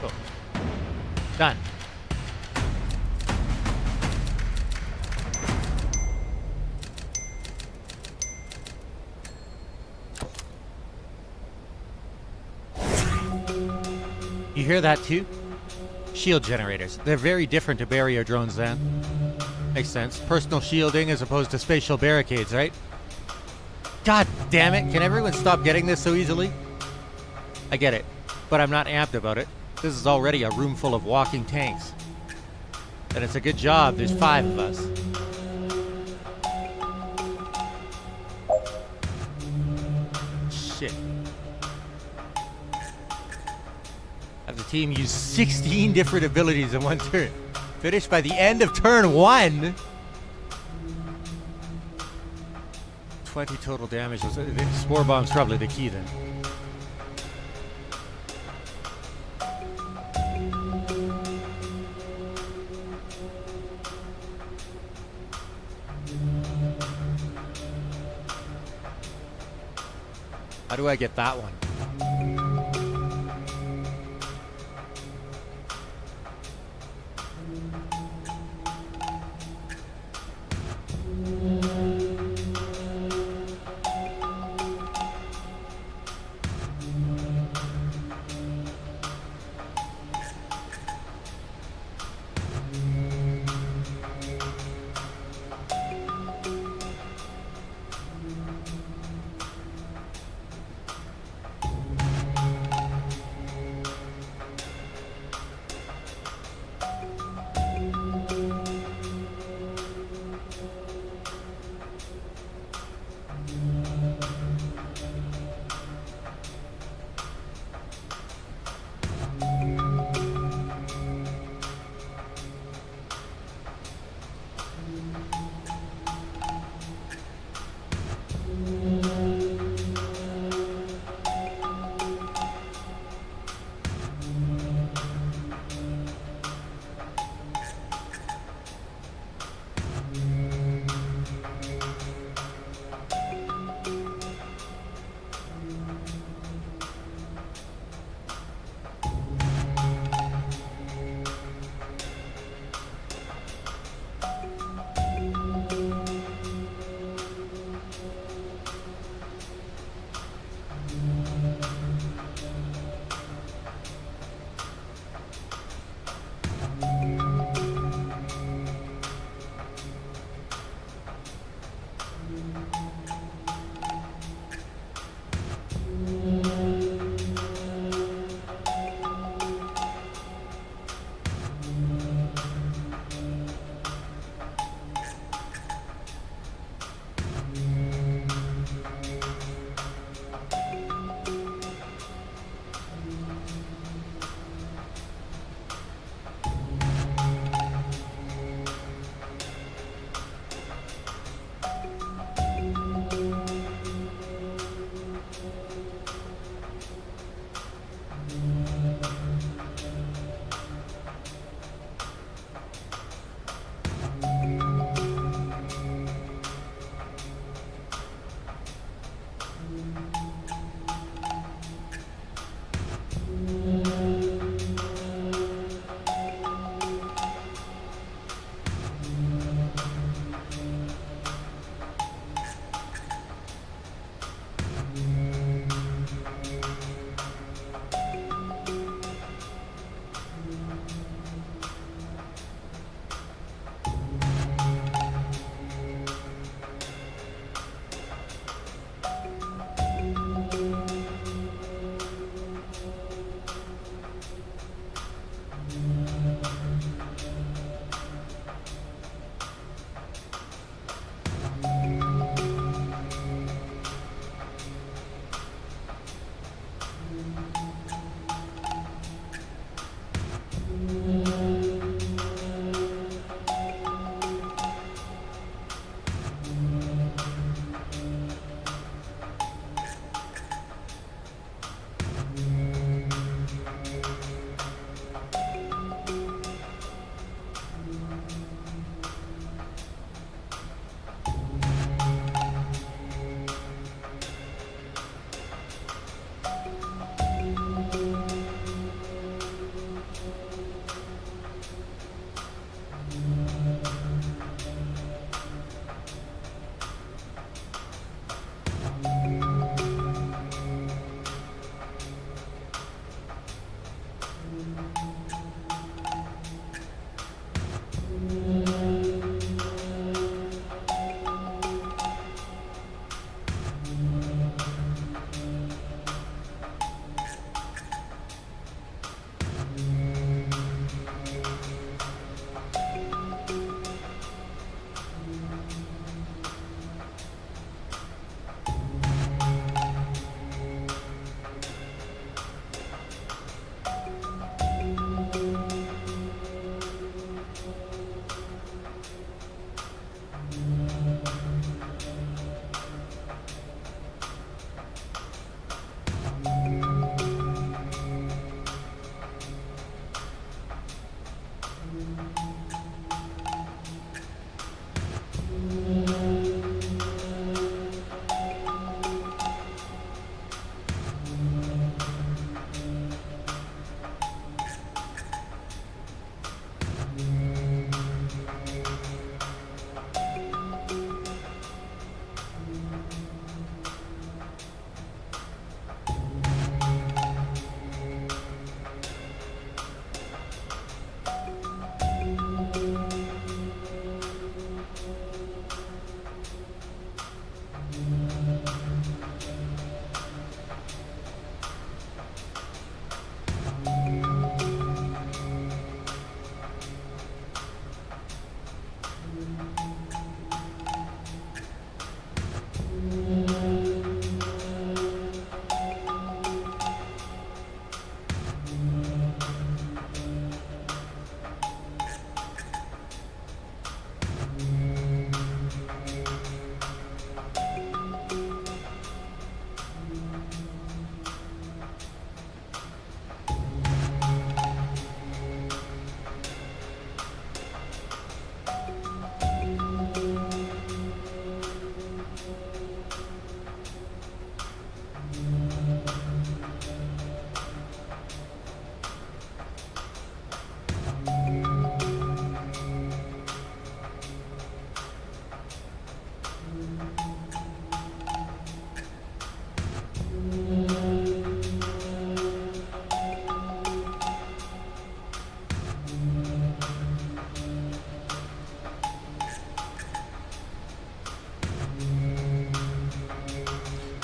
Oh. Done. You hear that too? Shield generators. They're very different to barrier drones then. Makes sense. Personal shielding as opposed to spatial barricades, right? God damn it, can everyone stop getting this so easily? I get it, but I'm not amped about it. This is already a room full of walking tanks. And it's a good job there's 5 of us. Shit. Have the team use 16 different abilities in one turn. Finish by the end of turn 1. 20 total damage. The spore bomb's probably the key then. How do I get that one?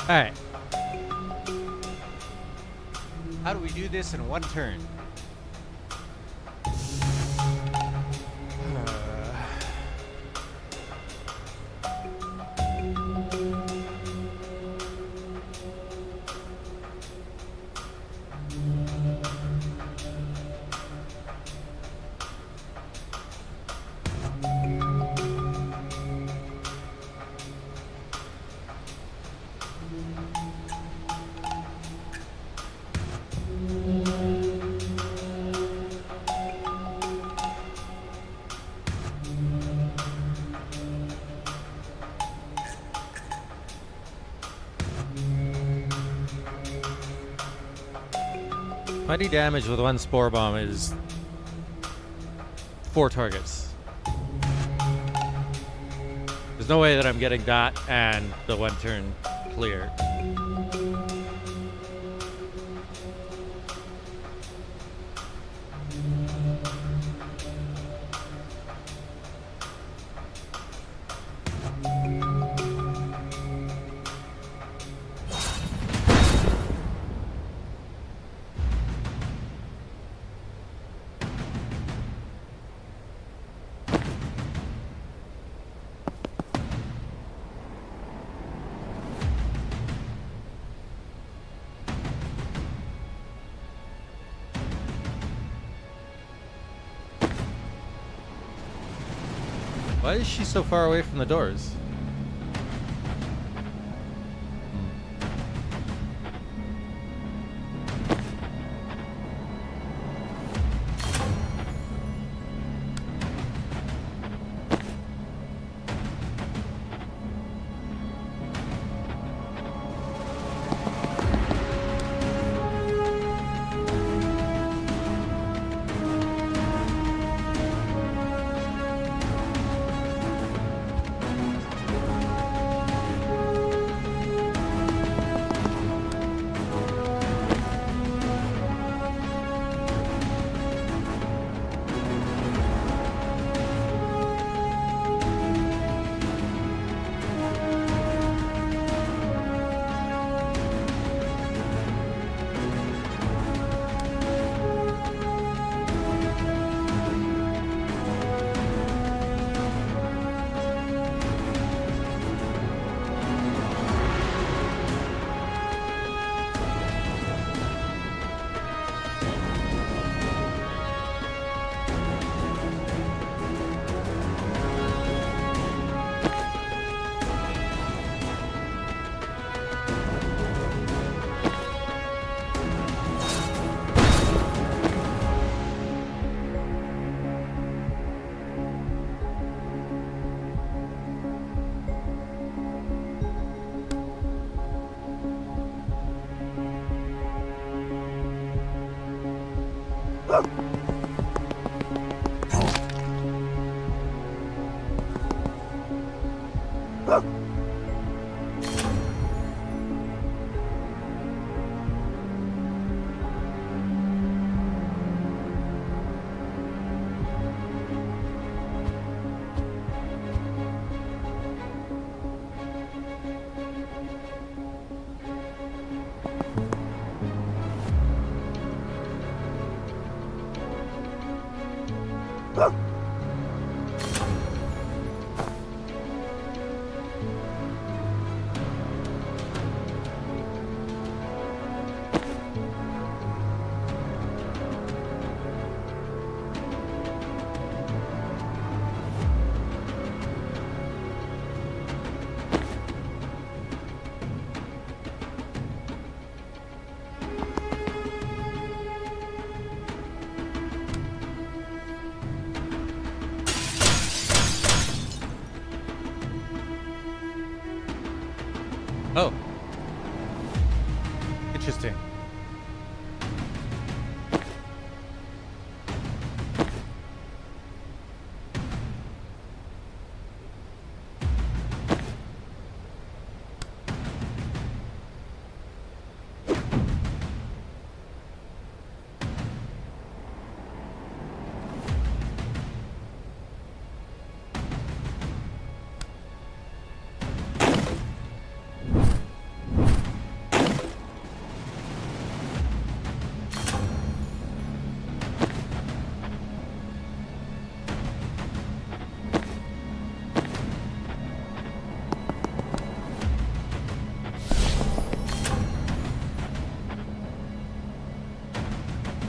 Alright. How do we do this in one turn? Mighty damage with one spore bomb is 4 targets. There's no way that I'm getting that and the one turn clear. Why is she so far away from the doors?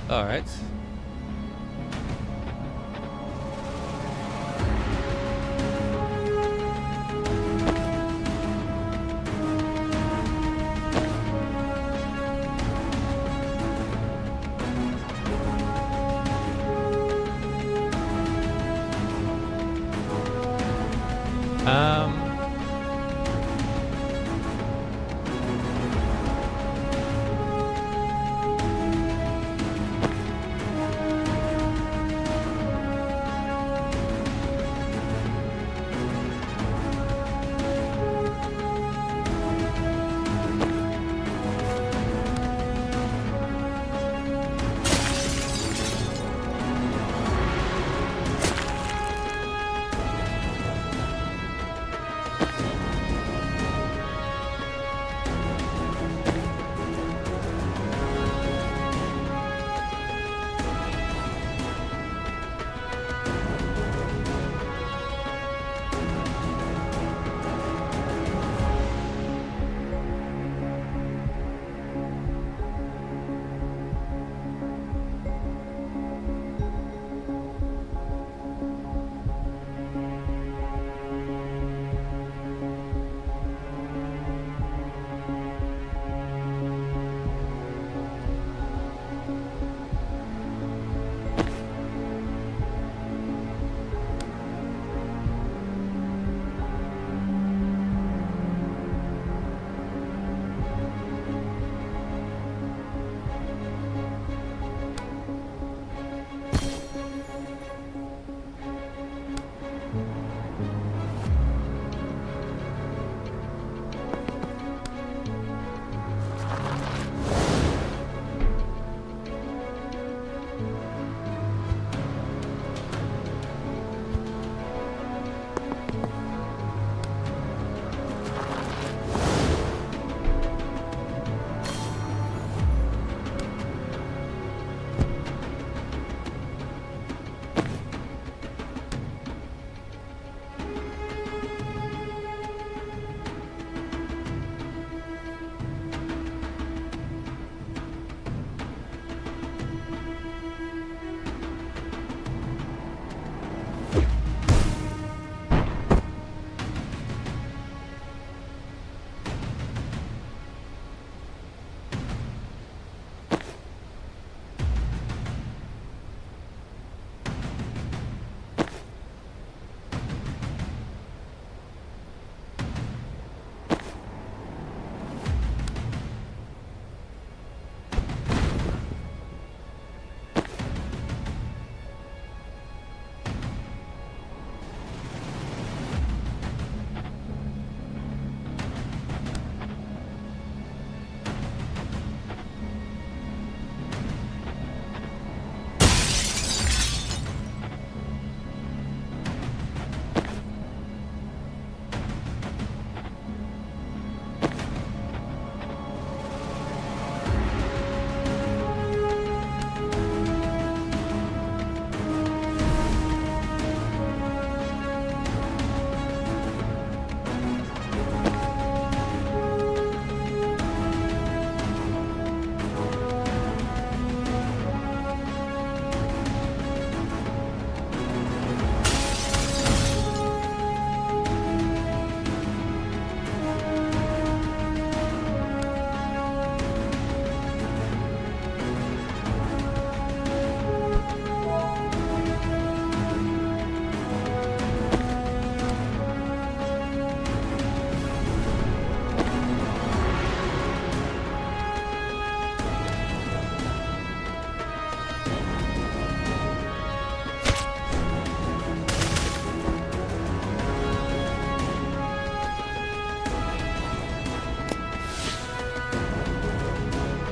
All right.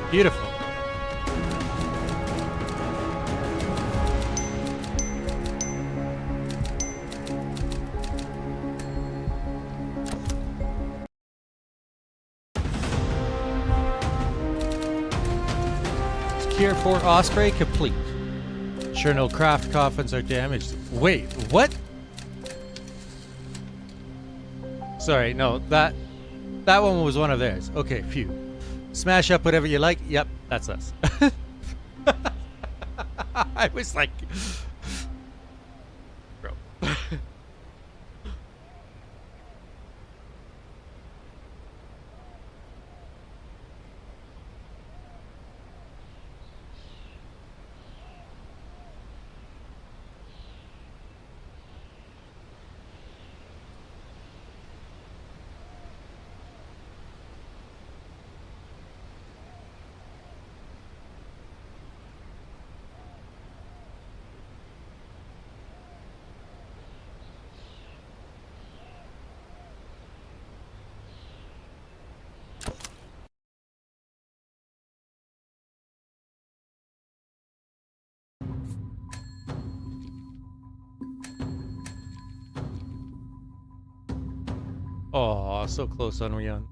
Beautiful. Secure Fort Osprey complete. Sure no craft coffins are damaged. Wait, what? Sorry, no, that one was one of theirs. Okay, phew. Smash up whatever you like. Yep, that's us. I was like, bro. Oh, so close on Rian.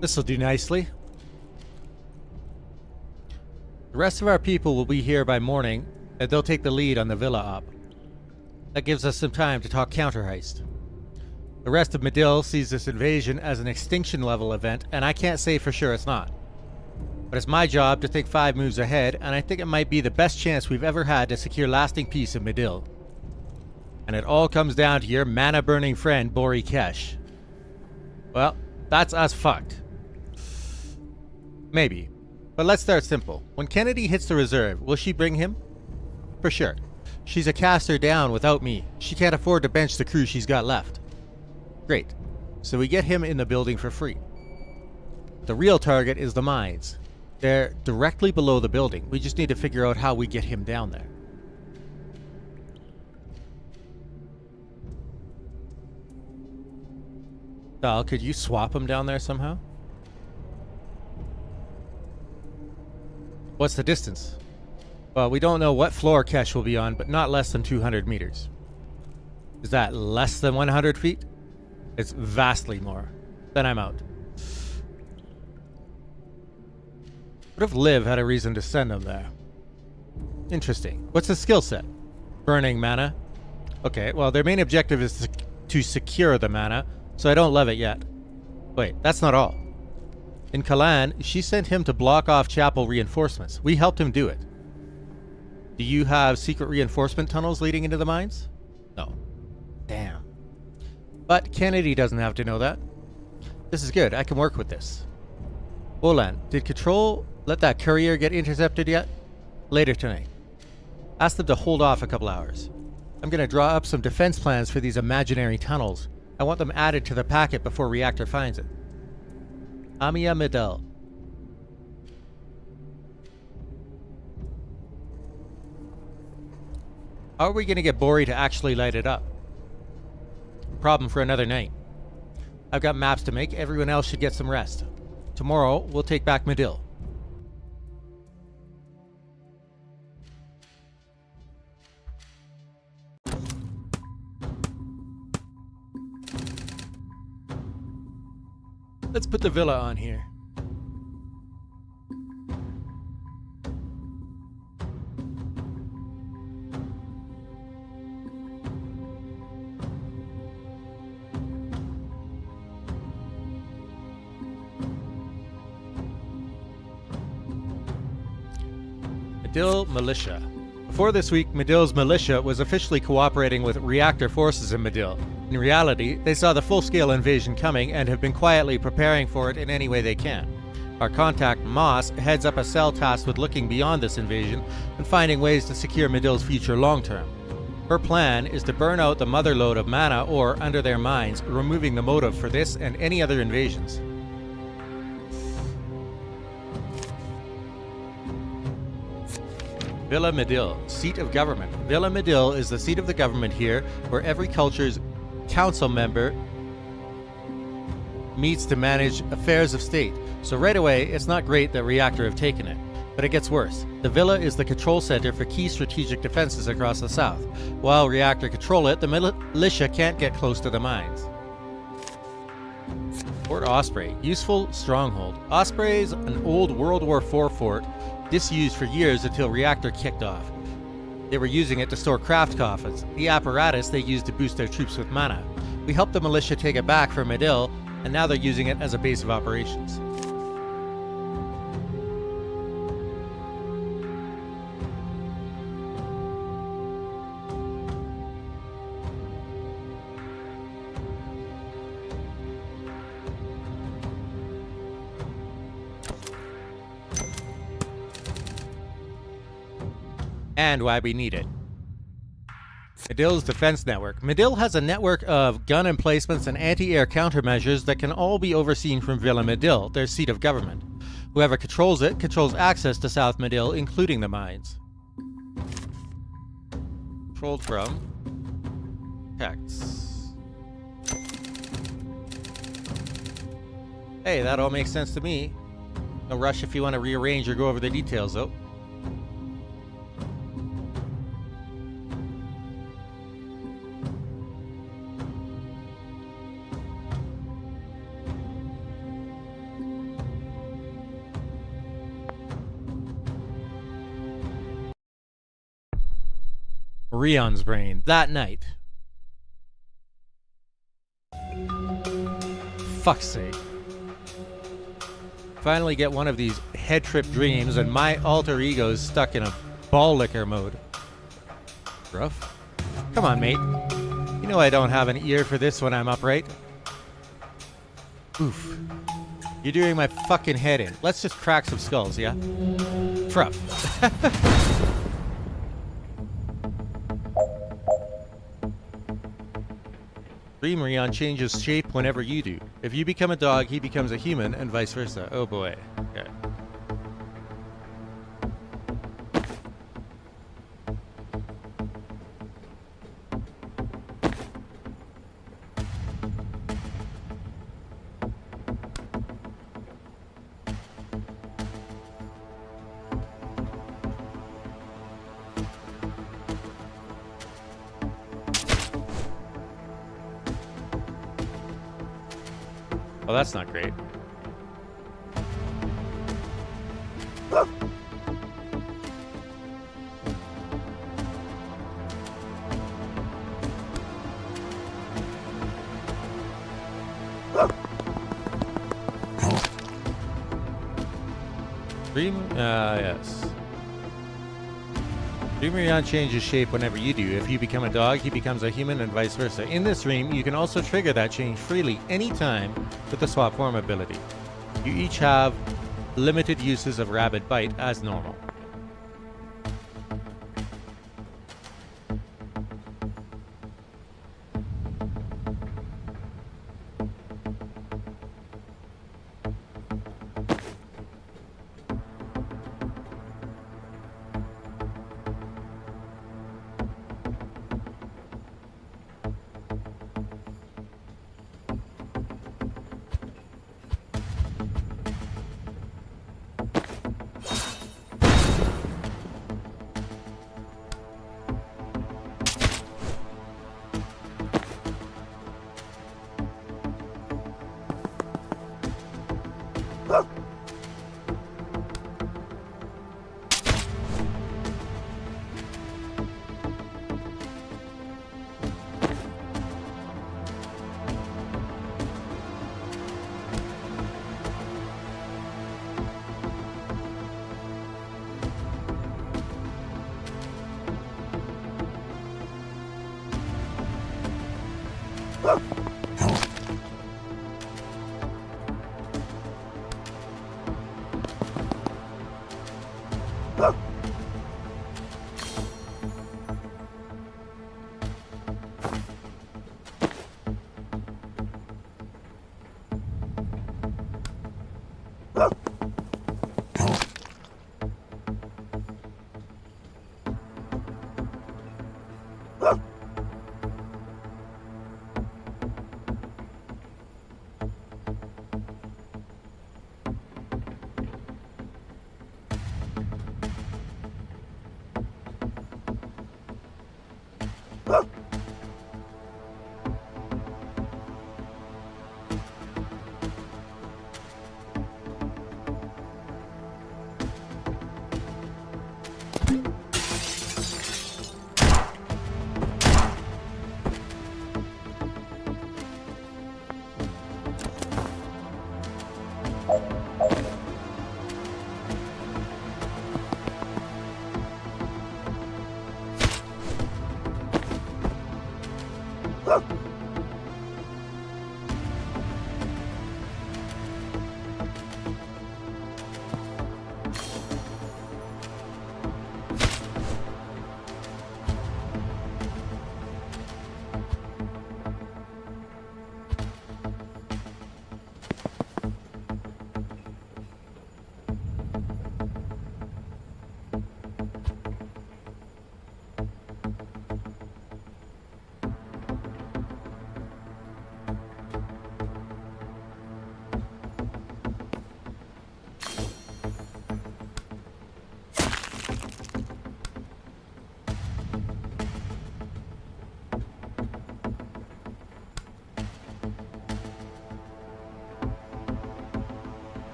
This'll do nicely. The rest of our people will be here by morning, and they'll take the lead on the villa op. That gives us some time to talk counter-heist. The rest of Medill sees this invasion as an extinction-level event, and I can't say for sure it's not. But it's my job to think 5 moves ahead, and I think it might be the best chance we've ever had to secure lasting peace in Medill. And it all comes down to your mana-burning friend, Bori Kesh. Well, that's us fucked. Maybe. But let's start simple. When Kennedy hits the reserve, will she bring him? For sure. She's a caster down without me. She can't afford to bench the crew she's got left. Great. So we get him in the building for free. The real target is the mines. They're directly below the building. We just need to figure out how we get him down there. Val, could you swap him down there somehow? What's the distance? Well, we don't know what floor Kesh will be on, but not less than 200 meters. Is that less than 100 feet? It's vastly more. Then I'm out. What if Liv had a reason to send them there? Interesting. What's the skill set? Burning mana. Okay, well, their main objective is to secure the mana, so I don't love it yet. Wait, that's not all. In Kalan, she sent him to block off chapel reinforcements. We helped him do it. Do you have secret reinforcement tunnels leading into the mines? No. Damn. But Kennedy doesn't have to know that. This is good. I can work with this. Olan, did Control let that courier get intercepted yet? Later tonight. Ask them to hold off a couple hours. I'm going to draw up some defense plans for these imaginary tunnels. I want them added to the packet before Reactor finds it. Amia Medel. How are we going to get Bori to actually light it up? Problem for another night. I've got maps to make. Everyone else should get some rest. Tomorrow, we'll take back Medill. Let's put the villa on here. Medill Militia. Before this week, Medill's militia was officially cooperating with reactor forces in Medill. In reality, they saw the full-scale invasion coming and have been quietly preparing for it in any way they can. Our contact, Moss, heads up a cell tasked with looking beyond this invasion and finding ways to secure Medill's future long-term. Her plan is to burn out the mother lode of mana ore under their mines, removing the motive for this and any other invasions. Villa Medill, seat of government. Villa Medill is the seat of the government here, where every culture's council member meets to manage affairs of state. So right away, it's not great that Reactor have taken it. But it gets worse. The villa is the control center for key strategic defenses across the south. While Reactor control it, the militia can't get close to the mines. Fort Osprey, useful stronghold. Osprey's an old World War IV fort, disused for years until Reactor kicked off. They were using it to store craft coffins, the apparatus they used to boost their troops with mana. We helped the militia take it back from Medill, and now they're using it as a base of operations. And why we need it. Medill's defense network. Medill has a network of gun emplacements and anti-air countermeasures that can all be overseen from Villa Medill, their seat of government. Whoever controls it controls access to South Medill, including the mines. Controlled from texts. Hey, that all makes sense to me. No rush if you want to rearrange or go over the details, though. Rion's brain. That night. Fuck's sake. Finally get one of these head trip dreams and my alter ego's stuck in a ball licker mode. Rough. Come on, mate. You know I don't have an ear for this when I'm upright. Oof. You're doing my fucking head in. Let's just crack some skulls, yeah? Truff. Dream Rion changes shape whenever you do. If you become a dog, he becomes a human, and vice versa. Oh boy. Okay. Oh, that's not great. Yes. Dream changes shape whenever you do. If you become a dog, he becomes a human and vice versa. In this dream, you can also trigger that change freely anytime with the swap form ability. You each have limited uses of Rabid Bite as normal.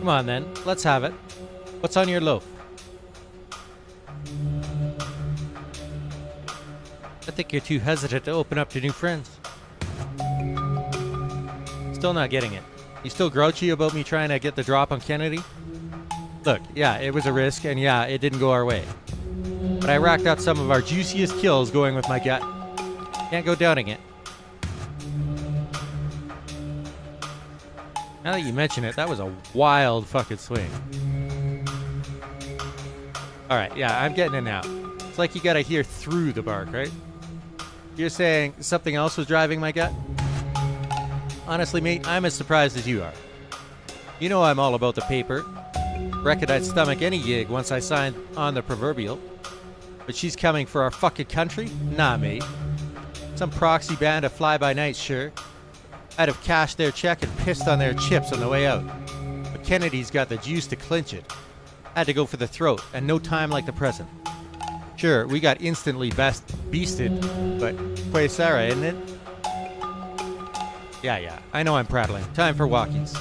Come on then, let's have it. What's on your loaf? I think you're too hesitant to open up to new friends. Still not getting it. You still grouchy about me trying to get the drop on Kennedy? Look, yeah, it was a risk, and yeah, it didn't go our way. But I racked up some of our juiciest kills going with my gut. Can't go doubting it. Now that you mention it, that was a wild fucking swing. Alright, yeah, I'm getting it now. It's like you gotta hear through the bark, right? You're saying something else was driving my gut? Honestly, mate, I'm as surprised as you are. You know I'm all about the paper. Reckon I'd stomach any gig once I signed on the proverbial. But she's coming for our fucking country? Nah, mate. Some proxy band of fly-by-nights, sure. I'd have cashed their check and pissed on their chips on the way out. But Kennedy's got the juice to clinch it. Had to go for the throat, and no time like the present. Sure, we got instantly beasted, but pues Sarah, isn't it? Yeah, I know I'm prattling. Time for walkies.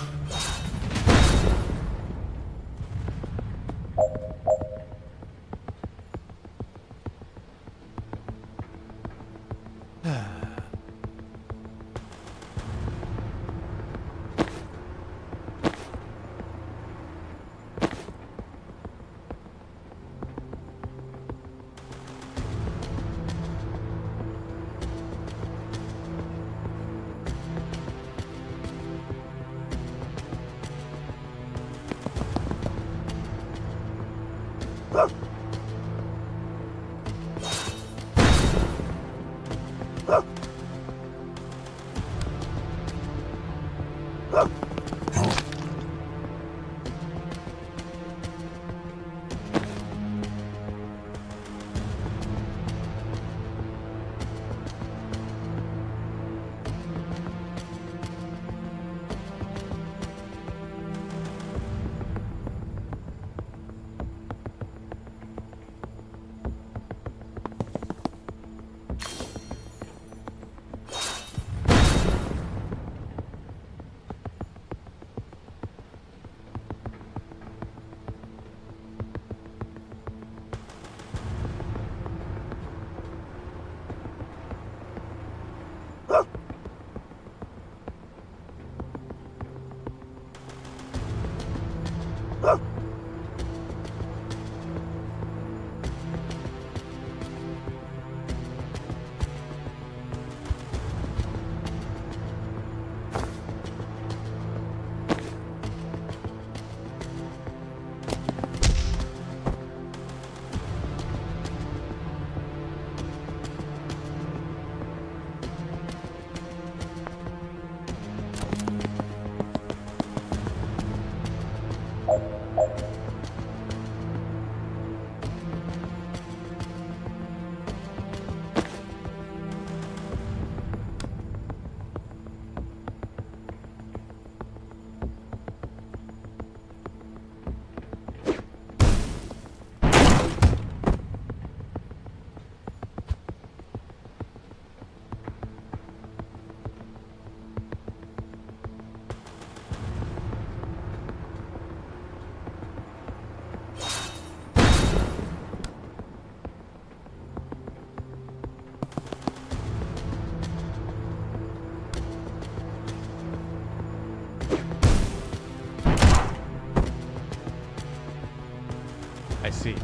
I see.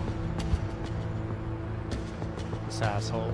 This asshole.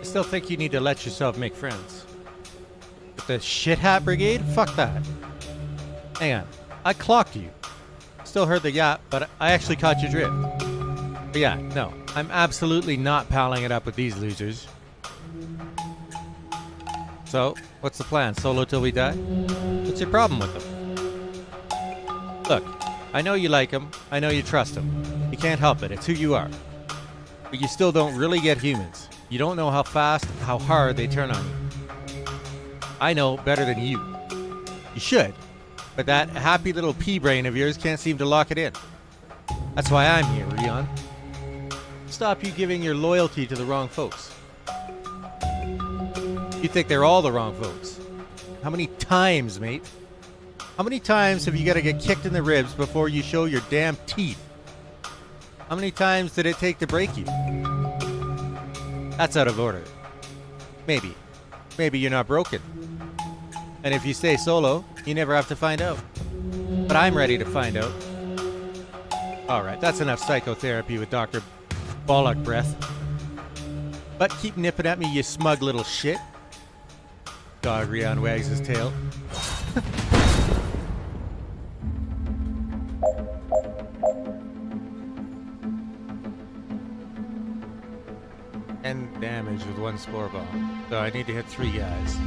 Still think you need to let yourself make friends. With the shit hat brigade? Fuck that. Hang on. I clocked you. Still heard the yap, but I actually caught your drift. But yeah, no. I'm absolutely not palling it up with these losers. So, what's the plan? Solo till we die? What's your problem with them? Look, I know you like them. I know you trust them. You can't help it. It's who you are. But you still don't really get humans. You don't know how fast, how hard they turn on you. I know better than you. You should. But that happy little pea brain of yours can't seem to lock it in. That's why I'm here, Rion. Stop you giving your loyalty to the wrong folks. You think they're all the wrong folks. How many times, mate? How many times have you got to get kicked in the ribs before you show your damn teeth? How many times did it take to break you? That's out of order. Maybe. Maybe you're not broken. And if you stay solo, you never have to find out. But I'm ready to find out. Alright, that's enough psychotherapy with Dr. Bollock Breath. But keep nipping at me, you smug little shit. Dog Rion wags his tail. And damage with one spore bomb. So I need to hit 3 guys.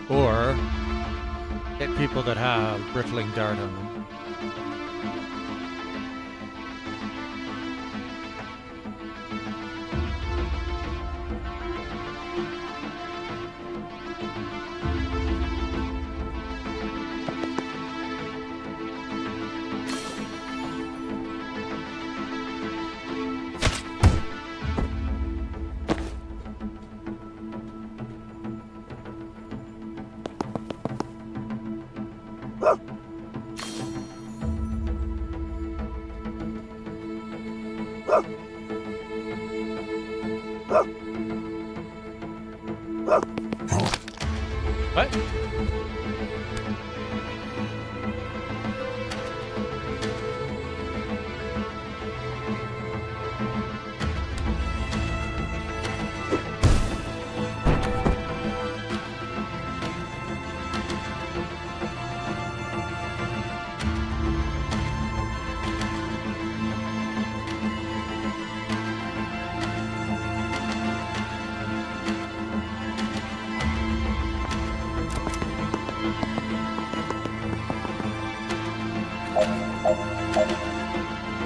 Or hit people that have brittling dart on them.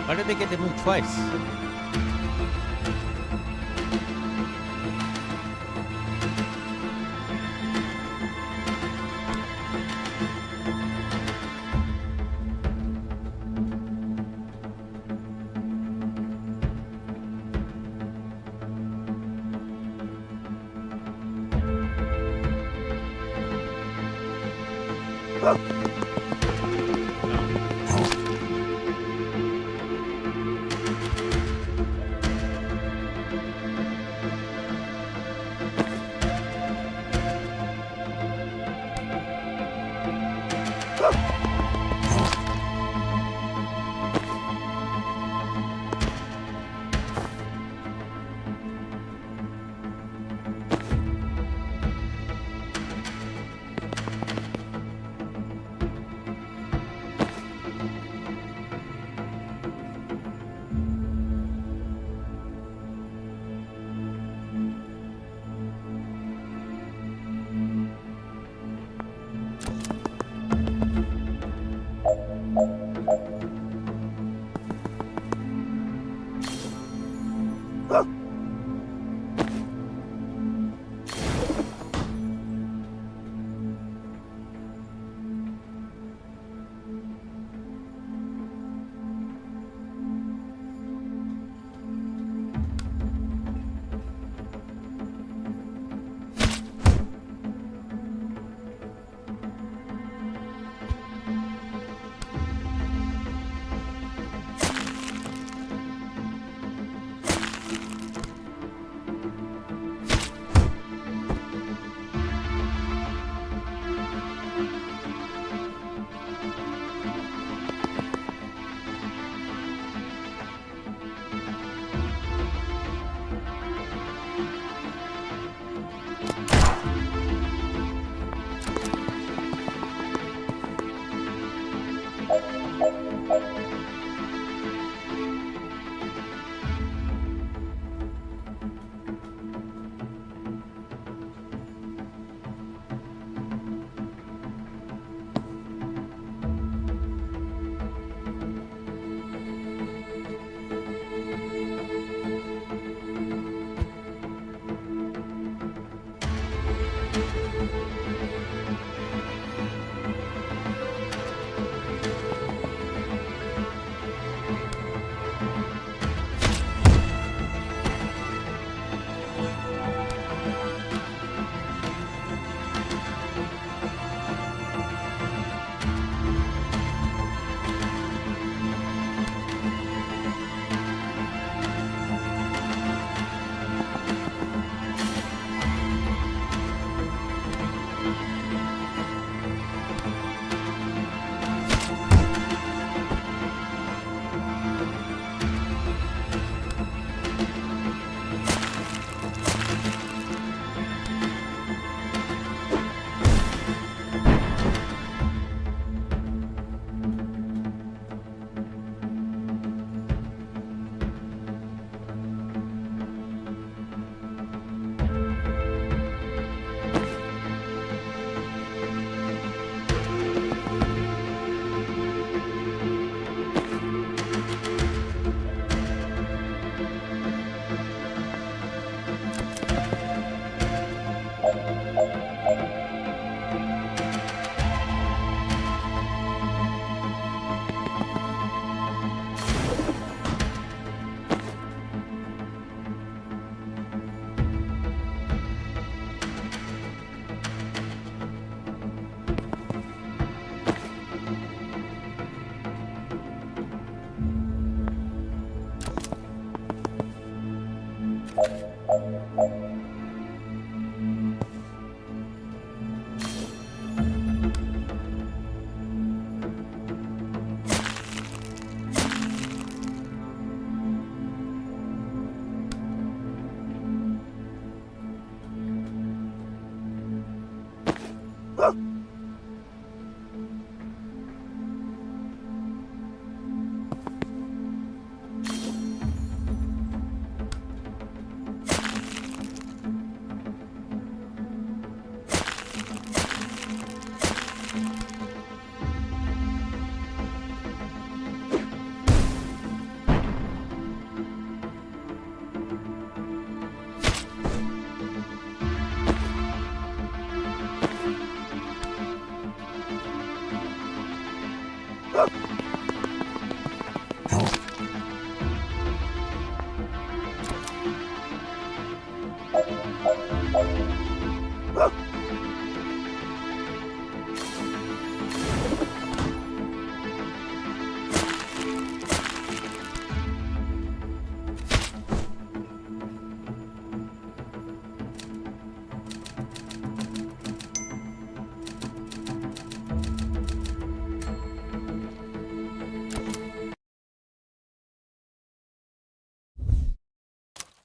Why did they get to move twice?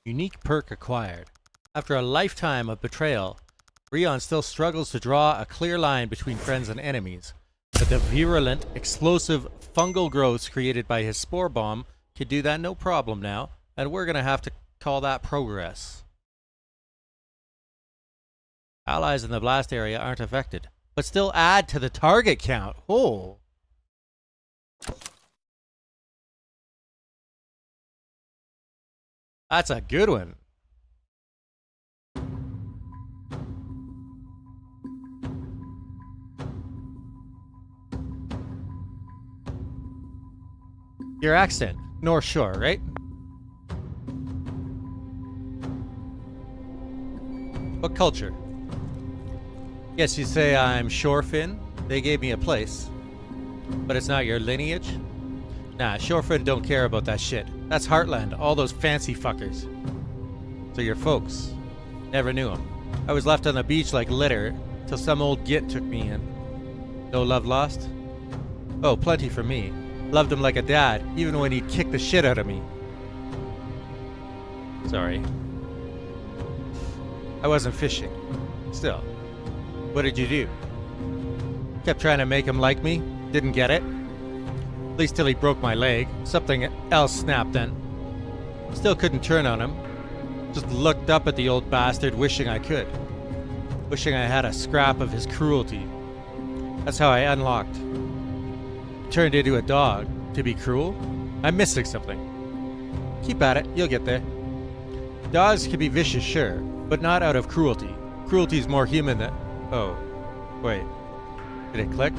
Unique perk acquired. After a lifetime of betrayal, Rion still struggles to draw a clear line between friends and enemies, but the virulent, explosive fungal growths created by his spore bomb could do that no problem now, and we're gonna have to call that progress. Allies in the blast area aren't affected, but still add to the target count. Oh! That's a good one. Your accent, North Shore, right? What culture? Yes, you say I'm Shorefin. They gave me a place. But it's not your lineage? Nah, Shorefin don't care about that shit. That's Heartland, all those fancy fuckers. So your folks. Never knew them. I was left on the beach like litter, till some old git took me in. No love lost? Oh, plenty for me. Loved him like a dad, even when he'd kick the shit out of me. Sorry. I wasn't fishing. Still. What did you do? Kept trying to make him like me. Didn't get it. At least till he broke my leg. Something else snapped then. Still couldn't turn on him. Just looked up at the old bastard wishing I could. Wishing I had a scrap of his cruelty. That's how I unlocked. Turned into a dog. To be cruel? I'm missing something. Keep at it, you'll get there. Dogs can be vicious, sure, but not out of cruelty. Cruelty's more human than... Oh. Wait. Did it click?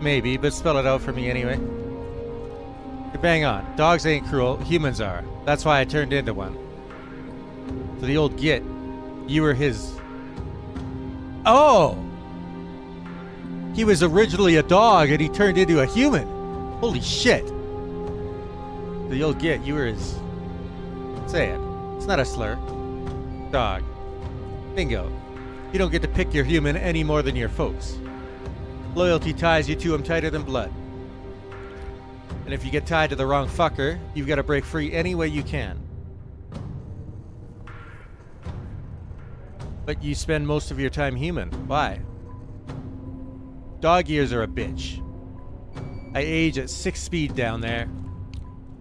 Maybe, but spell it out for me anyway. You're bang on. Dogs ain't cruel, humans are. That's why I turned into one. So the old git, you were his... Oh! He was originally a dog and he turned into a human. Holy shit. The old git, you were his... Say it. It's not a slur. Dog. Bingo. You don't get to pick your human any more than your folks. Loyalty ties you to him tighter than blood. And if you get tied to the wrong fucker, you've got to break free any way you can. But you spend most of your time human. Why? Dog years are a bitch. I age at 6 speed down there.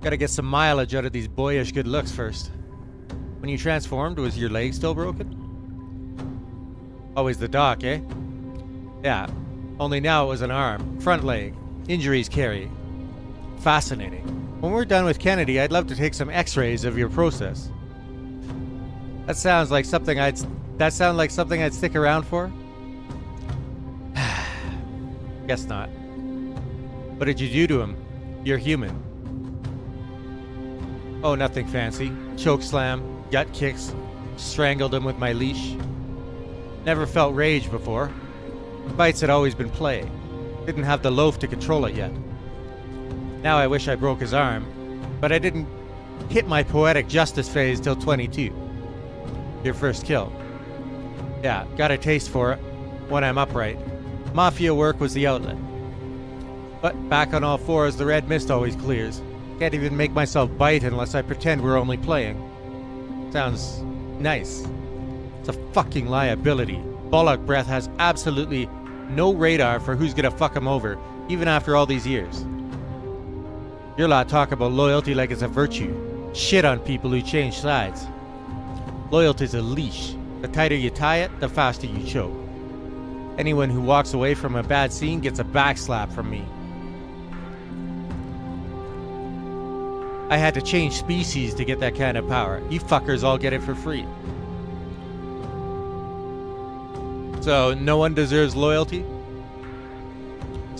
Gotta get some mileage out of these boyish good looks first. When you transformed, was your leg still broken? Always the doc, eh? Yeah. Only now it was an arm, front leg, injuries carry. Fascinating. When we're done with Kennedy, I'd love to take some x-rays of your process. That sounds like something I'd stick around for? Guess not. What did you do to him? You're human. Oh, nothing fancy. Choke slam, gut kicks, strangled him with my leash. Never felt rage before. Bites had always been play. Didn't have the loaf to control it yet. Now I wish I broke his arm, but I didn't hit my poetic justice phase till 22. Your first kill. Yeah, got a taste for it when I'm upright. Mafia work was the outlet. But back on all fours, the red mist always clears. Can't even make myself bite unless I pretend we're only playing. Sounds nice. It's a fucking liability. Bollock Breath has absolutely no radar for who's gonna fuck him over, even after all these years. Your lot talk about loyalty like it's a virtue. Shit on people who change sides. Loyalty's a leash. The tighter you tie it, the faster you choke. Anyone who walks away from a bad scene gets a backslap from me. I had to change species to get that kind of power. You fuckers all get it for free. So, no one deserves loyalty?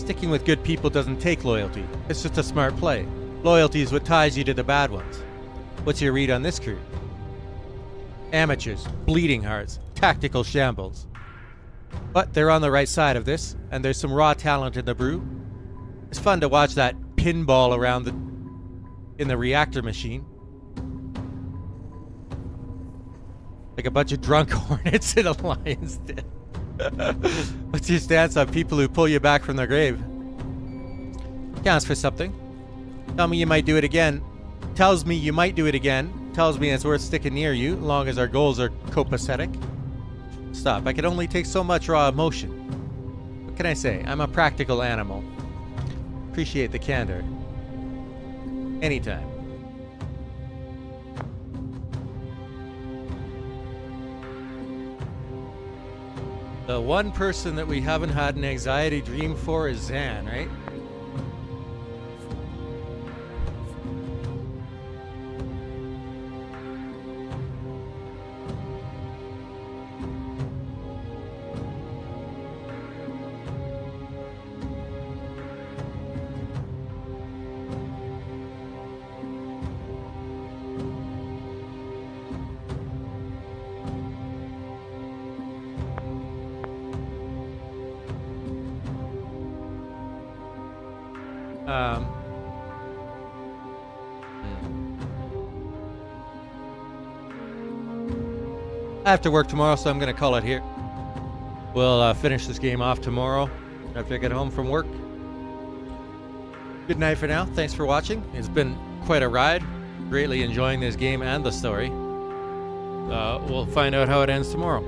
Sticking with good people doesn't take loyalty. It's just a smart play. Loyalty is what ties you to the bad ones. What's your read on this crew? Amateurs, bleeding hearts, tactical shambles. But they're on the right side of this, and there's some raw talent in the brew. It's fun to watch that pinball around in the reactor machine. Like a bunch of drunk hornets in a lion's den. What's your stance on people who pull you back from the grave? Counts for something. Tell me you might do it again. Tells me you might do it again. Tells me it's worth sticking near you, long as our goals are copacetic. Stop. I can only take so much raw emotion. What can I say? I'm a practical animal. Appreciate the candor. Anytime. The one person that we haven't had an anxiety dream for is Zan, right? I have to work tomorrow, so I'm going to call it here. We'll finish this game off tomorrow after I get home from work. Good night for now. Thanks for watching. It's been quite a ride. Greatly enjoying this game and the story. We'll find out how it ends tomorrow.